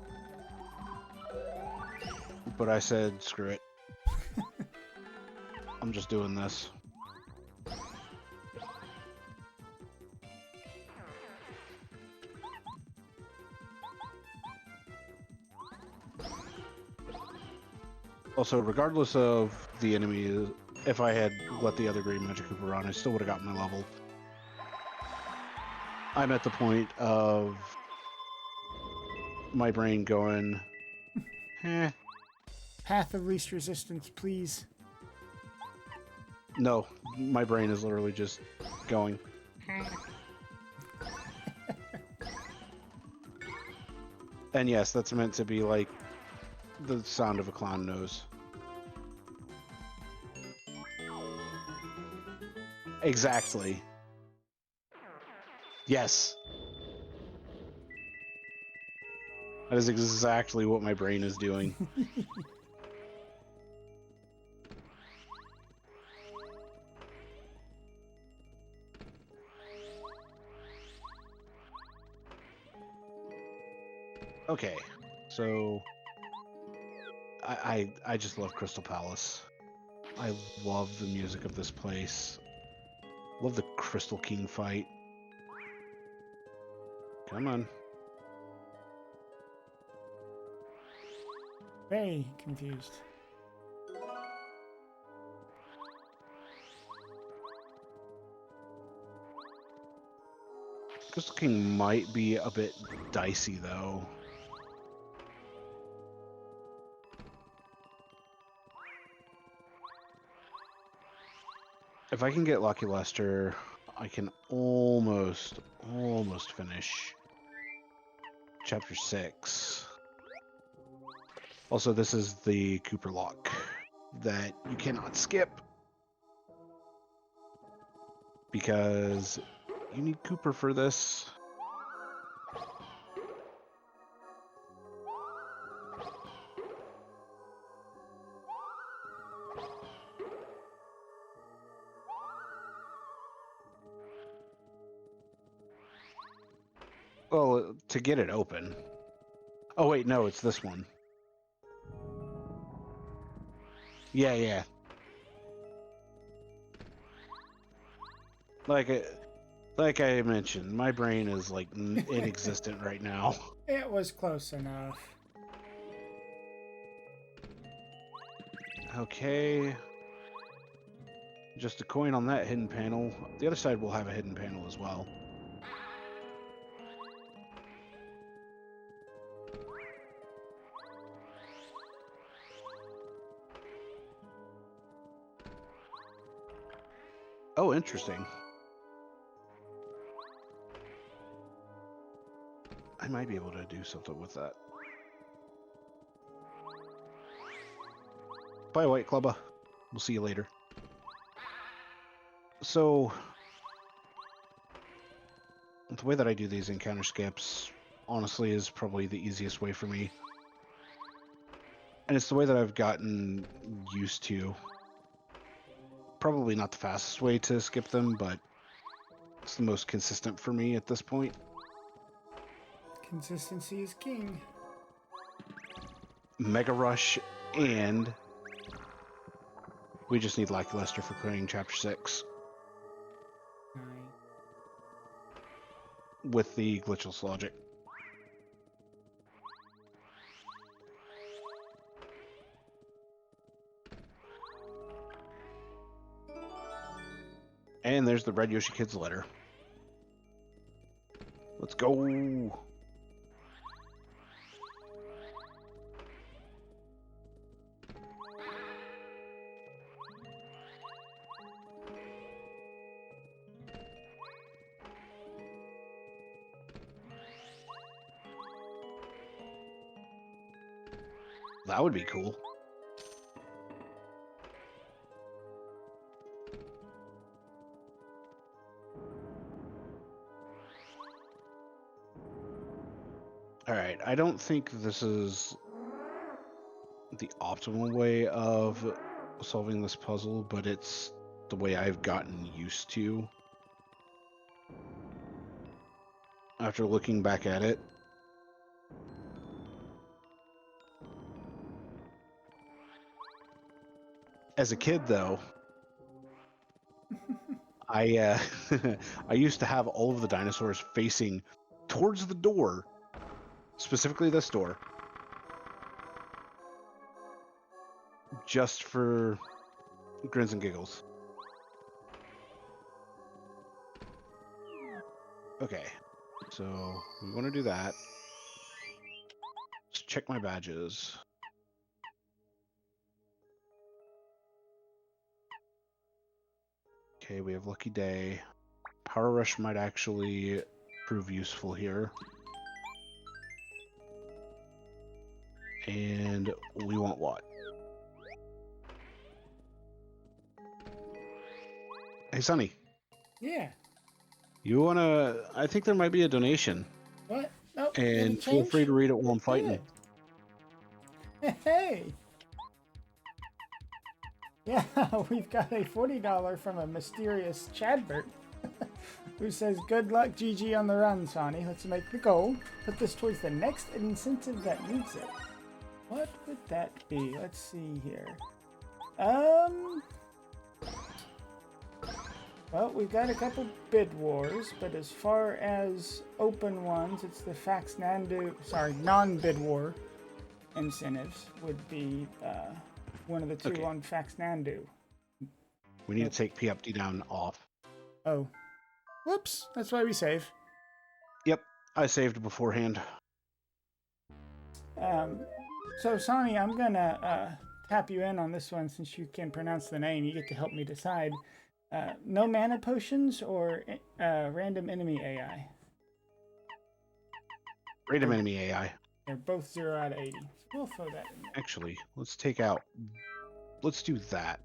B: But I said, screw it. I'm just doing this. Also, regardless of the enemy, if I had let the other Green Magic Koopa run, I still would have gotten my level. I'm at the point of my brain going, eh.
A: Path of least resistance, please.
B: No, my brain is literally just going. And yes, that's meant to be like the sound of a clown nose. Exactly. Yes. That is exactly what my brain is doing. Okay, so I just love Crystal Palace. I love the music of this place. Love the Crystal King fight. Come on.
A: Very confused.
B: Crystal King might be a bit dicey though. If I can get Lucky Lester, I can almost finish chapter 6. Also, this is the Cooper lock that you cannot skip because you need Cooper for this. Well, to get it open. Oh wait, no, it's this one. Yeah. Like I mentioned, my brain is like inexistent right now.
A: It was close enough.
B: Okay. Just a coin on that hidden panel. The other side will have a hidden panel as well. Oh, interesting. I might be able to do something with that. Bye, White Clubba. We'll see you later. So, the way that I do these encounter skips, honestly, is probably the easiest way for me. And it's the way that I've gotten used to. Probably not the fastest way to skip them, but it's the most consistent for me at this point.
A: Consistency is king.
B: Mega Rush, and we just need Lucky Lester for clearing Chapter 6
A: Nine.
B: with the glitchless logic. And there's the Red Yoshi Kids letter. Let's go. That would be cool. All right, I don't think this is the optimal way of solving this puzzle, but it's the way I've gotten used to after looking back at it. As a kid, though, I I used to have all of the dinosaurs facing towards the door, specifically this door, just for grins and giggles. Okay, so we want to do that. Let's check my badges. Okay, we have Lucky Day. Power Rush might actually prove useful here. And we want what? Hey, Sonny.
A: Yeah.
B: You wanna? I think there might be a donation,
A: What? Nope, didn't
B: and feel free
A: change.
B: to read it while I'm fighting.
A: Good. Hey. Yeah, we've got a $40 from a mysterious Chadbert who says, "Good luck, GG on the run, Sonny. Let's make the goal. Put this towards the next incentive that needs it." What would that be? Let's see here. Well, we've got a couple bid wars, but as far as open ones, it's the non-bid war incentives would be one of the two
B: Okay.
A: on Faxnandu.
B: We need to take PFD down off.
A: Oh. Whoops, that's why we save.
B: Yep, I saved beforehand.
A: So, Sonny, I'm gonna tap you in on this one since you can pronounce the name. You get to help me decide. No mana potions or random enemy AI?
B: Random enemy AI.
A: They're both 0 out of 80. So we'll throw that in there.
B: Actually, let's take out. Let's do that.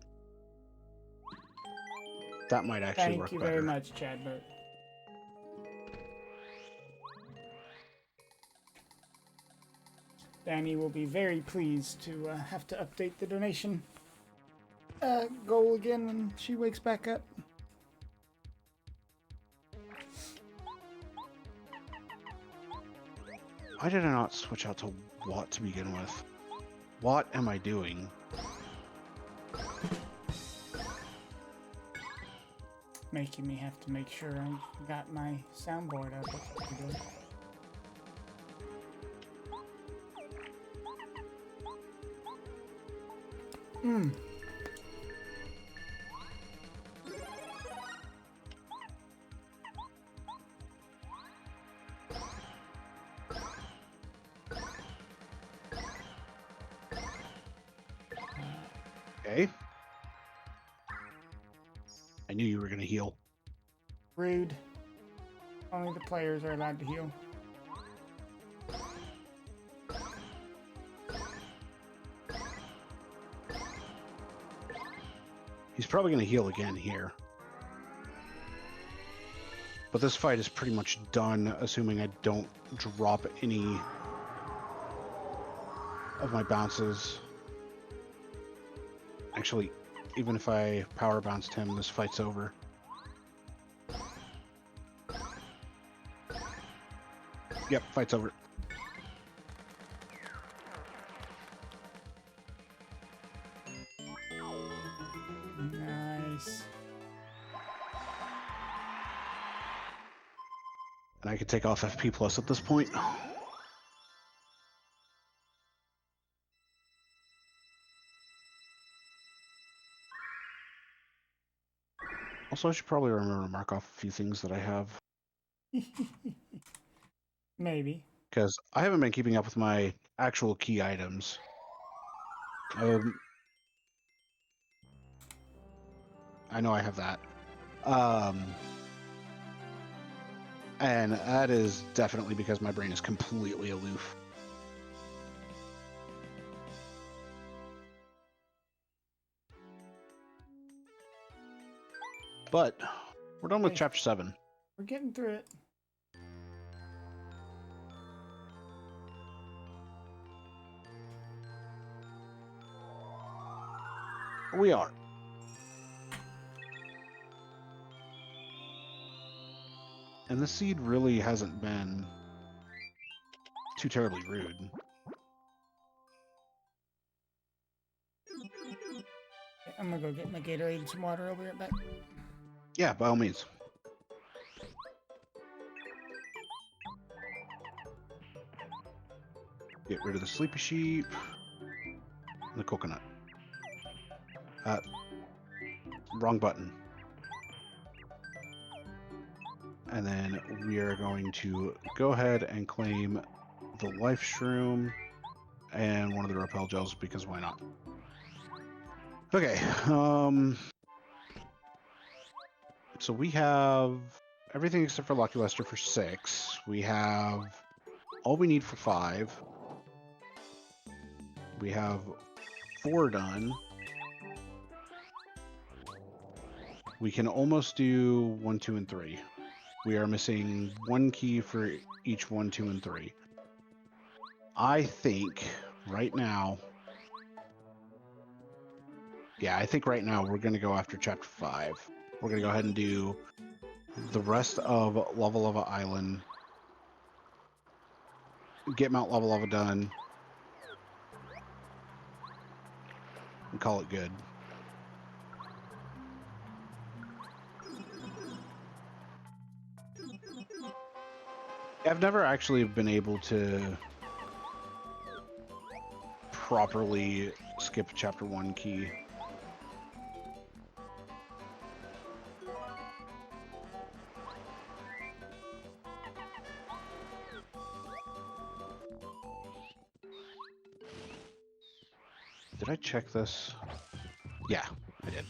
B: That might actually work
A: Thank you
B: better.
A: very much, Chadbert. Danny will be very pleased to have to update the donation goal again when she wakes back up.
B: Why did I not switch out to Watt to begin with? What am I doing?
A: Making me have to make sure I got my soundboard up. That's what I'm doing.
B: Okay. I knew you were going to heal.
A: Rude. Only the players are allowed to heal.
B: He's probably going to heal again here. But this fight is pretty much done, assuming I don't drop any of my bounces. Actually, even if I power bounced him, this fight's over. Yep, fight's over.
A: Nice.
B: And I could take off FP plus at this point. Also, I should probably remember to mark off a few things that I have.
A: Maybe.
B: Because I haven't been keeping up with my actual key items. I know I have that. And that is definitely because my brain is completely aloof. But we're done with
A: Hey.
B: chapter 7.
A: We're getting through it.
B: We are. And the seed really hasn't been too terribly rude.
A: I'm gonna go get my Gatorade and some water. I'll be right back.
B: Yeah, by all means. Get rid of the sleepy sheep. And the coconut. Wrong button. And then we are going to go ahead and claim the life shroom and one of the repel gels because why not? Okay. So we have everything except for Lucky Lester for 6. We have all we need for 5. We have 4 done. We can almost do 1, 2, and 3. We are missing 1 key for each 1, 2, and 3. I think right now... Yeah, I think right now we're going to go after Chapter 5. We're going to go ahead and do the rest of Lava Lava Island. Get Mount Lava Lava done. And call it good. I've never actually been able to properly skip Chapter 1 key. Did I check this? Yeah, I did.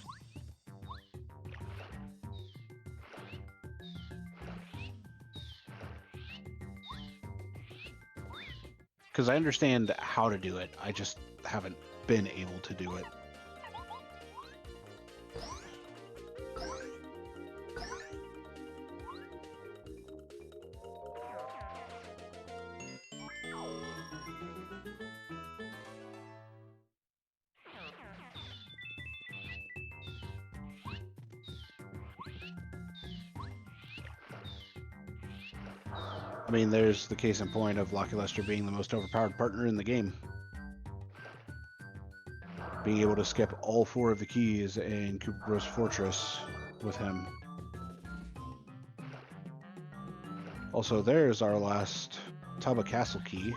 B: Because I understand how to do it, I just haven't been able to do it. I mean, there's the case in point of Lucky Lester being the most overpowered partner in the game. Being able to skip all 4 of the keys in Koopa Bros Fortress with him. Also, there's our last Taba Castle key.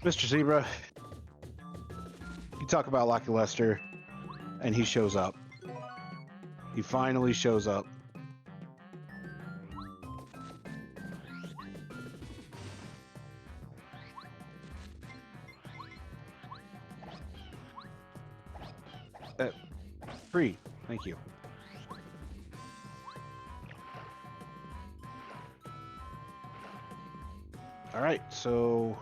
B: Mr. Zebra, you talk about Lucky Lester, and he shows up. He finally shows up. Free, thank you. All right, so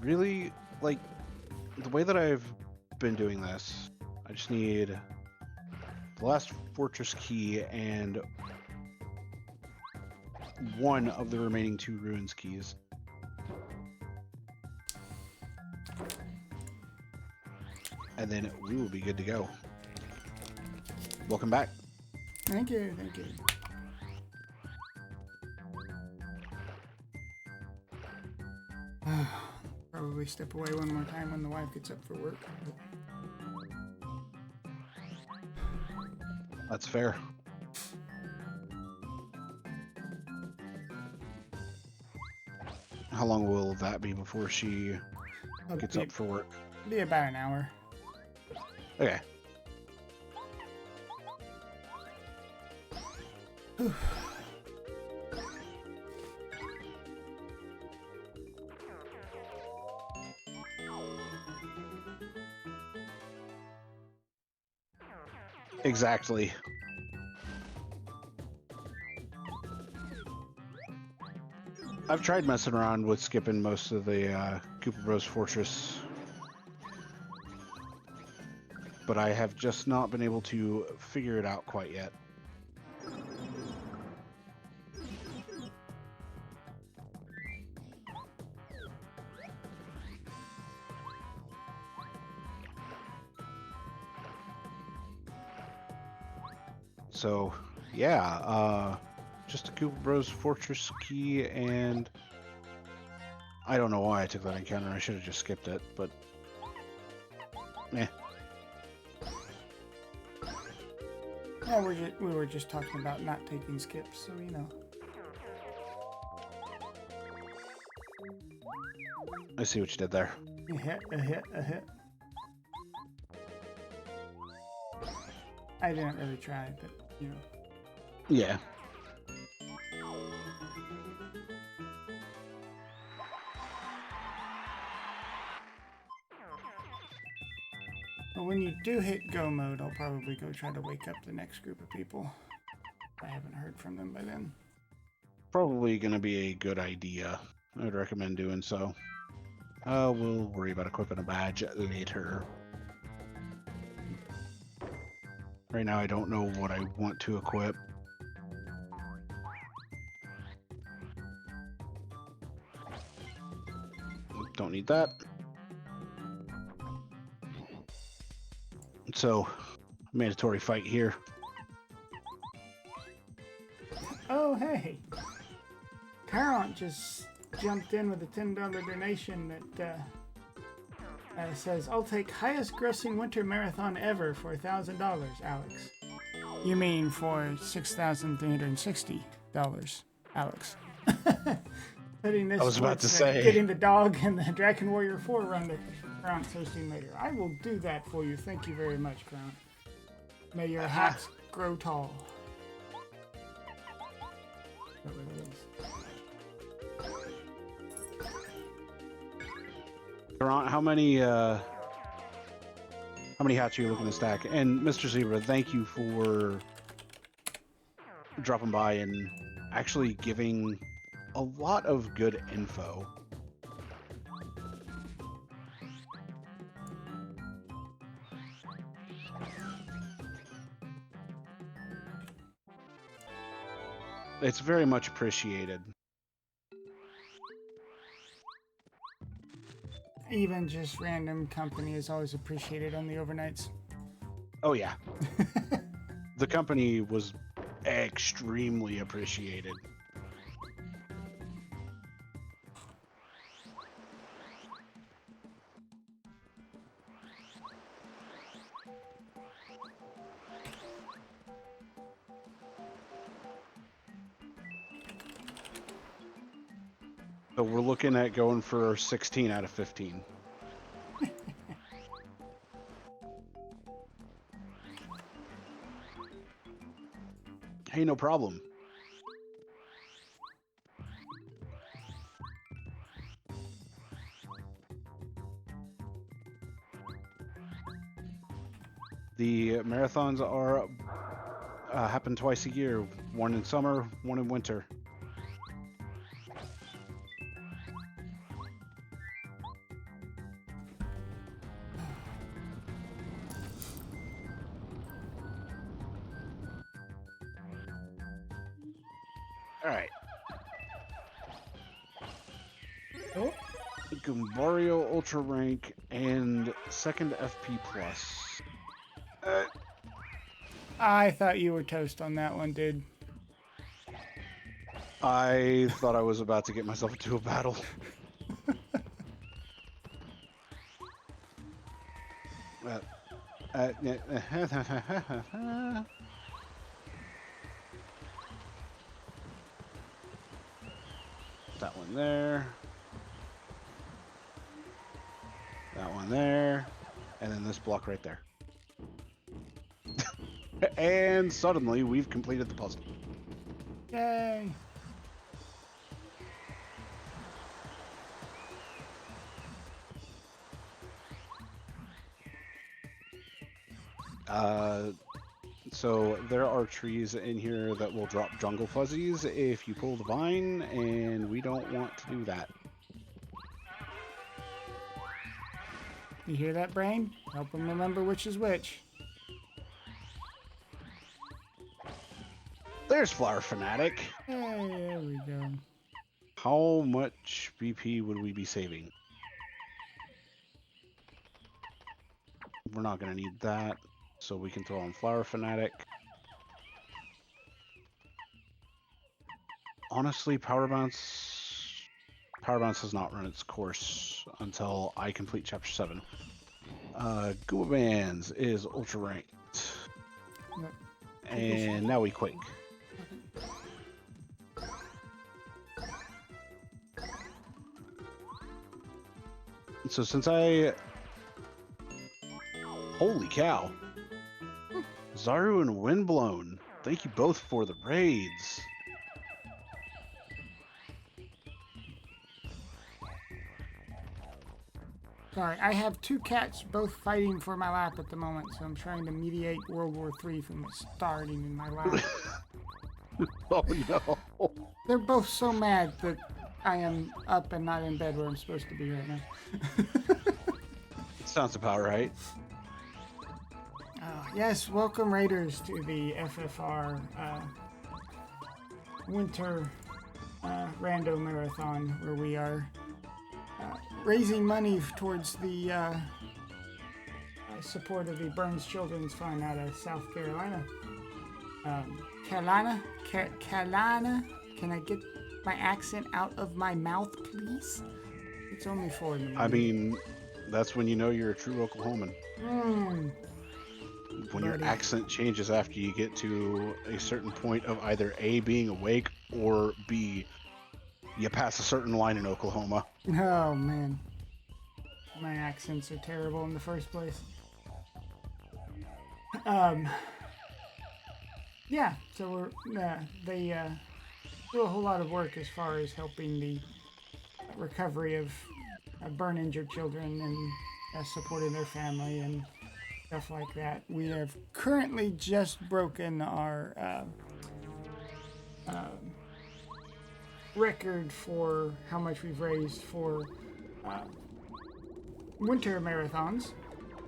B: really, like, the way that I've been doing this, I just need the last fortress key and 1 of the remaining 2 ruins keys. And then we will be good to go. Welcome back.
A: Thank you, thank you. Probably step away one more time when the wife gets up for work.
B: That's fair. How long will that be before she gets up for work?
A: Be about an hour.
B: Okay. Exactly. I've tried messing around with skipping most of the Koopa Bros Fortress, but I have just not been able to figure it out quite yet. So, yeah, just a Koopa Bros Fortress key, and I don't know why I took that encounter. I should have just skipped it, but eh.
A: Yeah, we were just talking about not taking skips, so you know.
B: I see what you did there.
A: A hit, a hit, a hit. I didn't really try, but you know.
B: Yeah.
A: Well, when you do hit go mode, I'll probably go try to wake up the next group of people. I haven't heard from them by then.
B: Probably going to be a good idea. I would recommend doing so. We'll worry about equipping a badge later. Right now, I don't know what I want to equip. Don't need that. So, mandatory fight here.
A: Oh, hey. Caront just jumped in with a $10 donation that says, I'll take highest grossing winter marathon ever for $1,000, Alex. You mean for $6,360, Alex. Putting this
B: I was about to
A: towards,
B: say.
A: getting the dog and the Dragon Warrior 4 run that Crown's hosting later. I will do that for you. Thank you very much, Crown. May your hats grow tall.
B: How many hats are you looking to stack? And Mr. Zebra, thank you for dropping by and actually giving a lot of good info. It's very much appreciated.
A: Even just random company is always appreciated on the overnights.
B: Oh yeah. The company was extremely appreciated. So we're looking at going for 16 out of 15. Hey, no problem. The marathons are happen twice a year, one in summer, one in winter. All right.
A: Oh,
B: Mario Ultra Rank and second FP Plus.
A: I thought you were toast on that one, dude.
B: I thought I was about to get myself into a battle. That one there. That one there. And then this block right there. And suddenly we've completed the puzzle.
A: Yay.
B: So there are trees in here that will drop jungle fuzzies if you pull the vine, and we don't want to do that.
A: You hear that, Brain? Help him remember which is which.
B: There's Flower Fanatic.
A: Hey, there we go.
B: How much BP would we be saving? We're not going to need that, so we can throw on Flower Fanatic. Honestly, Power Bounce has not run its course until I complete Chapter 7. Gooba Bands is Ultra Ranked.
A: Yep.
B: And now we Quake. So since holy cow. Zaru and Windblown. Thank you both for the raids.
A: Sorry, I have two cats both fighting for my lap at the moment, so I'm trying to mediate World War III from starting in my lap.
B: Oh no.
A: They're both so mad that I am up and not in bed where I'm supposed to be right now.
B: Sounds about right.
A: Yes, welcome Raiders to the FFR Winter Rando Marathon, where we are raising money towards the support of the Burns Children's Fund out of South Carolina. Carolina? Can I get my accent out of my mouth, please? It's only 4 in the morning.
B: I mean, that's when you know you're a true Oklahoman. When your accent changes after you get to a certain point of either A, being awake, or B, you pass a certain line in Oklahoma.
A: Oh, man. My accents are terrible in the first place. Yeah, so they do a whole lot of work as far as helping the recovery of burn injured children and supporting their family and stuff like that. We have currently just broken our record for how much we've raised for winter marathons.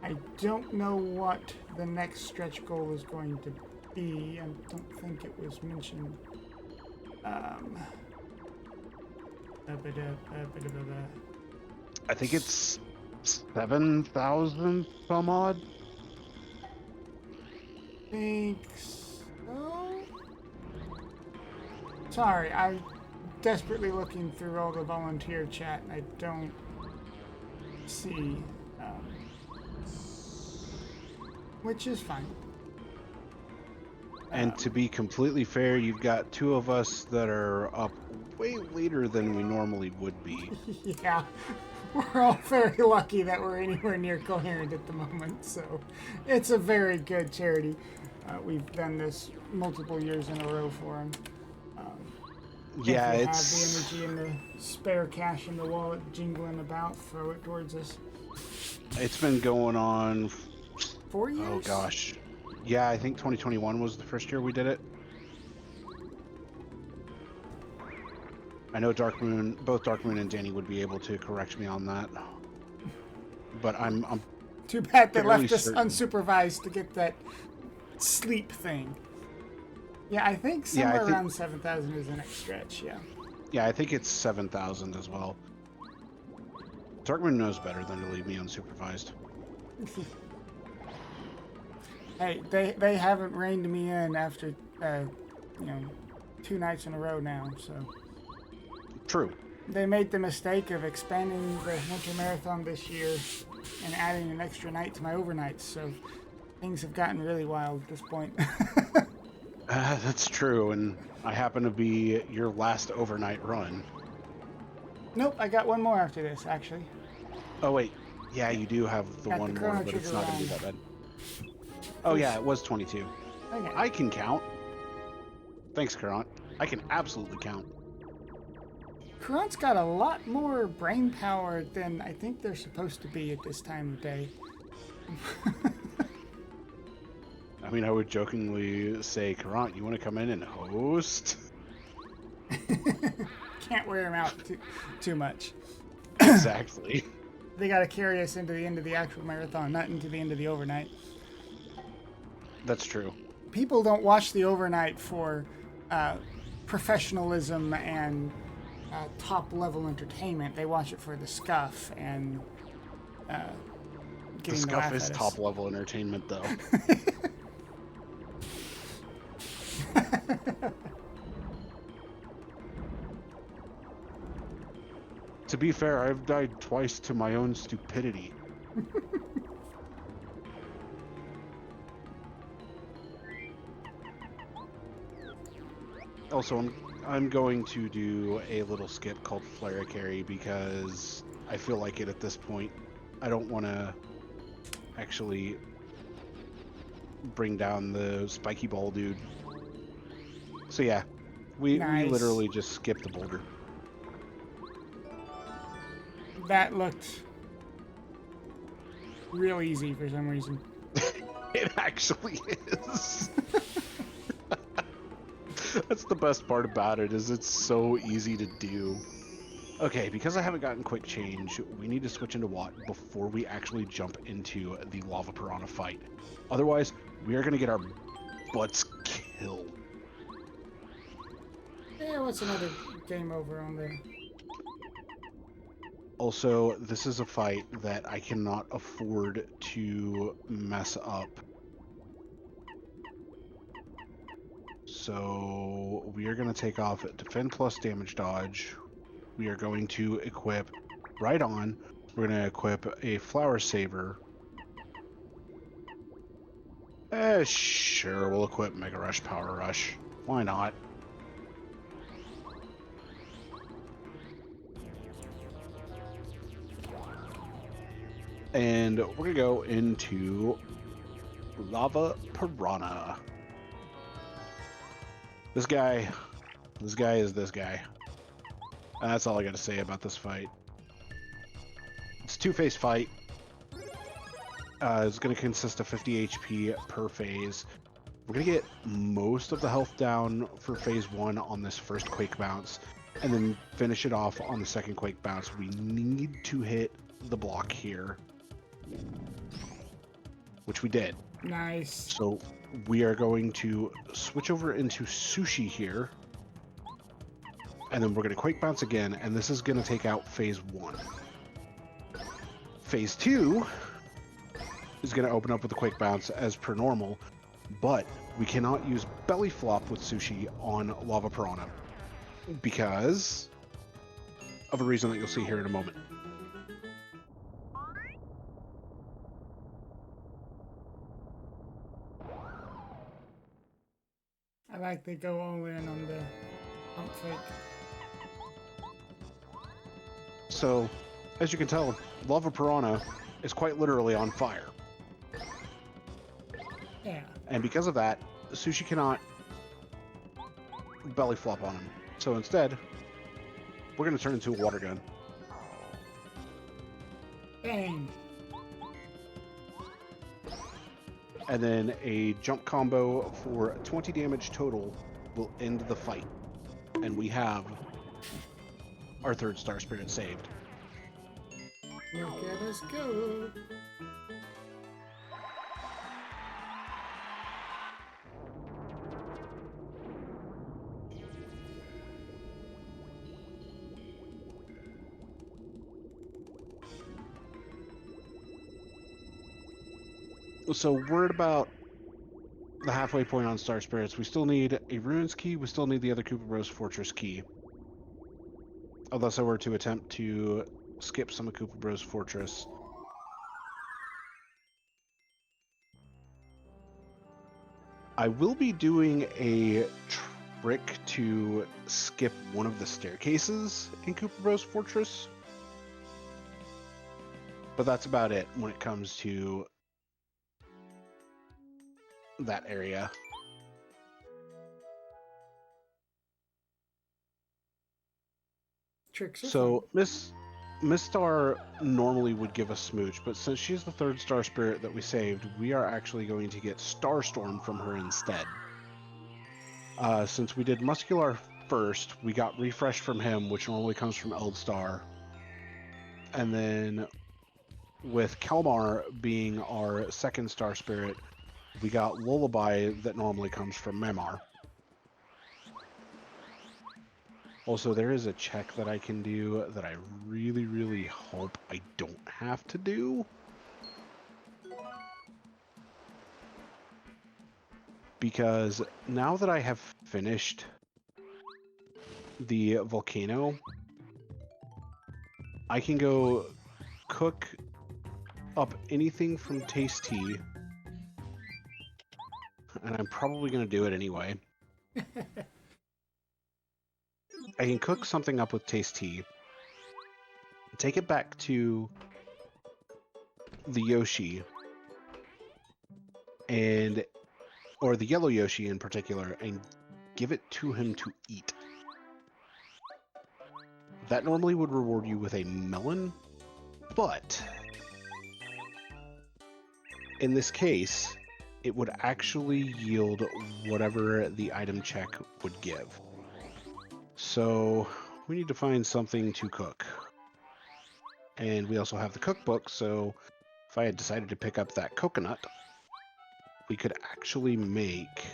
A: I don't know what the next stretch goal is going to be. I don't think it was mentioned.
B: I think it's 7,000 some odd.
A: Think so? Sorry, I'm desperately looking through all the volunteer chat and I don't see, which is fine.
B: And to be completely fair, you've got two of us that are up way later than we normally would be.
A: Yeah, we're all very lucky that we're anywhere near coherent at the moment, so it's a very good charity. We've done this multiple years in a row for them.
B: Yeah,
A: if you
B: it's...
A: have the energy and the spare cash in the wallet jingling about, throw it towards us.
B: It's been going on...
A: 4 years?
B: Oh, gosh. Yeah, I think 2021 was the first year we did it. I know both Dark Moon and Danny would be able to correct me on that. But I'm
A: too bad they
B: fairly
A: left us
B: certain.
A: unsupervised to get that sleep thing. Yeah, I think somewhere around 7,000 is the next stretch, yeah.
B: Yeah, I think it's 7,000 as well. Darkman knows better than to leave me unsupervised.
A: Hey, they haven't reined me in after, 2 nights in a row now, so.
B: True.
A: They made the mistake of expanding the winter marathon this year and adding an extra night to my overnights, so things have gotten really wild at this point.
B: That's true, and I happen to be your last overnight run.
A: Nope, I got one more after this, actually.
B: Oh, wait. Yeah, you do have the
A: got
B: one
A: the
B: more,
A: chrono
B: but it's
A: trigger
B: not going to be
A: on.
B: that bad. Oh, yeah, it was 22.
A: Okay.
B: I can count. Thanks, Kurant. I can absolutely count.
A: Kurant's got a lot more brain power than I think they're supposed to be at this time of day.
B: I mean, I would jokingly say, Kurant, you want to come in and host?
A: Can't wear him out too much.
B: Exactly.
A: They got to carry us into the end of the actual marathon, not into the end of the overnight.
B: That's true.
A: People don't watch the overnight for professionalism and top-level entertainment. They watch it for the scuff and getting
B: The
A: the laugh
B: scuff is
A: at us.
B: top-level entertainment, though. To be fair, I've died twice to my own stupidity. Also, I'm going to do a little skip called Flare Carry because I feel like it at this point. I don't want to actually bring down the spiky ball dude. So yeah, we
A: Nice.
B: literally just skipped the boulder.
A: That looked real easy for some reason.
B: It actually is. That's the best part about it, is it's so easy to do. Okay, because I haven't gotten quick change, we need to switch into Watt before we actually jump into the Lava Piranha fight. Otherwise, we are going to get our butts killed.
A: Yeah, what's another game over on the...
B: Also, this is a fight that I cannot afford to mess up. So we are going to take off Defend plus Damage Dodge. We are going to equip right on. We're going to equip a Flower Saver. Sure, we'll equip Mega Rush, Power Rush. Why not? And we're going to go into Lava Piranha. This guy is this guy. That's all I got to say about this fight. It's a two-phase fight. It's going to consist of 50 HP per phase. We're going to get most of the health down for phase 1 on this first Quake bounce, and then finish it off on the second Quake bounce. We need to hit the block here, which we did.
A: Nice.
B: So we are going to switch over into Sushi here, and then we're going to Quake bounce again, and this is going to take out phase 1. Phase 2 is going to open up with the Quake bounce as per normal, but we cannot use Belly Flop with Sushi on Lava Piranha because of a reason that you'll see here in a moment.
A: I like they go all in on the pump fake.
B: So, as you can tell, Lava Piranha is quite literally on fire.
A: Yeah.
B: And because of that, Sushi cannot belly flop on him. So instead, we're going to turn into a water gun.
A: Bang.
B: And then a jump combo for 20 damage total will end the fight. And we have our third Star Spirit saved.
A: Look at us go.
B: So we're at about the halfway point on Star Spirits. We still need a Ruins key. We still need the other Koopa Bros Fortress key. Unless I were to attempt to skip some of Koopa Bros Fortress. I will be doing a trick to skip one of the staircases in Koopa Bros Fortress. But that's about it when it comes to that area.
A: Tricks are
B: So
A: fun.
B: Miss Star normally would give us Smooch, but since she's the third Star Spirit that we saved, we are actually going to get Starstorm from her instead. Since we did Muscular first, we got Refresh from him, which normally comes from Eldstar. And then with Kalmar being our second Star Spirit, we got Lullaby that normally comes from Memar. Also, there is a check that I can do that I really, really hope I don't have to do. Because now that I have finished the volcano, I can go cook up anything from Taste Tea. And I'm probably going to do it anyway. I can cook something up with Taste Tea, take it back to the Yoshi, or the yellow Yoshi in particular, and give it to him to eat. That normally would reward you with a melon, but in this case, it would actually yield whatever the item check would give. So we need to find something to cook. And we also have the cookbook, so if I had decided to pick up that coconut, we could actually make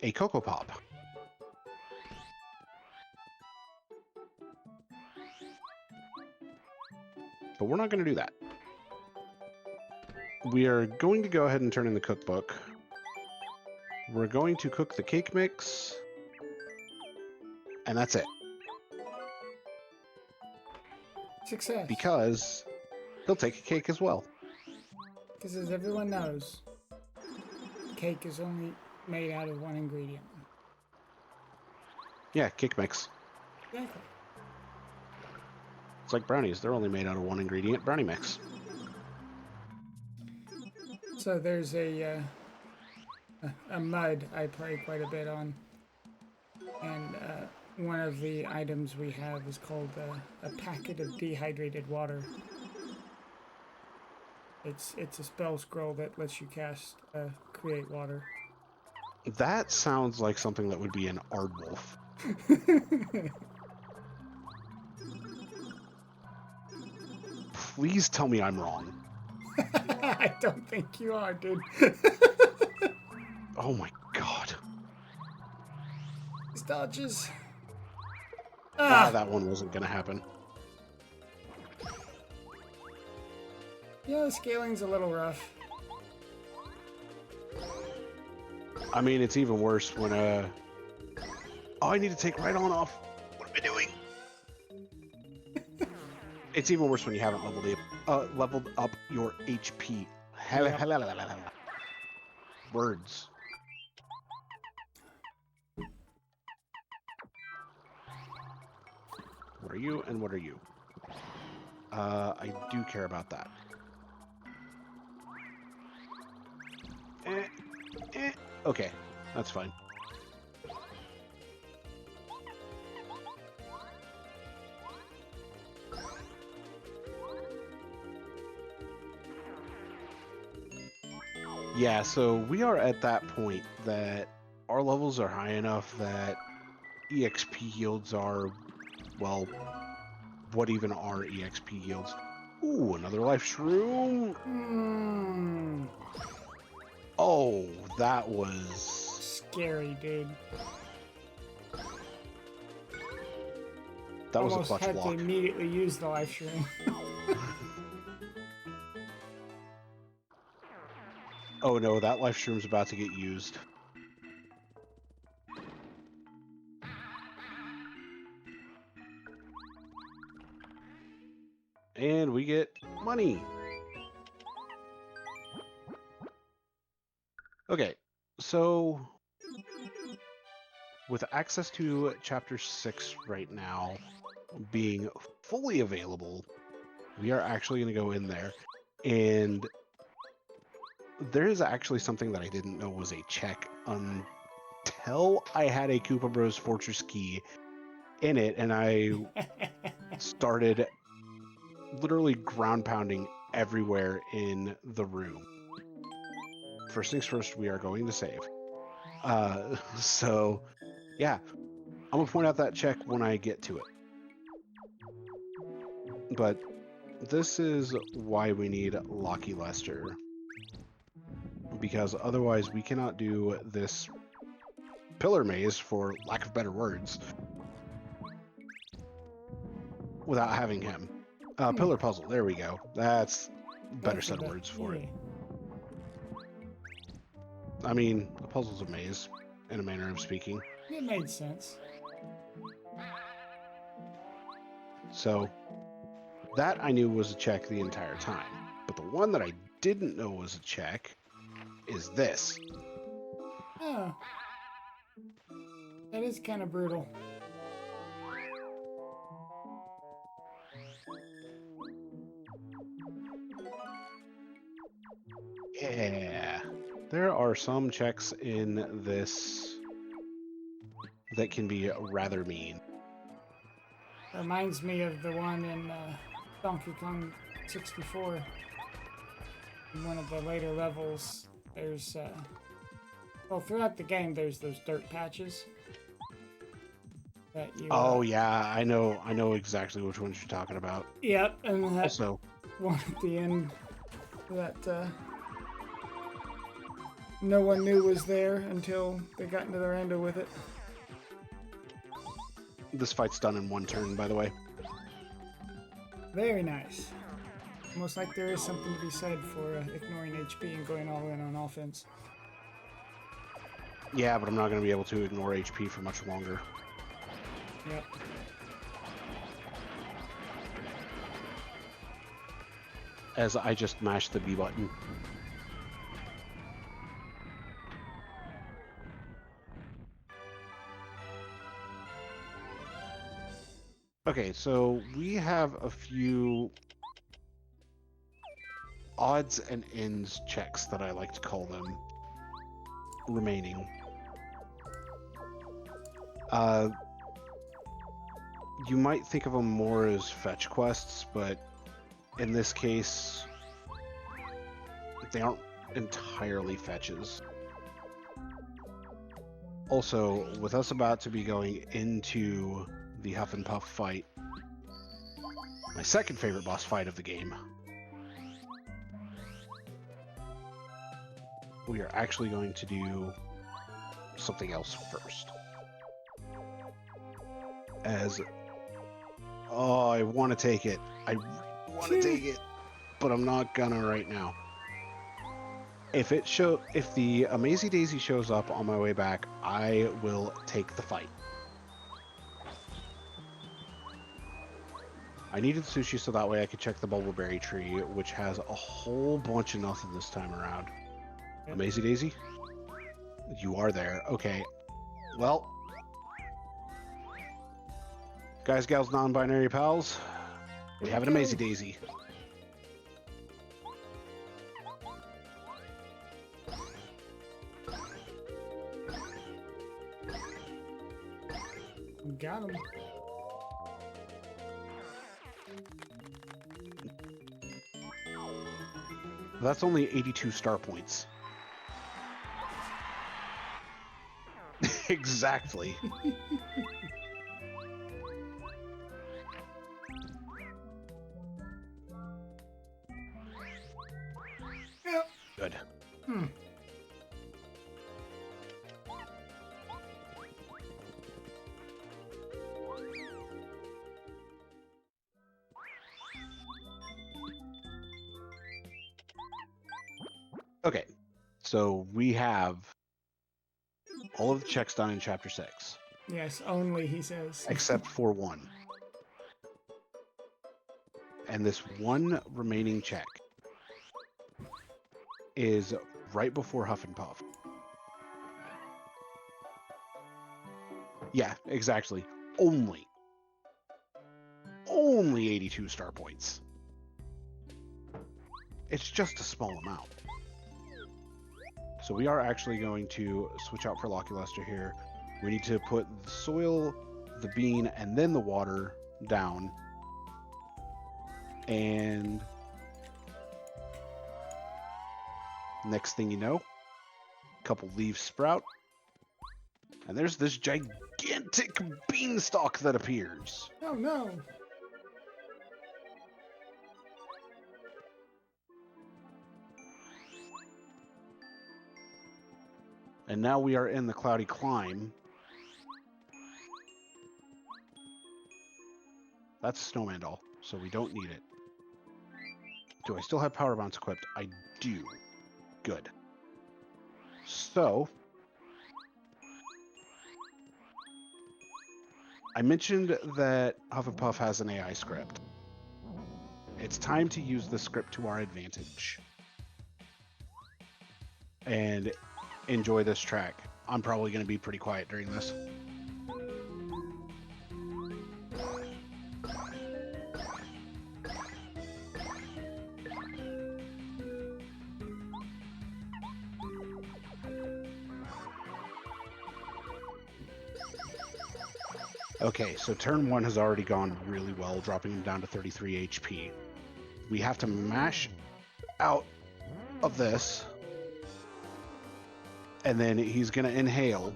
B: a Cocoa Pop. But we're not going to do that. We are going to go ahead and turn in the cookbook. We're going to cook the cake mix, and that's it.
A: Success.
B: Because he'll take a cake as well.
A: Because as everyone knows, cake is only made out of one ingredient.
B: Yeah, cake mix.
A: Exactly.
B: It's like brownies. They're only made out of one ingredient, brownie mix.
A: So there's a mud I play quite a bit on. And one of the items we have is called a packet of dehydrated water. It's a spell scroll that lets you cast create water.
B: That sounds like something that would be an Aardwolf. Please tell me I'm wrong.
A: I don't think you are, dude.
B: Oh my god.
A: These dodges.
B: That one wasn't gonna happen.
A: Yeah, the scaling's a little rough.
B: I mean, it's even worse when oh, I need to take right on off. What am I doing? It's even worse when you haven't leveled up your HP.
A: Yep.
B: Words. What are you and what are you? I do care about that. Okay, that's fine. Yeah, so we are at that point that our levels are high enough that EXP yields are, well, what even are EXP yields? Ooh, another life shroom. Oh, that was
A: scary, dude.
B: That was
A: Almost
B: a clutch
A: had
B: block.
A: to immediately use the life shroom.
B: Oh no, that life shroom's about to get used. And we get money. Okay, so with access to Chapter 6 right now being fully available, we are actually going to go in there. And there is actually something that I didn't know was a check until I had a Koopa Bros Fortress key in it, and I started literally ground pounding everywhere in the room. First things first, we are going to save. So, yeah, I'm going to point out that check when I get to it. But this is why we need Locky Lester. Because otherwise we cannot do this pillar maze, for lack of better words, without having him. Pillar puzzle, there we go. That's a better set of words for it. I mean, a puzzle's a maze, in a manner of speaking.
A: It made sense.
B: So, that I knew was a check the entire time. But the one that I didn't know was a check is this.
A: Oh. That is kind of brutal.
B: Yeah. There are are some checks in this that can be rather mean.
A: Reminds me of the one in Donkey Kong 64. In one of the later levels, there's well, throughout the game, there's those dirt patches that you.
B: Oh yeah, I know exactly which ones you're talking about.
A: Yep, and that
B: Also,
A: one at the end that no one knew was there until they got into the Rando with it.
B: this fight's done in one turn, by the way.
A: Very nice. Almost like there is something to be said for ignoring HP and going all in on offense.
B: Yeah, but I'm not going to be able to ignore HP for much longer.
A: Yep.
B: As I just mashed the B button. Okay, so we have a few odds and ends checks that I like to call them remaining. You might think of them more as fetch quests, but in this case, they aren't entirely fetches. Also, with us about to be going into the Huff and Puff fight, my second favorite boss fight of the game, we are actually going to do something else first. Oh, I want to take it. I really want to take it, but I'm not gonna right now. If the Amazy Daisy shows up on my way back, I will take the fight. I needed sushi so that way I could check the Bubbleberry tree, which has a whole bunch of nothing this time around. Yep. Amazy Daisy? You are there. Okay. Well, guys, gals, non-binary pals, we have an Amazy Daisy.
A: Got him.
B: That's only 82 star points. Exactly.
A: Yep.
B: Good. Okay, so we have all of the checks done in Chapter 6.
A: Yes, only, he says.
B: Except for one. And this one remaining check is right before Huff and Puff. Yeah, exactly. Only 82 star points. It's just a small amount. So we are actually going to switch out for Lucky Lester here. We need to put the soil, the bean, and then the water down. And next thing you know, a couple leaves sprout. And there's this gigantic beanstalk that appears.
A: Oh no.
B: And now we are in the cloudy climb. That's a snowman doll, so we don't need it. Do I still have power bounce equipped? I do. Good. So, I mentioned that Hufflepuff has an AI script. It's time to use the script to our advantage. And enjoy this track. I'm probably going to be pretty quiet during this. Okay, so turn 1 has already gone really well, dropping him down to 33 HP. We have to mash out of this, and then he's going to inhale,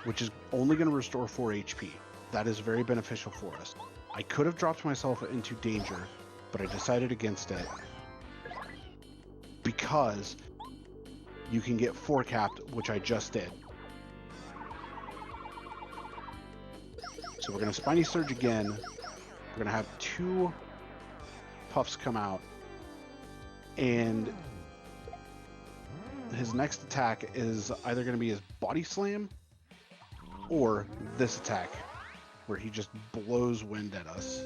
B: which is only going to restore 4 HP. That is very beneficial for us. I could have dropped myself into danger, but I decided against it because you can get 4 capped, which I just did. So we're going to Spiny Surge again. We're going to have 2 puffs come out, and his next attack is either going to be his Body Slam or this attack, where he just blows wind at us.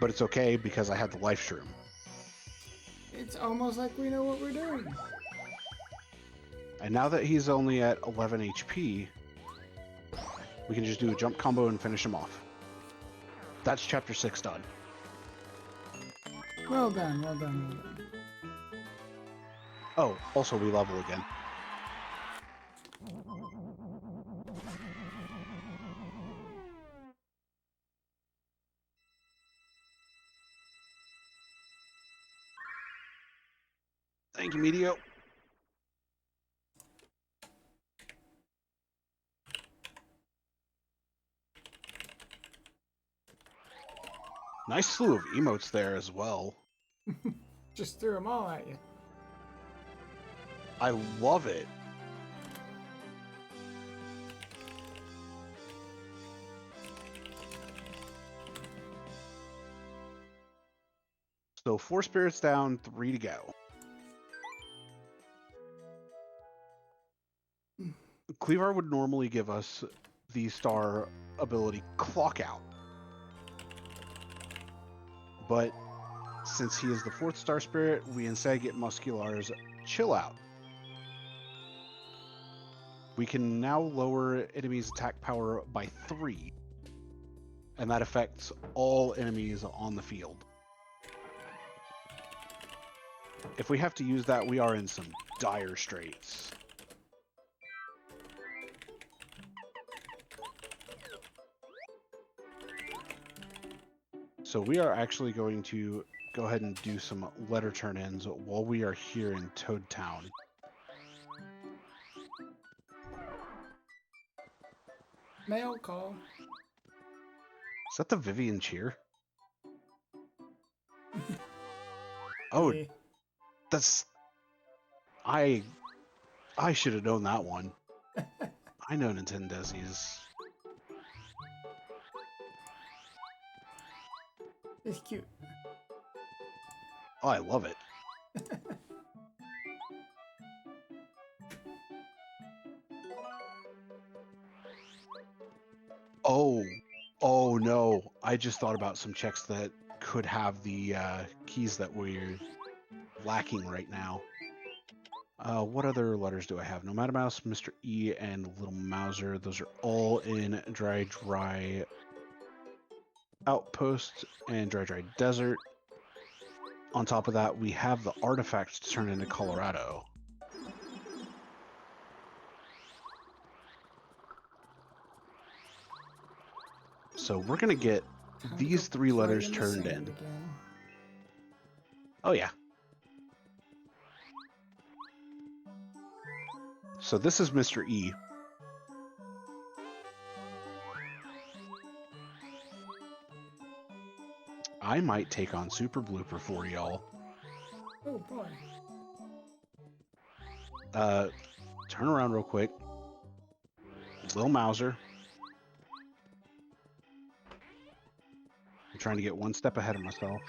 B: But it's okay because I had the life shroom.
A: It's almost like we know what we're doing.
B: And now that he's only at 11 HP, we can just do a jump combo and finish him off. That's chapter 6 done.
A: Well done, well done, well done.
B: Oh, also we level again. Thank you, Medio. Nice slew of emotes there as well.
A: Just threw them all at you.
B: I love it. So 4 spirits down, 3 to go. Cleavar would normally give us the star ability Clock Out. But since he is the 4th star spirit, we instead get Muscular's Chill Out. We can now lower enemies' attack power by 3, and that affects all enemies on the field. If we have to use that, we are in some dire straits. So we are actually going to go ahead and do some letter turn-ins while we are here in Toad Town.
A: Mail call.
B: Is that the Vivian cheer? Oh,
A: Yeah.
B: that's... I should have known that one. I know Nintendo's.
A: It's cute.
B: Oh, I love it. Oh no. I just thought about some checks that could have the keys that we're lacking right now. What other letters do I have? Nomad Mouse, Mr. E, and Little Mouser. Those are all in Dry Outpost and Dry Desert. On top of that, we have the artifacts to turn into Colorado. So we're going to get these 3 letters turned in.
A: Again.
B: Oh, yeah. So this is Mr. E. I might take on Super Blooper for y'all.
A: Oh boy.
B: Turn around real quick. Lil Mouser. I'm trying to get one step ahead of myself.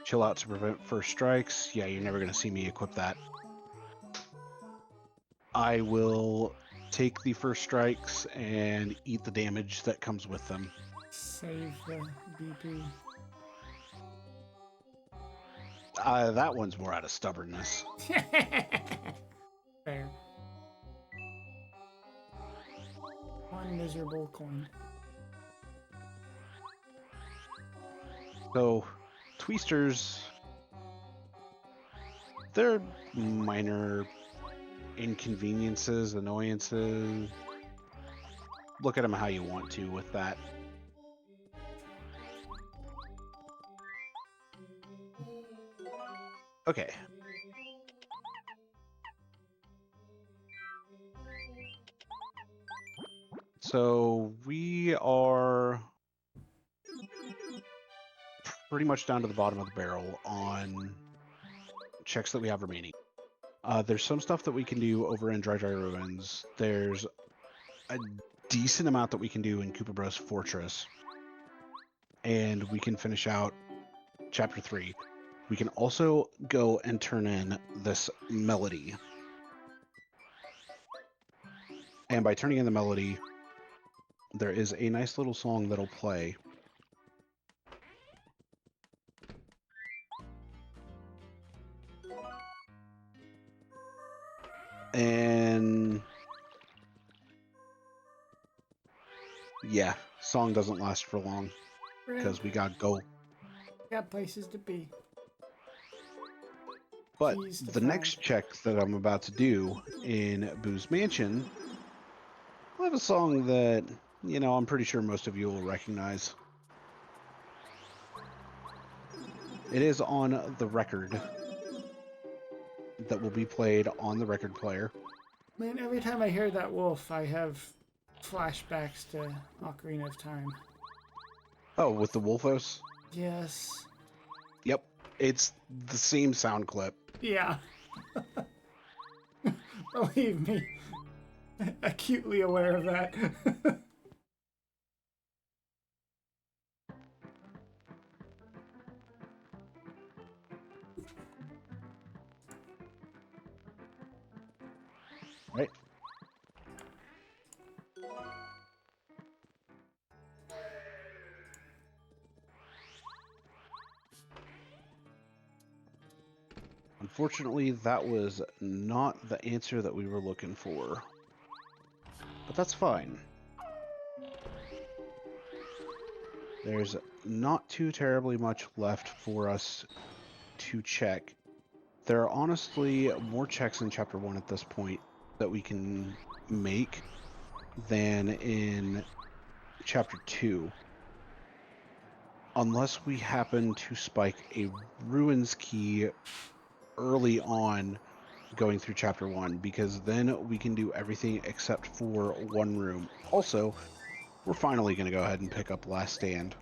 B: Chill Out to prevent first strikes. Yeah, you're never going to see me equip that. I will take the first strikes and eat the damage that comes with them.
A: Save the DP.
B: That one's more out of stubbornness.
A: Fair. miserable coin.
B: So, Tweesters, they're minor inconveniences, annoyances. Look at them how you want to with that. Okay. So we are pretty much down to the bottom of the barrel on checks that we have remaining. There's some stuff that we can do over in Dry Ruins. There's a decent amount that we can do in Koopa Bros Fortress. And we can finish out Chapter 3. We can also go and turn in this melody. And by turning in the melody, there is a nice little song that'll play. And yeah, song doesn't last for long because we got go.
A: Got places to be.
B: But the next check that I'm about to do in Boo's Mansion, I have a song that, you know, I'm pretty sure most of you will recognize. It is on the record that will be played on the record player.
A: Man, every time I hear that wolf, I have flashbacks to Ocarina of Time.
B: Oh, with the Wolfos?
A: Yes.
B: Yep. It's the same sound clip.
A: Yeah. Believe me. Acutely aware of that.
B: Right. Unfortunately, that was not the answer that we were looking for. But that's fine. There's not too terribly much left for us to check. There are honestly more checks in Chapter 1 at this point that we can make than in Chapter 2. Unless we happen to spike a Ruins key early on going through Chapter 1, because then we can do everything except for one room. Also, we're finally going to go ahead and pick up Last Stand.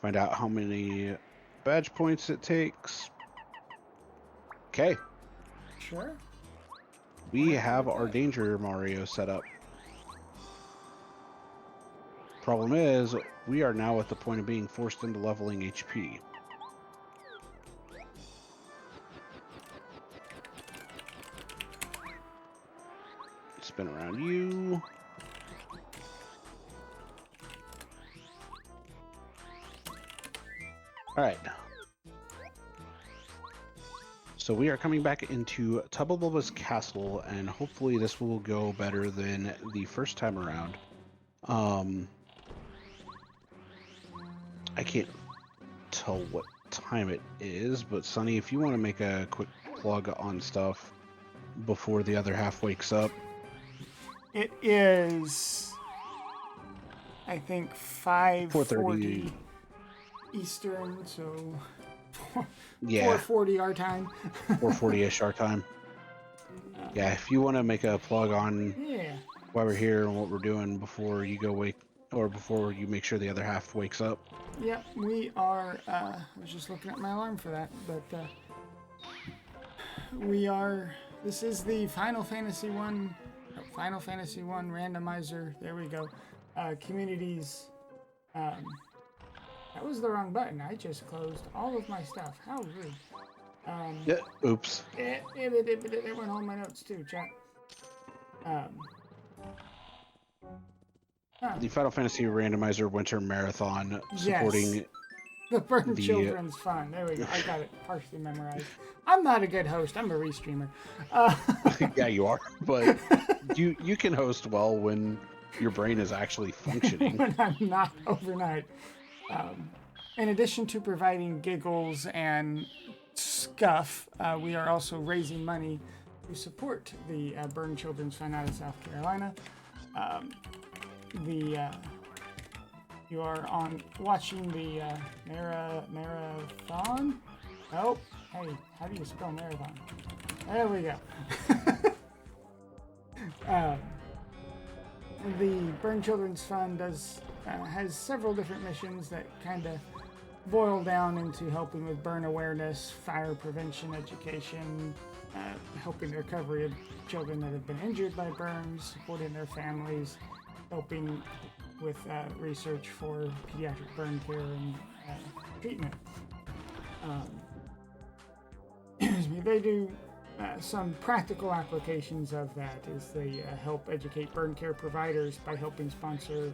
B: Find out how many badge points it takes. Okay.
A: Sure.
B: We have our Danger Mario set up. Problem is, we are now at the point of being forced into leveling HP. Spin around you. Alright. So we are coming back into Tubbabubba's castle, and hopefully this will go better than the first time around. I can't tell what time it is, but Sunny, if you want to make a quick plug on stuff before the other half wakes up.
A: It is, I think, 5:40 Eastern, so
B: yeah,
A: 4:40 our time.
B: 4:40ish our time. Yeah, if you want to make a plug on why we're here and what we're doing before you go wake, or before you make sure the other half wakes up.
A: Yep, we are, I was just looking at my alarm for that, but we are, this is the Final Fantasy 1 Randomizer, there we go, communities, that was the wrong button, I just closed all of my stuff, how rude.
B: Yeah, oops.
A: It went all my notes too, chat.
B: The Final Fantasy Randomizer Winter Marathon supporting
A: The Burn
B: the
A: Children's Fund. There we go. I got it partially memorized. I'm not a good host. I'm a restreamer.
B: yeah, you are, but you can host well when your brain is actually functioning.
A: When I'm not overnight. In addition to providing giggles and scuff, we are also raising money to support the Burn Children's Fund out of South Carolina. You are watching the marathon. Oh, hey, how do you spell marathon? There we go. The Burn Children's Fund has several different missions that kind of boil down into helping with burn awareness, fire prevention, education, helping the recovery of children that have been injured by burns, supporting their families, helping with research for pediatric burn care and treatment. They do some practical applications of that is they help educate burn care providers by helping sponsor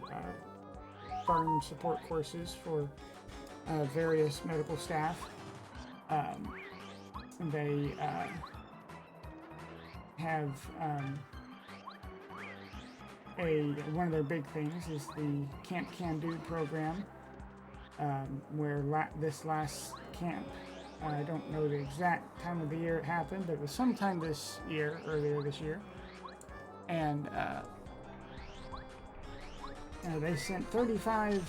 A: burn support courses for various medical staff. They have one of their big things is the Camp Can Do program, where this last camp, I don't know the exact time of the year it happened, but it was sometime earlier this year, and they sent 35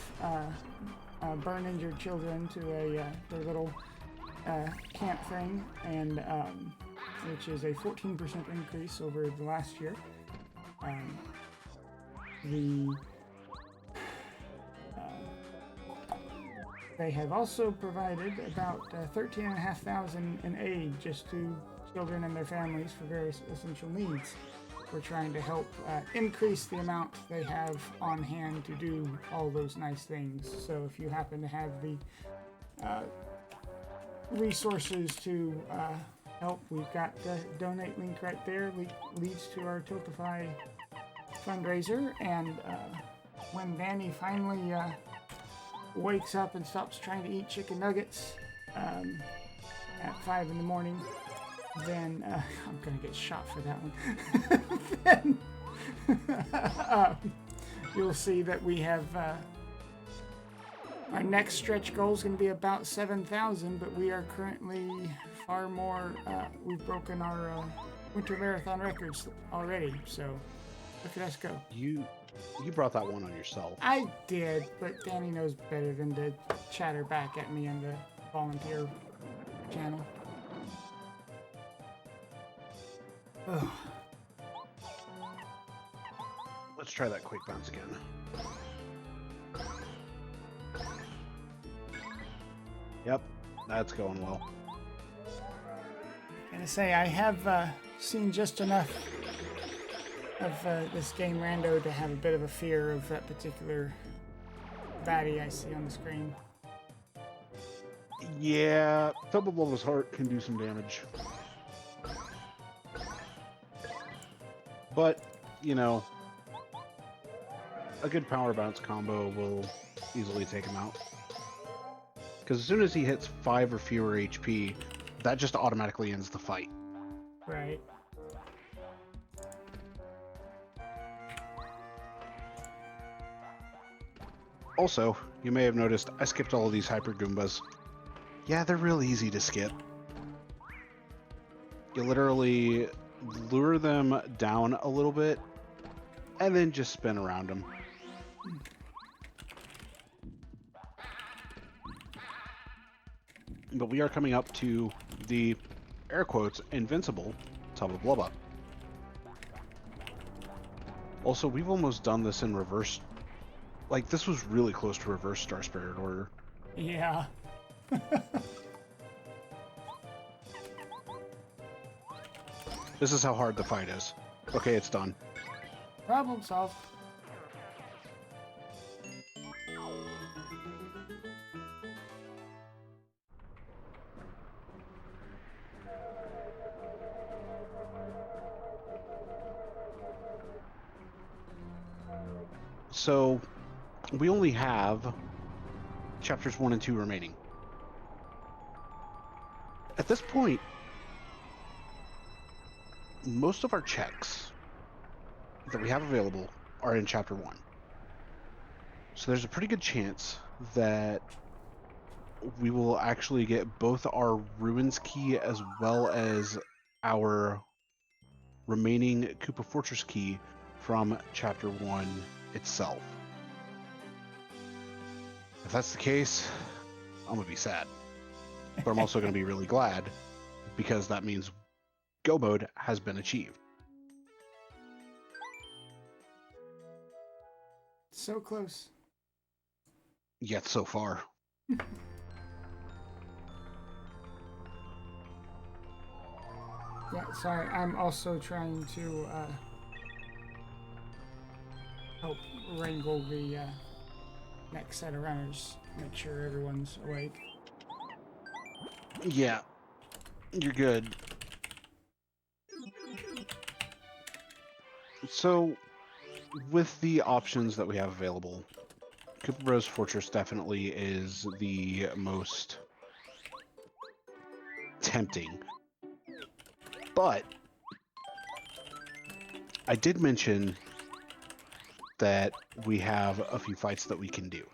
A: burn injured children to their little camp thing, and which is a 14% increase over the last year. They have also provided about $13,500 in aid just to children and their families for various essential needs. We're trying to help increase the amount they have on hand to do all those nice things. So if you happen to have the resources to help, we've got the donate link right there. Leads to our Tiltify fundraiser. And when Danny finally wakes up and stops trying to eat chicken nuggets at 5 in the morning, then I'm gonna get shot for that one. Then you'll see that we have our next stretch goal is going to be about 7,000, but we are currently far more. We've broken our winter marathon records already, so look at us go.
B: You brought that one on yourself.
A: I did, but Danny knows better than to chatter back at me in the volunteer channel. Ugh.
B: Let's try that quick bounce again. Yep, that's going well.
A: Gonna say I have seen just enough of this game Rando to have a bit of a fear of that particular baddie I see on the screen.
B: Yeah, top of his heart can do some damage. But, you know, a good power bounce combo will easily take him out. Because as soon as he hits 5 or fewer HP, that just automatically ends the fight.
A: Right.
B: Also, you may have noticed I skipped all of these Hyper Goombas. Yeah, they're real easy to skip. You literally lure them down a little bit and then just spin around them. But we are coming up to the, air quotes, invincible Tub of Blubba. Also, we've almost done this in reverse. Like, this was really close to reverse Star Spirit Order.
A: Yeah.
B: This is how hard the fight is. Okay, it's done.
A: Problem solved.
B: So, we only have chapters 1 and 2 remaining. At this point, most of our checks that we have available are in Chapter 1. So there's a pretty good chance that we will actually get both our Ruins key as well as our remaining Koopa Fortress key from Chapter 1 itself. If that's the case, I'm going to be sad. But I'm also going to be really glad because that means Go Mode has been achieved.
A: So close.
B: Yet so far.
A: Yeah, sorry, I'm also trying to help wrangle the next set of runners, make sure everyone's awake.
B: Yeah, you're good. So, with the options that we have available, Koopa Bros Fortress definitely is the most tempting. But I did mention that we have a few fights that we can do.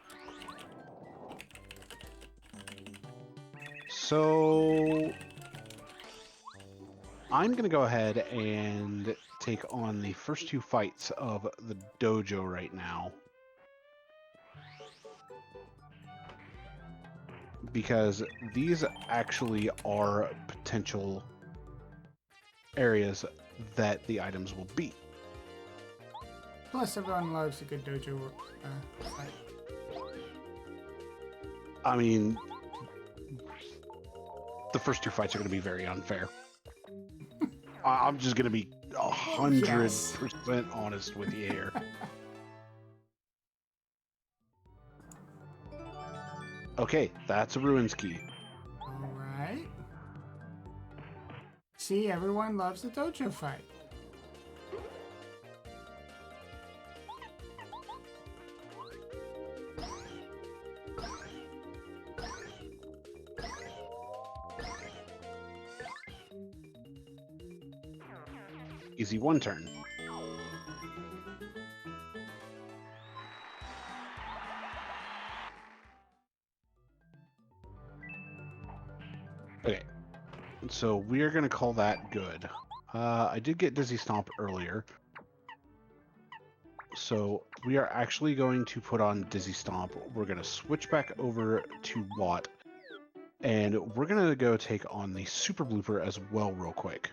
B: So I'm going to go ahead and take on the first two fights of the dojo right now. Because these actually are potential areas that the items will be.
A: Plus, everyone loves a good dojo fight.
B: I mean, the first two fights are going to be very unfair. I'm just going to be 100% honest with you here. Okay, that's a Ruins key.
A: Alright. See, everyone loves the dojo fight.
B: Easy one turn. Okay, so we are going to call that good. I did get Dizzy Stomp earlier. So we are actually going to put on Dizzy Stomp. We're going to switch back over to Watt. And we're going to go take on the Super Blooper as well real quick.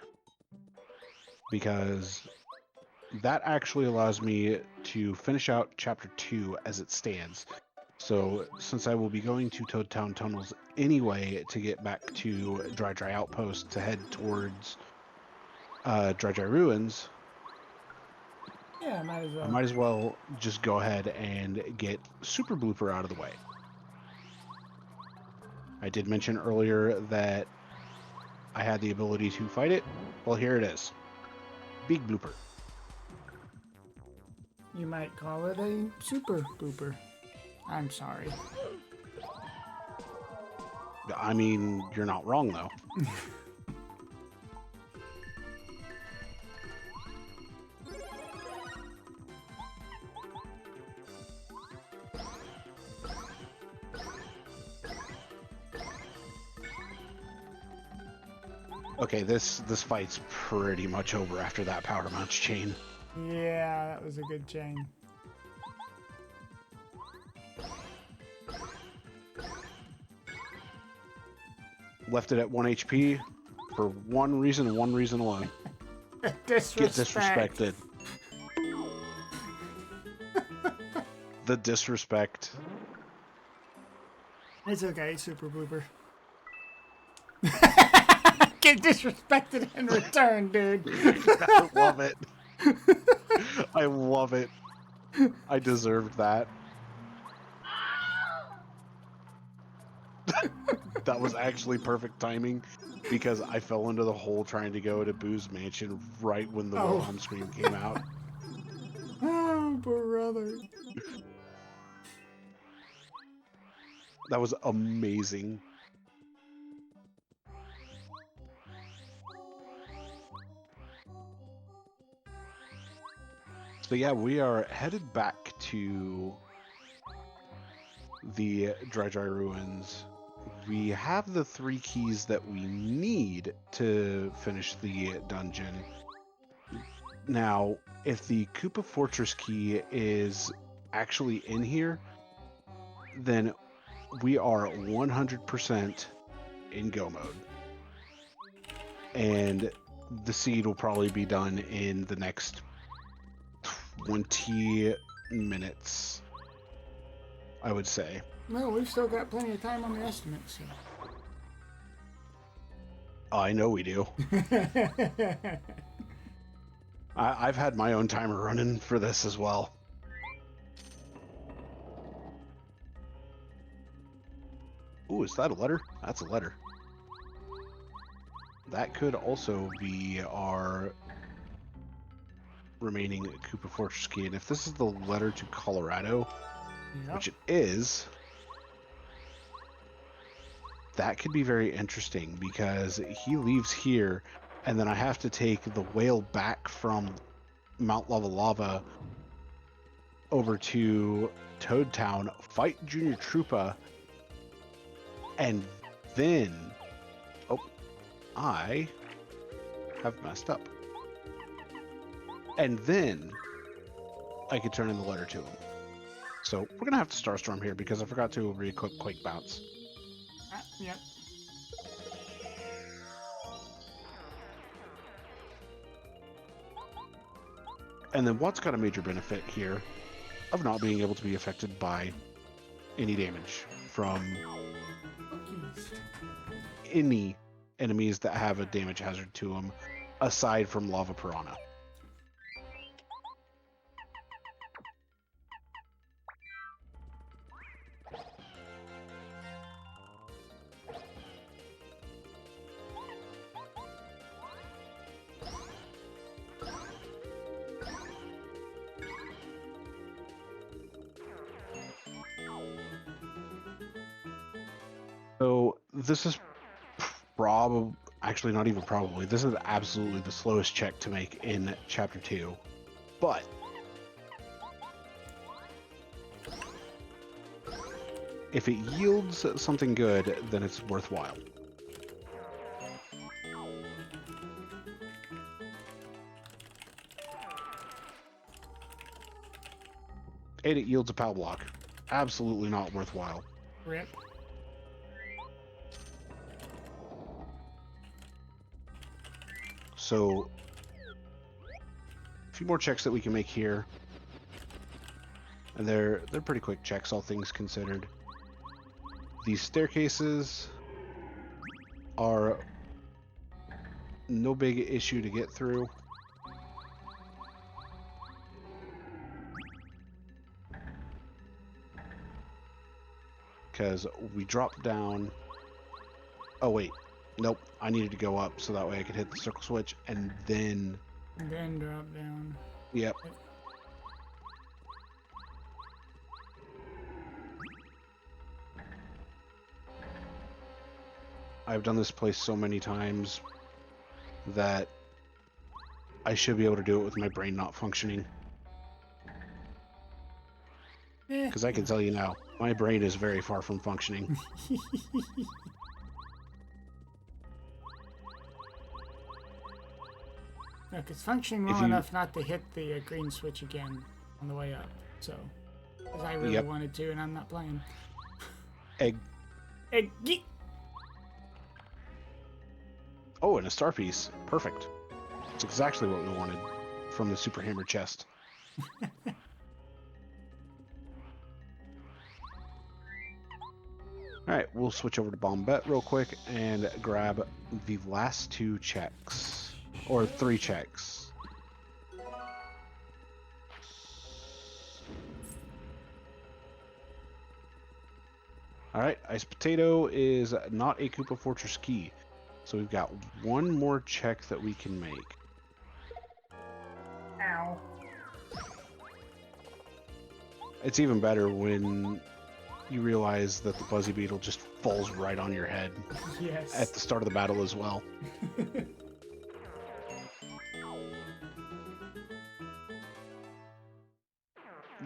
B: Because that actually allows me to finish out Chapter 2 as it stands. So since I will be going to Toad Town Tunnels anyway to get back to Dry Dry Outpost to head towards Dry Dry Ruins,
A: Yeah, might as well.
B: I might as well just go ahead and get Super Blooper out of the way. I did mention earlier that I had the ability to fight it. Well, here it is. Big Blooper.
A: You might call it a super blooper. I'm sorry.
B: I mean, you're not wrong, though. Okay, this fight's pretty much over after that Power Mounts chain.
A: Yeah, that was a good chain.
B: Left it at 1 HP for one reason and one reason alone.
A: Disrespect.
B: Get disrespected. The disrespect.
A: It's okay, super blooper. Get disrespected in return, dude.
B: I love it. I love it. I deserved that. That was actually perfect timing because I fell into the hole trying to go to Boo's mansion right when the Wilhelm scream came out.
A: Oh, brother.
B: That was amazing. So yeah, we are headed back to the Dry Ruins. We have the 3 keys that we need to finish the dungeon. Now, if the Koopa Fortress key is actually in here, then we are 100% in go mode. And the seed will probably be done in the next 20 minutes, I would say.
A: Well, we've still got plenty of time on the estimate, so.
B: I know we do. I've had my own timer running for this as well. Ooh, is that a letter? That's a letter. That could also be our remaining Koopa Fortress key. And if this is the letter to Colorado,
A: Yep.
B: which it is, that could be very interesting because he leaves here and then I have to take the whale back from Mount Lava Lava over to Toad Town, fight Junior Troopa, and then... Oh, I have messed up. And then I could turn in the letter to him. So we're going to have to Starstorm here because I forgot to re-equip Quake Bounce.
A: Yep.
B: And then Watt's got a major benefit here of not being able to be affected by any damage from any enemies that have a damage hazard to them, aside from Lava Piranha. So this is probably, actually not even probably, this is absolutely the slowest check to make in Chapter 2. But if it yields something good, then it's worthwhile. And it yields a POW block. Absolutely not worthwhile.
A: Rip.
B: So, a few more checks that we can make here. And they're pretty quick checks, all things considered. These staircases are no big issue to get through. Because we drop down. Oh, wait. Nope. I needed to go up so that way I could hit the circle switch and then...
A: And then drop down.
B: Yep. I've done this place so many times that I should be able to do it with my brain not functioning. Because I can tell you now, my brain is very far from functioning.
A: Look, it's functioning well enough not to hit the green switch again on the way up. So, because I really wanted to, and I'm not playing.
B: Egg.
A: Egg. Yeet.
B: Oh, and a star piece. Perfect. That's exactly what we wanted from the Super Hammer chest. Alright, we'll switch over to Bombette real quick and grab the last 2 checks. Or 3 checks. Alright, Ice Potato is not a Koopa Fortress key. So we've got 1 more check that we can make.
A: Ow.
B: It's even better when you realize that the Buzzy Beetle just falls right on your head.
A: Yes.
B: At the start of the battle as well.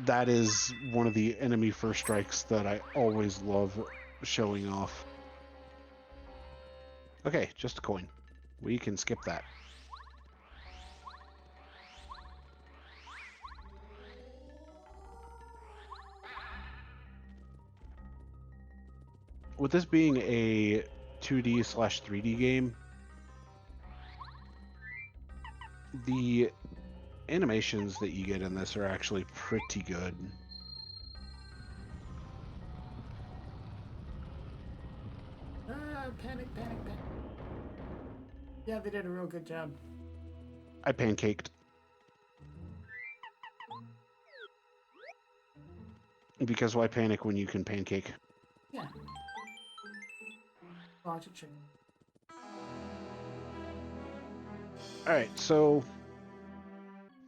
B: that is one of the enemy first strikes that I always love showing off. Okay, just a coin. We can skip that. With this being a 2D/3D game, the animations that you get in this are actually pretty good.
A: Panic, panic, panic. Yeah, they did a real good job.
B: I pancaked. Because why panic when you can pancake?
A: Yeah. Logic chicken.
B: Alright, so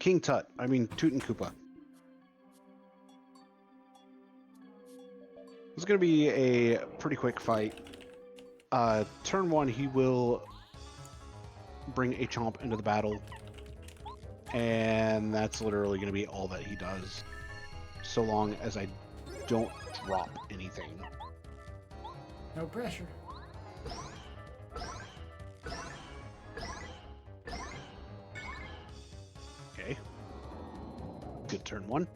B: King Tut, I mean Toot and Koopa. This is going to be a pretty quick fight. Turn 1, he will bring a Chomp into the battle. And that's literally going to be all that he does. So long as I don't drop anything.
A: No pressure.
B: Okay. Good turn 1.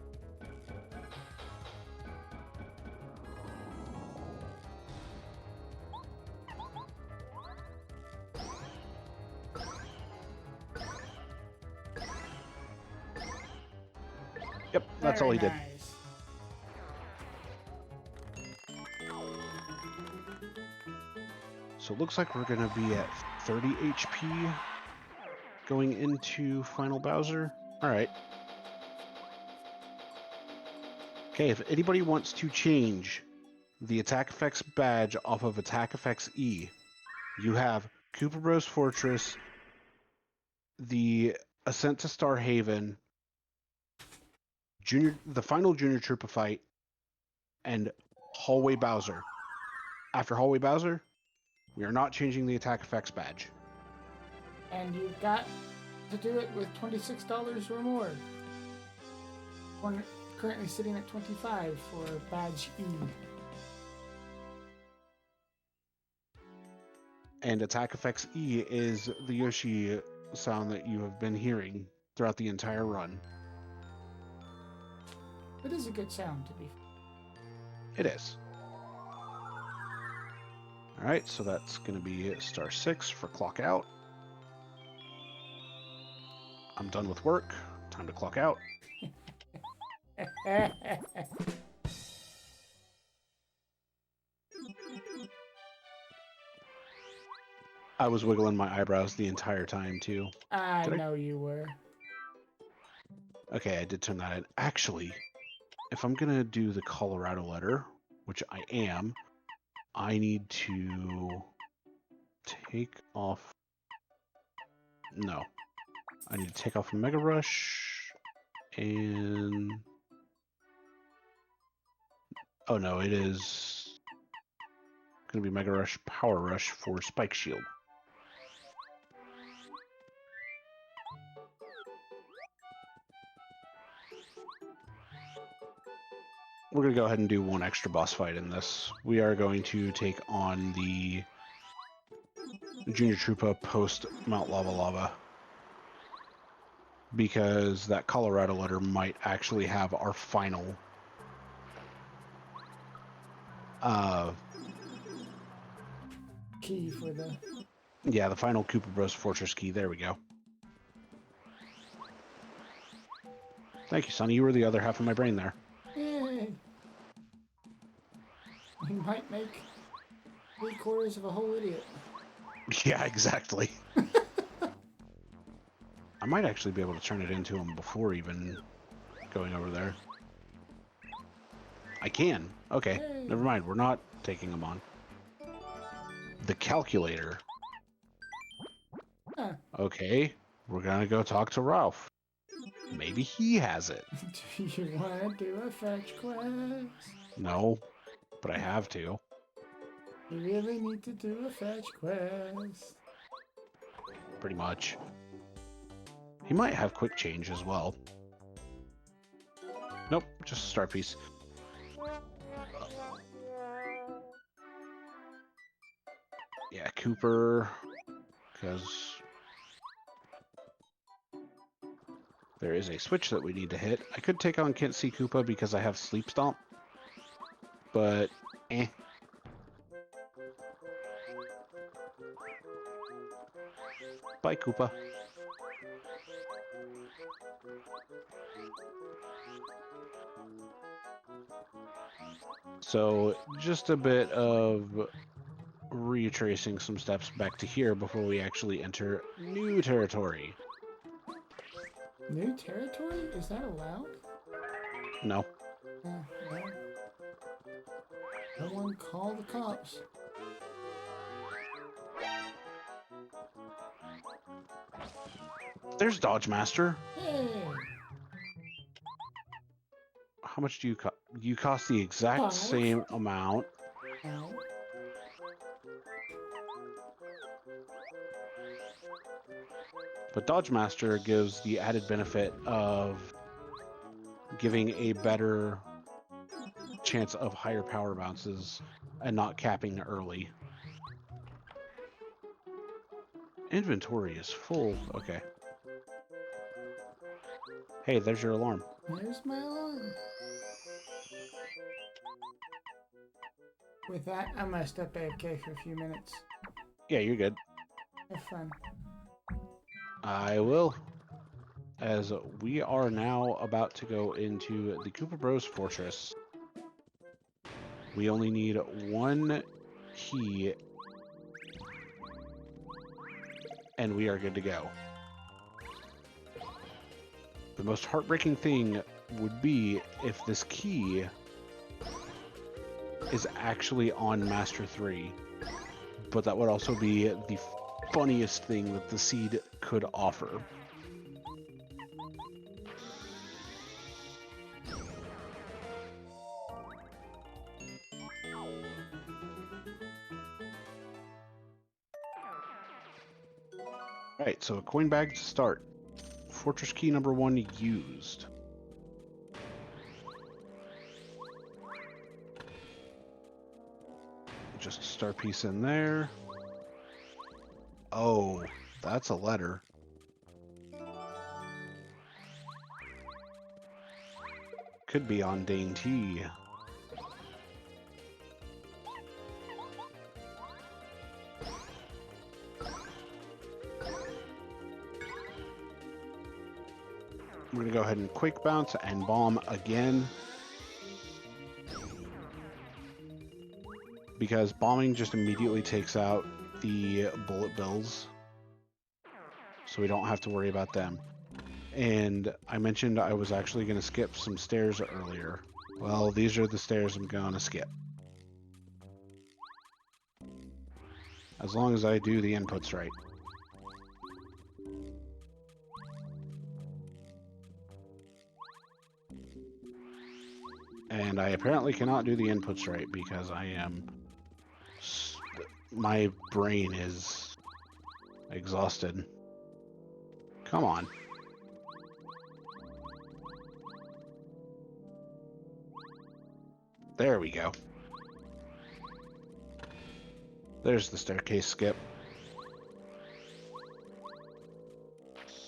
B: Yep, that's all he did.
A: Nice.
B: So it looks like we're going to be at 30 HP going into Final Bowser. Alright. Okay, if anybody wants to change the attack effects badge off of attack effects E, you have Koopa Bros Fortress, the Ascent to Star Haven, the final Junior Troopa fight, and Hallway Bowser. After Hallway Bowser, we are not changing the attack effects badge.
A: And you've got to do it with $26 or more. We're currently sitting at $25 for badge E.
B: And attack effects E is the Yoshi sound that you have been hearing throughout the entire run.
A: It is a good sound, to be fair.
B: It is. Alright, so that's going to be star 6 for clock out. I'm done with work. Time to clock out. I was wiggling my eyebrows the entire time, too.
A: I know you were.
B: Okay, I did turn that in. Actually, if I'm going to do the Colorado letter, which I am, I need to take off... No. I need to take off Mega Rush, and... Oh no, it is going to be Mega Rush, Power Rush for Spike Shield. We're going to go ahead and do one extra boss fight in this. We are going to take on the Junior Troopa post Mount Lava Lava, because that Colorado letter might actually have our final
A: Key for the...
B: yeah, the final Koopa Bros Fortress key. There we go. Thank you, Sonny. You were the other half of my brain there.
A: Yay! You might make 3/4 of a whole idiot.
B: Yeah, exactly. I might actually be able to turn it into him before even going over there. I can. Okay,
A: Hey.
B: never mind. We're not taking him on. The calculator.
A: Huh.
B: Okay, we're gonna go talk to Ralph. Maybe he has it.
A: Do you want to do a fetch quest?
B: No, but I have to.
A: You really need to do a fetch quest.
B: Pretty much. He might have quick change as well. Nope, just a start piece. Yeah, Cooper, because there is a switch that we need to hit. I could take on Can't See Koopa because I have Sleep Stomp, but eh. Bye, Koopa. So, just a bit of retracing some steps back to here before we actually enter new territory.
A: New territory? Is that allowed?
B: No.
A: Well, someone call the cops.
B: There's Dodge Master.
A: Hey!
B: How much do you cost? You cost the exact
A: 5.
B: same amount.
A: Ow.
B: But Dodge Master gives the added benefit of giving a better chance of higher power bounces and not capping early. Inventory is full. Okay. Hey, there's your alarm.
A: There's my alarm. With that, I'm gonna step AFK for a few minutes.
B: Yeah, you're good.
A: Have fun.
B: I will. As we are now about to go into the Koopa Bros Fortress. We only need one key and we are good to go. The most heartbreaking thing would be if this key is actually on Master 3, but that would also be the funniest thing that the seed could offer. Alright, so a coin bag to start. Fortress key number 1 used. Just a star piece in there. Oh, that's a letter. Could be on Dainty. We're going to go ahead and quick bounce and bomb again. Because bombing just immediately takes out the bullet bills. So we don't have to worry about them. And I mentioned I was actually going to skip some stairs earlier. Well, these are the stairs I'm going to skip. As long as I do the inputs right. And I apparently cannot do the inputs right because I am... my brain is exhausted. Come on. There we go. There's the staircase skip.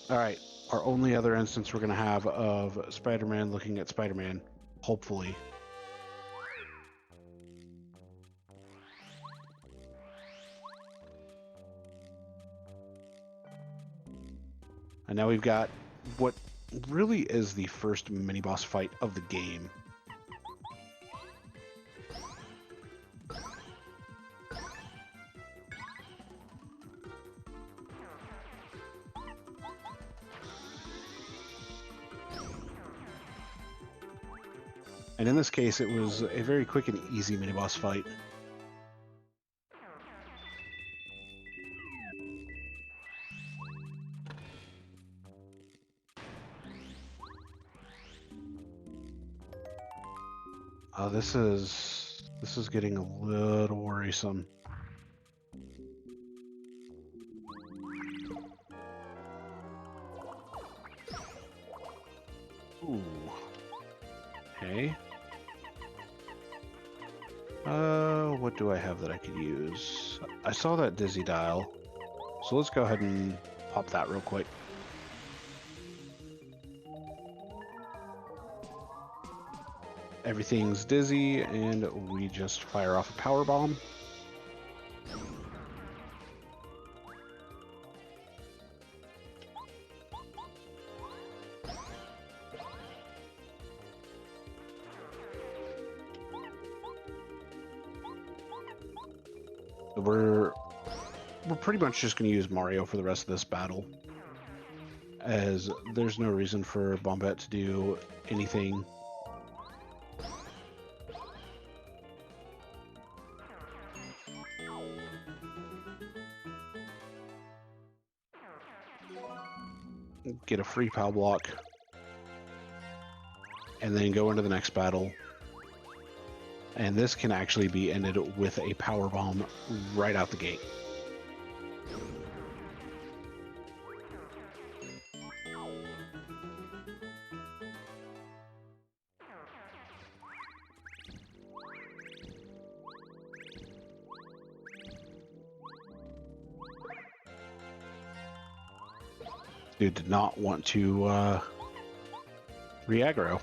B: Alright, our only other instance we're going to have of Spider-Man looking at Spider-Man. Hopefully. And now we've got what really is the first mini-boss fight of the game. And in this case, it was a very quick and easy mini-boss fight. This is getting a little worrisome. Ooh. what do I have that I could use? I saw that dizzy dial, so let's go ahead and pop that real quick. Everything's dizzy, and we just fire off a power bomb. We're pretty much just going to use Mario for the rest of this battle, as there's no reason for Bombette to do anything. Get a free POW block, and then go into the next battle. And this can actually be ended with a power bomb right out the gate. Dude did not want to re-aggro.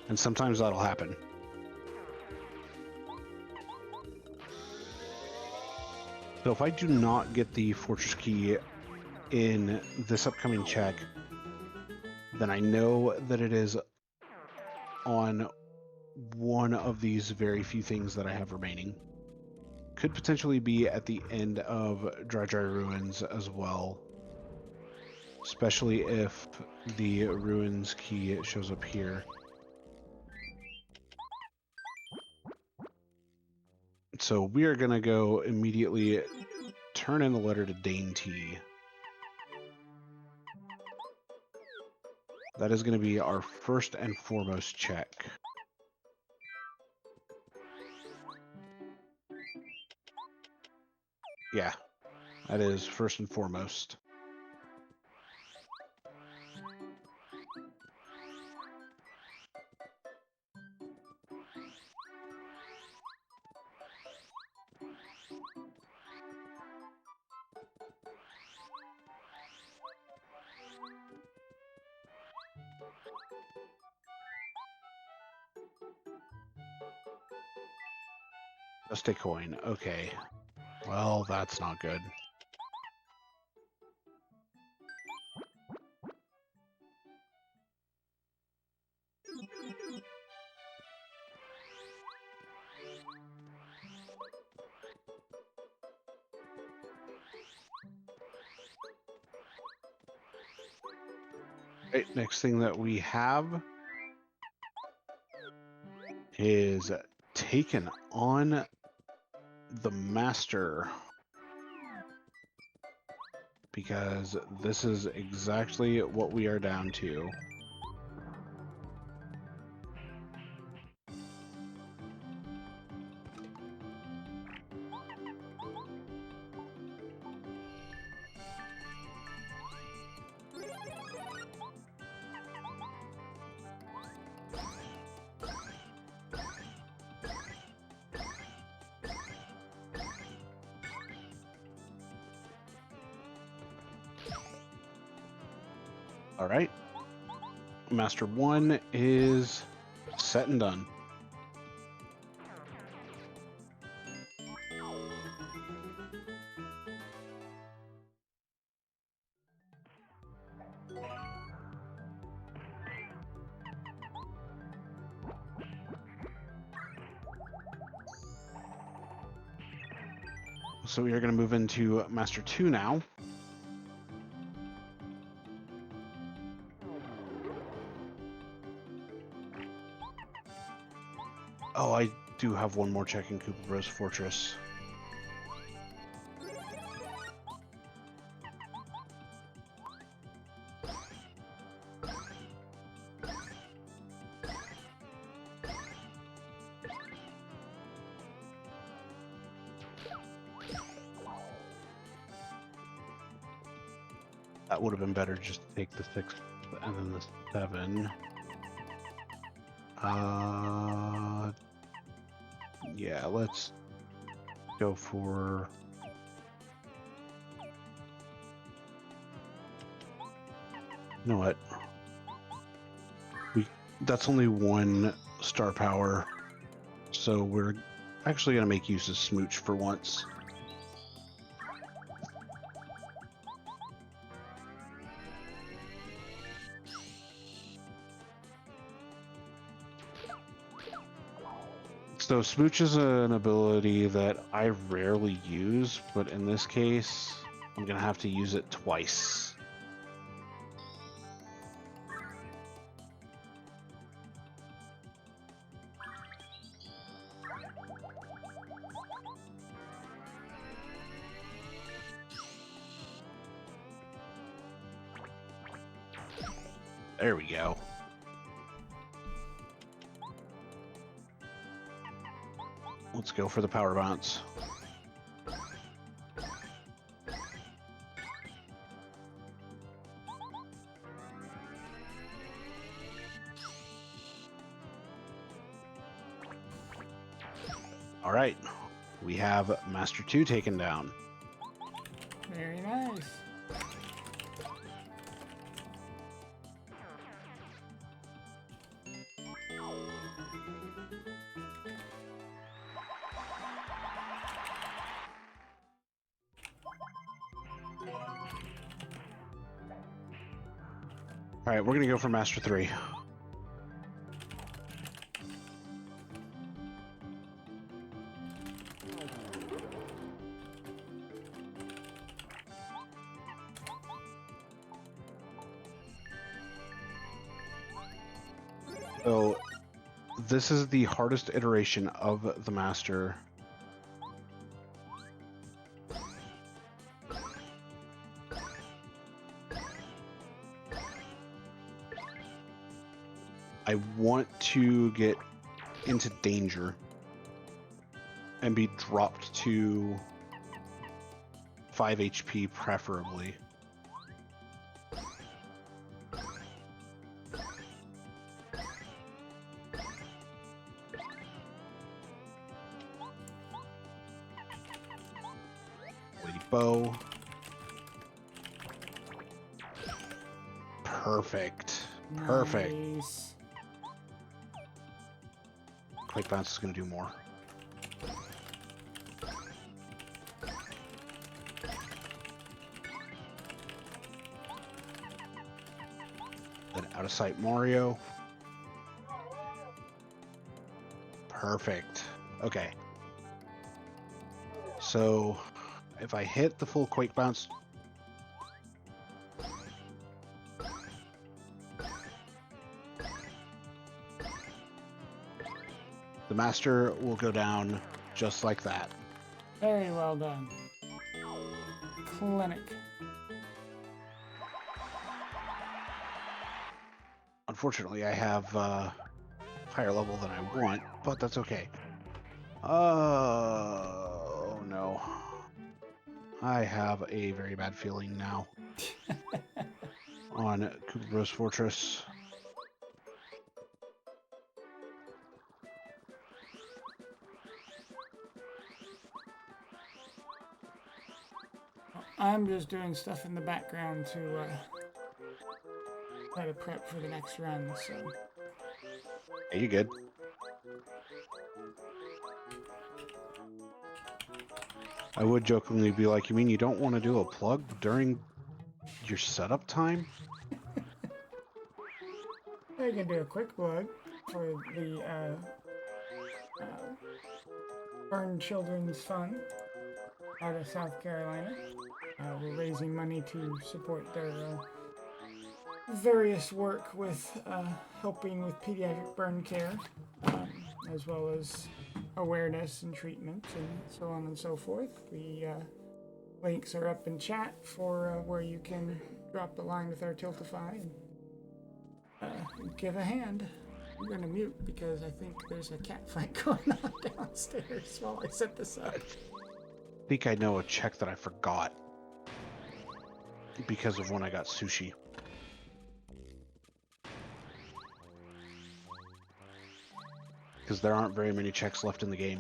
B: And sometimes that'll happen. So if I do not get the fortress key in this upcoming check, then I know that it is on one of these very few things that I have remaining. Could potentially be at the end of Dry Ruins as well. Especially if the Ruins key shows up here. So we are going to go immediately turn in the letter to Dainty. That is going to be our first and foremost check. Yeah, that is first and foremost. Just a coin. Okay. Well, that's not good. Right, next thing that we have is taken on the Master, because this is exactly what we are down to. All right. Master 1 is set and done. So we are going to move into Master 2 now. Oh, I do have one more check in Koopa Bros Fortress. That would have been better just to take the 6 and then the 7. Yeah, let's go for... You know what? That's only 1 star power, so we're actually going to make use of Smooch for once. So Smooch is an ability that I rarely use, but in this case, I'm going to have to use it twice. There we go. Let's go for the power bounce. All right, we have Master 2 taken down.
A: Very nice.
B: All right, we're going to go for Master 3. So this is the hardest iteration of the Master. I want to get into danger and be dropped to 5 HP preferably. Bow. Perfect. Perfect.
A: Nice.
B: Quick bounce is going to do more. Then out of sight Mario. Perfect. Okay. So if I hit the full Quake Bounce, the Master will go down just like that.
A: Very well done. Clinic.
B: Unfortunately, I have higher level than I want, but that's okay. Oh no. I have a very bad feeling now on Koopa Bros Fortress.
A: I'm just doing stuff in the background to try to prep for the next run, so.
B: Hey, you good? I would jokingly be like, you mean you don't want to do a plug during your setup time?
A: I can do a quick plug for the Burn Children's Fund out of South Carolina. We're raising money to support their various work with helping with pediatric burn care, as well as awareness and treatment and so on and so forth. The links are up in chat for where you can drop a line with our Tiltify and give a hand. I'm going to mute because I think there's a cat fight going on downstairs while I set this up.
B: I think I know a check that I forgot because of when I got sushi. because there aren't very many checks left in the game.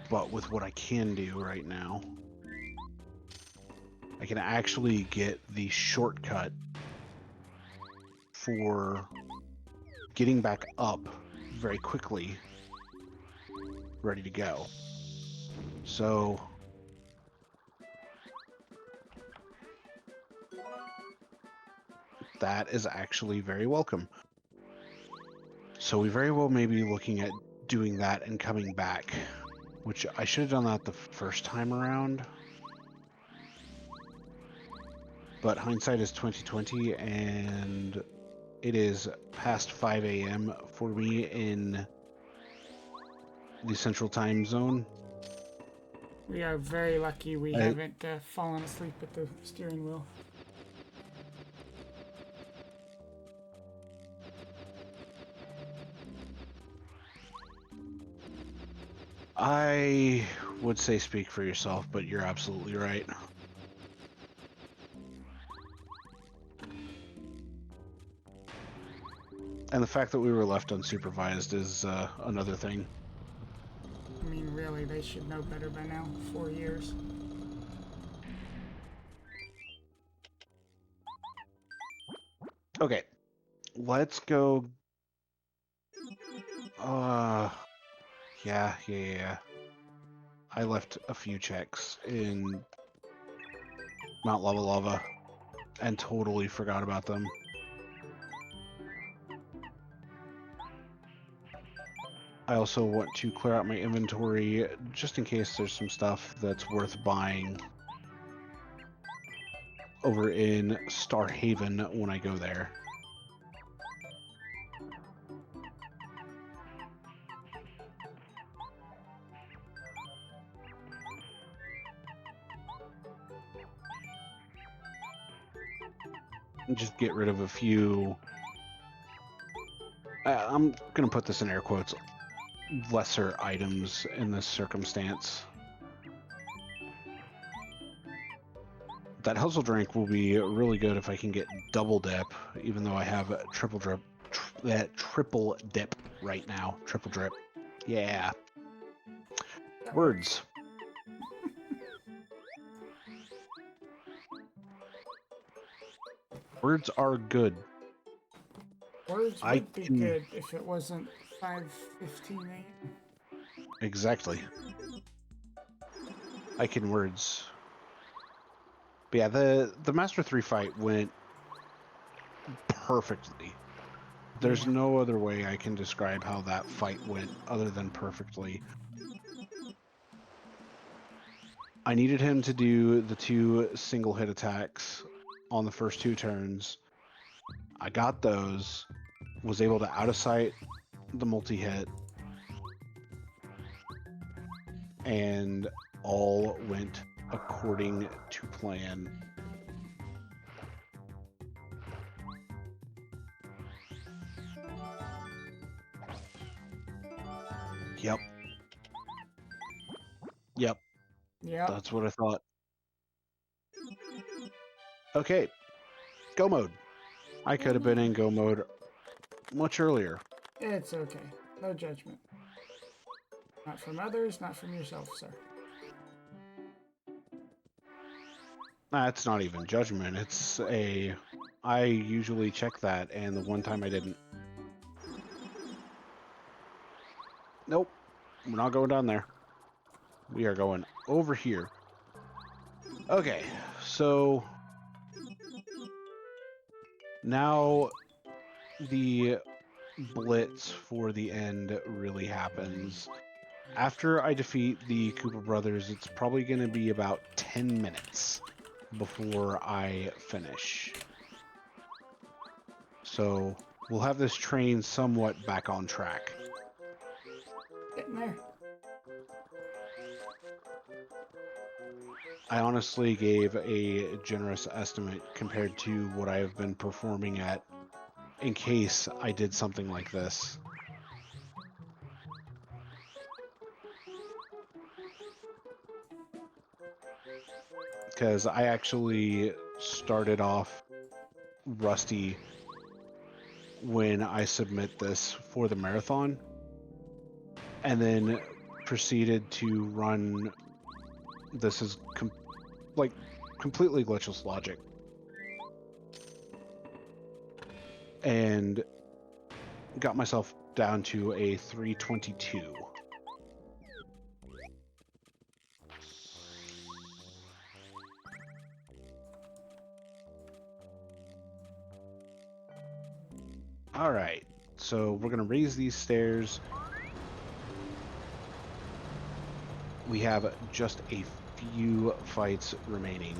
B: But with what I can do right now, I can actually get the shortcut for getting back up very quickly, ready to go. So that is actually very welcome. So we very well may be looking at doing that and coming back, which I should have done that the first time around. But hindsight is 2020, and it is past 5 a.m. for me in the Central Time Zone.
A: We are very lucky we haven't fallen asleep at the steering wheel.
B: I would say speak for yourself, but you're absolutely right. And the fact that we were left unsupervised is another thing.
A: I mean, really, they should know better by now. 4 years.
B: Okay, let's go. Yeah. I left a few checks in Mount Lava Lava and totally forgot about them. I also want to clear out my inventory just in case there's some stuff that's worth buying over in Star Haven when I go there. And just get rid of a few. I'm going to put this in air quotes. Lesser items in this circumstance. That hustle drink will be really good if I can get double dip, even though I have triple drip. That triple dip right now. Triple drip. Yeah. Words. Words are good.
A: Words would be good if it wasn't 5:15 a.m.
B: Exactly. I can words. But yeah, the Master 3 fight went perfectly. There's no other way I can describe how that fight went other than perfectly. I needed him to do the 2 single hit attacks on the first 2 turns. I got those, was able to out of sight the multi-hit, and all went according to plan. Yep. That's what I thought. Okay. Go mode. I could have been in go mode much earlier.
A: It's okay. No judgment. Not from others, not from yourself, sir.
B: It's not even judgment. It's a... I usually check that, and the one time I didn't. Nope. We're not going down there. We are going over here. Okay, so... now the blitz for the end really happens. After I defeat the Cooper brothers, it's probably going to be about 10 minutes before I finish. So we'll have this train somewhat back on track.
A: Getting there.
B: I honestly gave a generous estimate compared to what I have been performing at in case I did something like this. Because I actually started off rusty when I submit this for the marathon, and then proceeded to run this as completely glitchless logic, and got myself down to a 322. All right, so we're gonna raise these stairs. We have just a few fights remaining.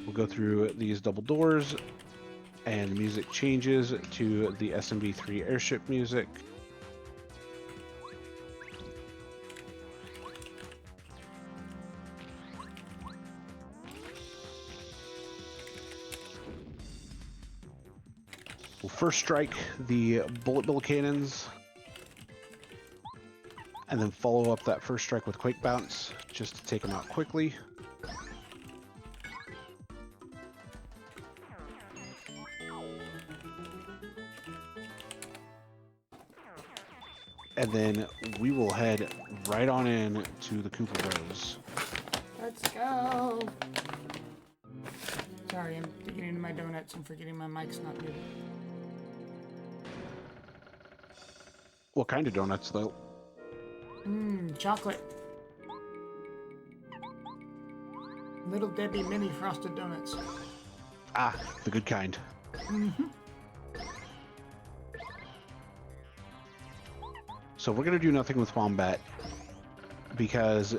B: We'll go through these double doors, and music changes to the SMB3 airship music. We'll first strike the bullet bill cannons, and then follow up that first strike with quick bounce, just to take them out quickly. And then we will head right on in to the Koopa Bros.
A: Let's go. Sorry, I'm digging into my donuts and forgetting my mic's not muted.
B: What kind of donuts, though?
A: Chocolate. Little Debbie mini frosted donuts.
B: Ah, the good kind. So we're going to do nothing with Bombette, because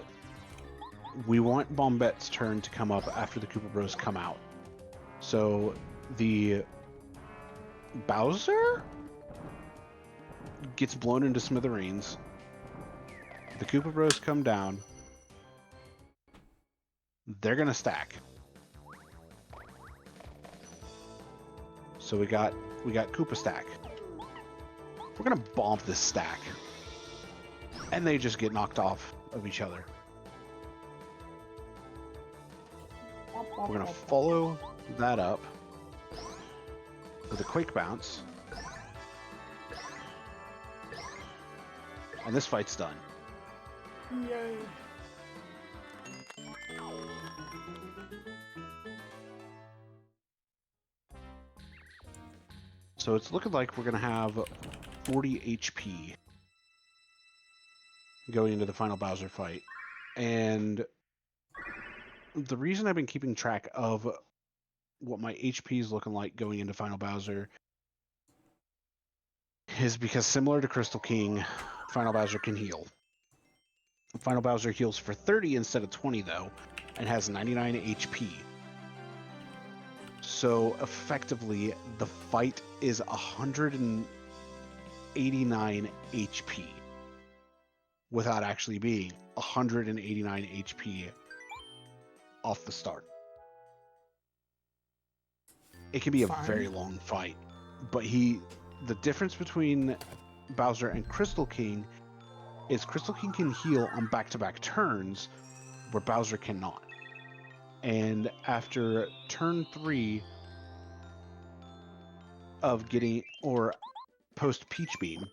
B: we want Bombette's turn to come up after the Koopa Bros come out. So the Bowser gets blown into smithereens. The Koopa Bros come down. They're going to stack. So we got Koopa stack. We're going to bomb this stack. And they just get knocked off of each other. We're going to follow that up with a quick bounce. And this fight's done.
A: Yay.
B: So it's looking like we're going to have 40 HP going into the final Bowser fight. And the reason I've been keeping track of what my HP is looking like going into final Bowser is because, similar to Crystal King, final Bowser can heal. Final Bowser heals for 30 instead of 20, though, and has 99 HP. So effectively, the fight is 189 HP without actually being 189 HP off the start. It can be a very long fight, but the difference between Bowser and Crystal King is Crystal King can heal on back-to-back turns where Bowser cannot. And after turn 3 of getting, or post Peach Beam,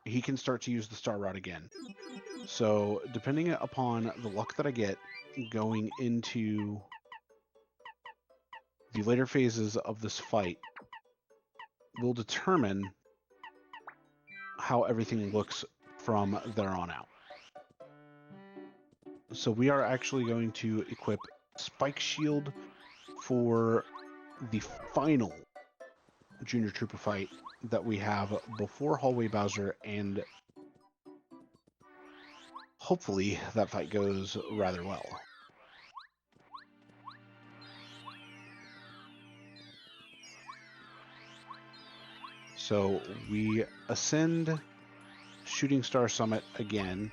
B: he can start to use the Star Rod again. So depending upon the luck that I get going into the later phases of this fight will determine how everything looks from there on out. So we are actually going to equip Spike Shield for the final Junior Trooper fight that we have before Hallway Bowser, and hopefully that fight goes rather well. So we ascend Shooting Star Summit again.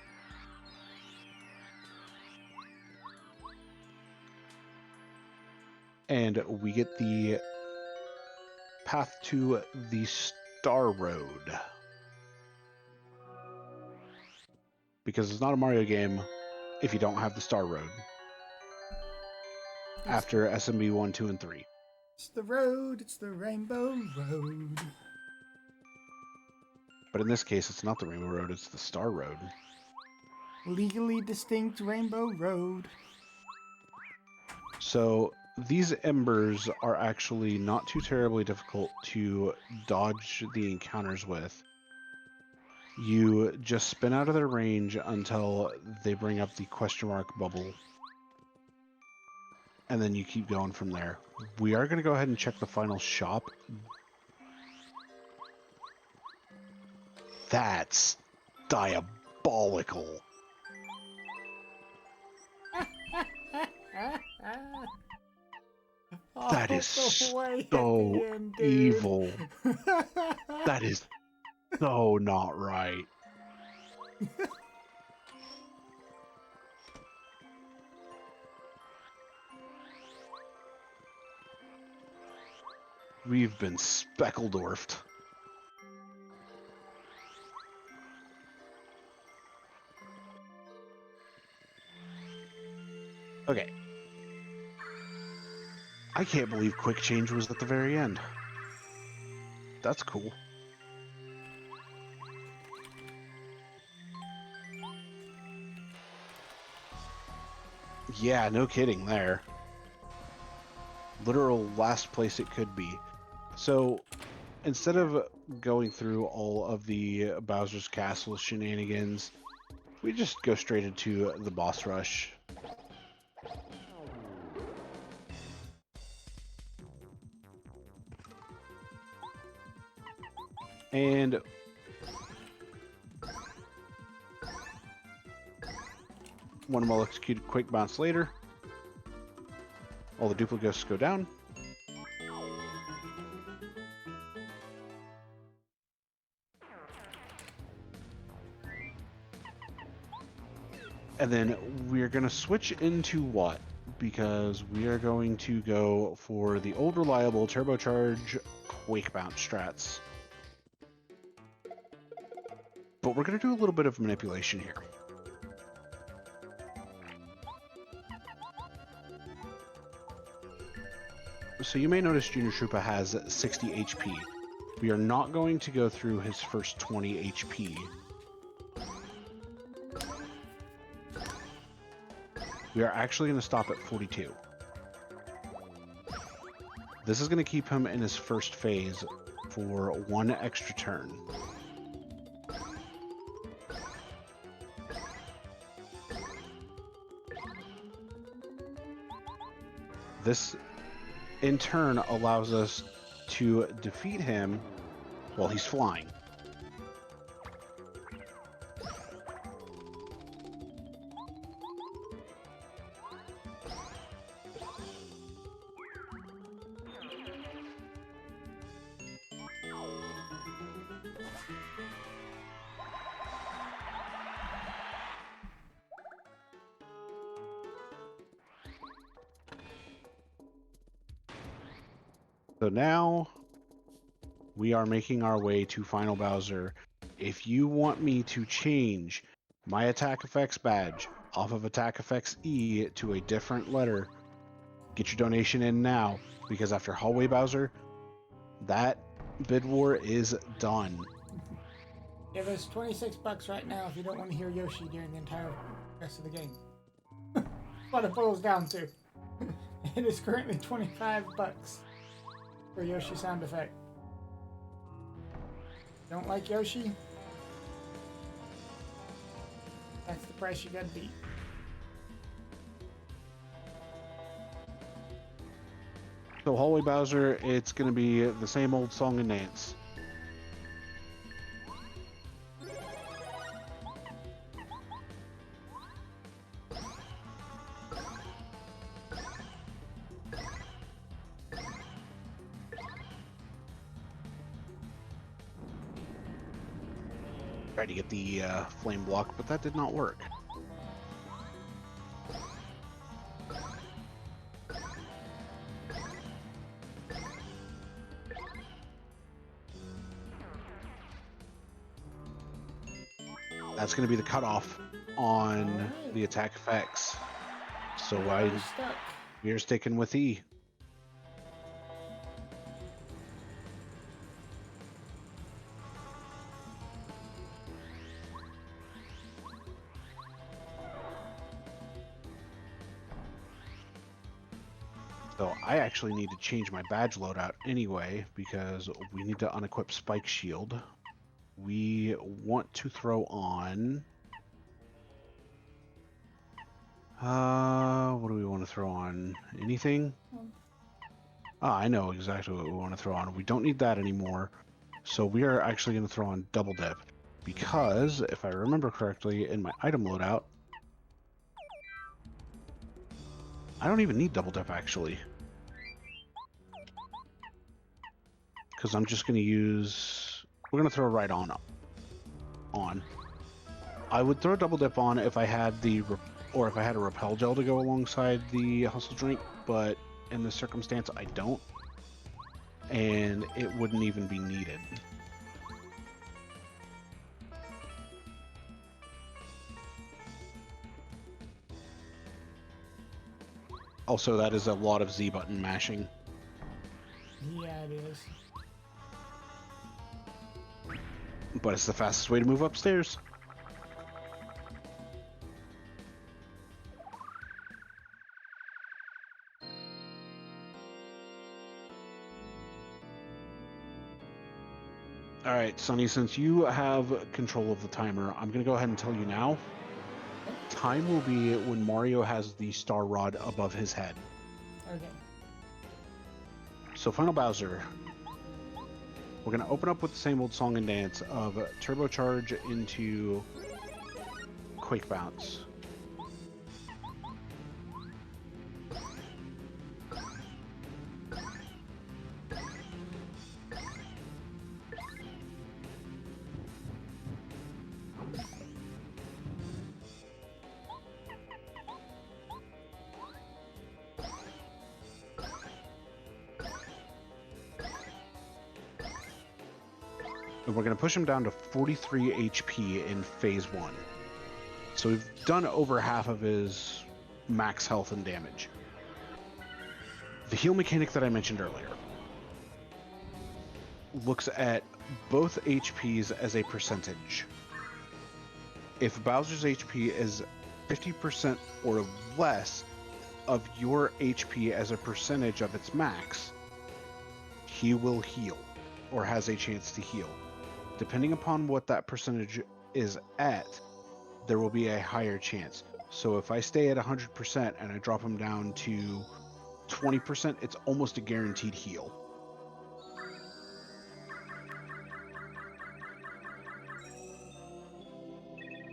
B: And we get the path to the Star Road. because it's not a Mario game if you don't have the Star Road after SMB 1, 2, and 3.
A: It's the road, it's the Rainbow Road.
B: But in this case, it's not the Rainbow Road, it's the Star Road.
A: Legally distinct Rainbow Road.
B: So these embers are actually not too terribly difficult to dodge the encounters with. You just spin out of their range until they bring up the question mark bubble. And then you keep going from there. We are going to go ahead and check the final shop. That's diabolical. That is so evil. That is so not right. We've been Speckledorfed. Okay. I can't believe quick change was at the very end. That's cool. Yeah, no kidding there. Literal last place it could be. So instead of going through all of the Bowser's Castle shenanigans, we just go straight into the boss rush. And one well executed quick bounce later, all the duplicates go down. And then we're going to switch into what? Because we are going to go for the old reliable turbocharge quake bounce strats. But we're going to do a little bit of manipulation here. So you may notice Junior Troopa has 60 HP. We are not going to go through his first 20 HP. We are actually going to stop at 42. This is going to keep him in his first phase for one extra turn. This, in turn, allows us to defeat him while he's flying. So now we are making our way to Final Bowser. If you want me to change my attack effects badge off of attack effects E to a different letter, get your donation in now, because after Hallway Bowser, that bid war is done.
A: Give us $26 right now if you don't want to hear Yoshi during the entire rest of the game. That's what it boils down to. It is currently $25 for Yoshi sound effect. Don't like Yoshi? That's the price you gotta beat.
B: So Hallway Bowser, it's going to be the same old song and dance. Tried to get the flame block, but that did not work. That's going to be the cutoff. on
A: Alright.
B: the attack effects. So
A: We're stuck.
B: we're sticking with E. So I actually need to change my badge loadout anyway, because we need to unequip Spike Shield. We want to throw on... what do we want to throw on? Anything? Ah, I know exactly what we want to throw on. We don't need that anymore. So we are actually going to throw on Double Dip. Because, if I remember correctly, in my item loadout, I don't even need Double Dip, actually. Because I'm just going to use... We're going to throw right on. I would throw Double Dip on if I had the... Or if I had a Repel Gel to go alongside the Hustle Drink, but in this circumstance, I don't. And it wouldn't even be needed. Also, that is a lot of Z button mashing.
A: Yeah, it is.
B: But it's the fastest way to move upstairs. All right, Sonny, since you have control of the timer, I'm going to go ahead and tell you now. Time will be when Mario has the Star Rod above his head.
A: Okay.
B: So, Final Bowser, we're going to open up with the same old song and dance of Turbocharge into Quake Bounce. And we're going to push him down to 43 HP in phase 1. So we've done over half of his max health and damage. The heal mechanic that I mentioned earlier looks at both HPs as a percentage. If Bowser's HP is 50% or less of your HP as a percentage of its max, he will heal, or has a chance to heal. Depending upon what that percentage is at, there will be a higher chance. So if I stay at 100% and I drop him down to 20%, it's almost a guaranteed heal.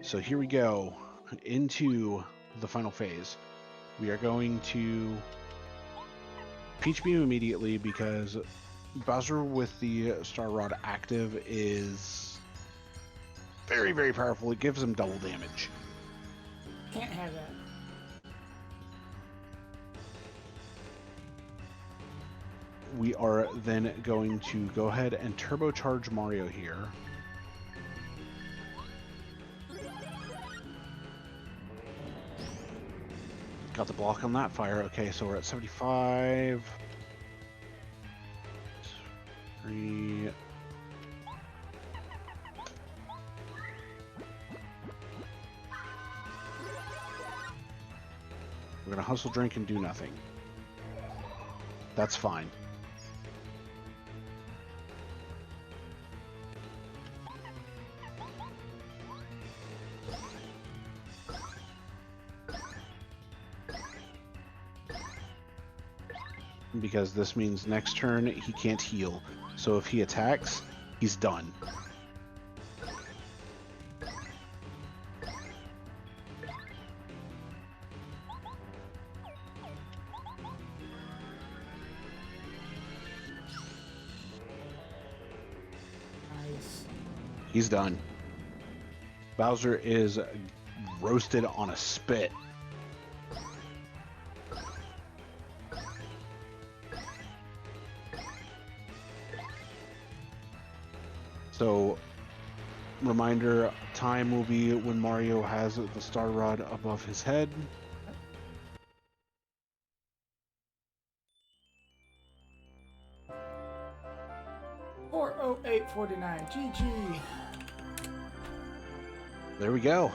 B: So here we go into the final phase. We are going to Peach Beam immediately because Bowser with the Star Rod active is very, very powerful. It gives him double damage.
A: Can't have that.
B: We are then going to go ahead and turbocharge Mario here. Got the block on that fire. Okay, so we're at 75. 3. We're gonna hustle, drink, and do nothing. That's fine. Because this means next turn he can't heal. So if he attacks, he's done.
A: Nice.
B: He's done. Bowser is roasted on a spit. So Reminder, time will be when Mario has the star rod above his head.
A: .40849. GG.
B: There we go.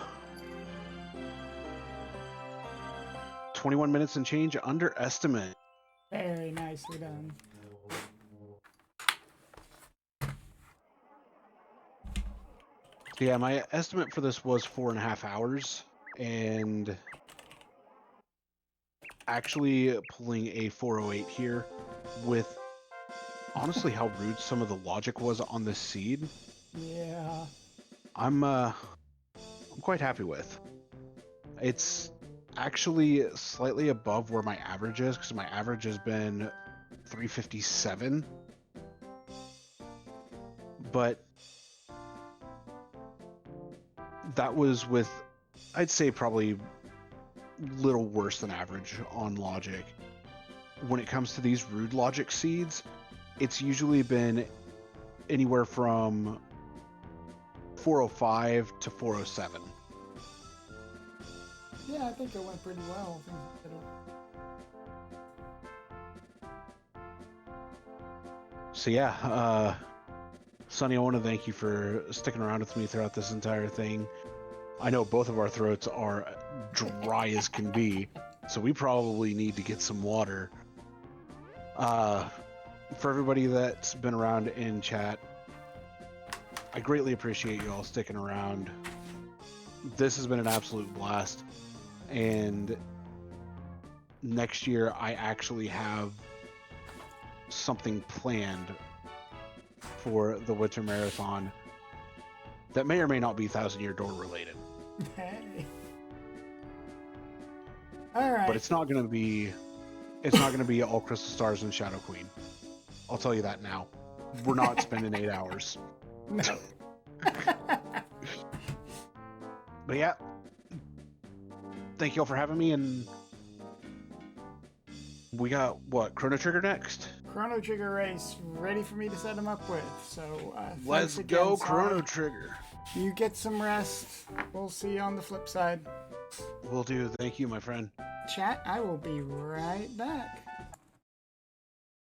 B: 21 minutes and change under estimate.
A: Very nicely done.
B: So yeah, my estimate for this was 4.5 hours, and actually pulling a 408 here with honestly how rude some of the logic was on this seed.
A: Yeah.
B: I'm quite happy with. It's actually slightly above where my average is, because my average has been 357. But that was with, I'd say, probably little worse than average on logic. When it comes to these rude logic seeds, it's usually been anywhere from 405 to 407.
A: Yeah, I think it went pretty well.
B: So yeah, Sonny, I want to thank you for sticking around with me throughout this entire thing. I know both of our throats are dry as can be, so we probably need to get some water. For everybody that's been around in chat, I greatly appreciate you all sticking around. This has been an absolute blast, and next year I actually have something planned for the Winter Marathon that may or may not be Thousand Year Door related.
A: Hey. All right.
B: But it's not going to be all Crystal Stars and Shadow Queen. I'll tell you that now. We're not spending 8 hours.
A: No.
B: But yeah, thank you all for having me, and we got what, Chrono Trigger next?
A: Chrono Trigger race ready for me to set him up with. So
B: Let's
A: thanks
B: go,
A: again,
B: Chrono
A: Sonic.
B: Trigger.
A: You get some rest. We'll see you on the flip side.
B: Will do. Thank you, my friend.
A: Chat, I will be right back.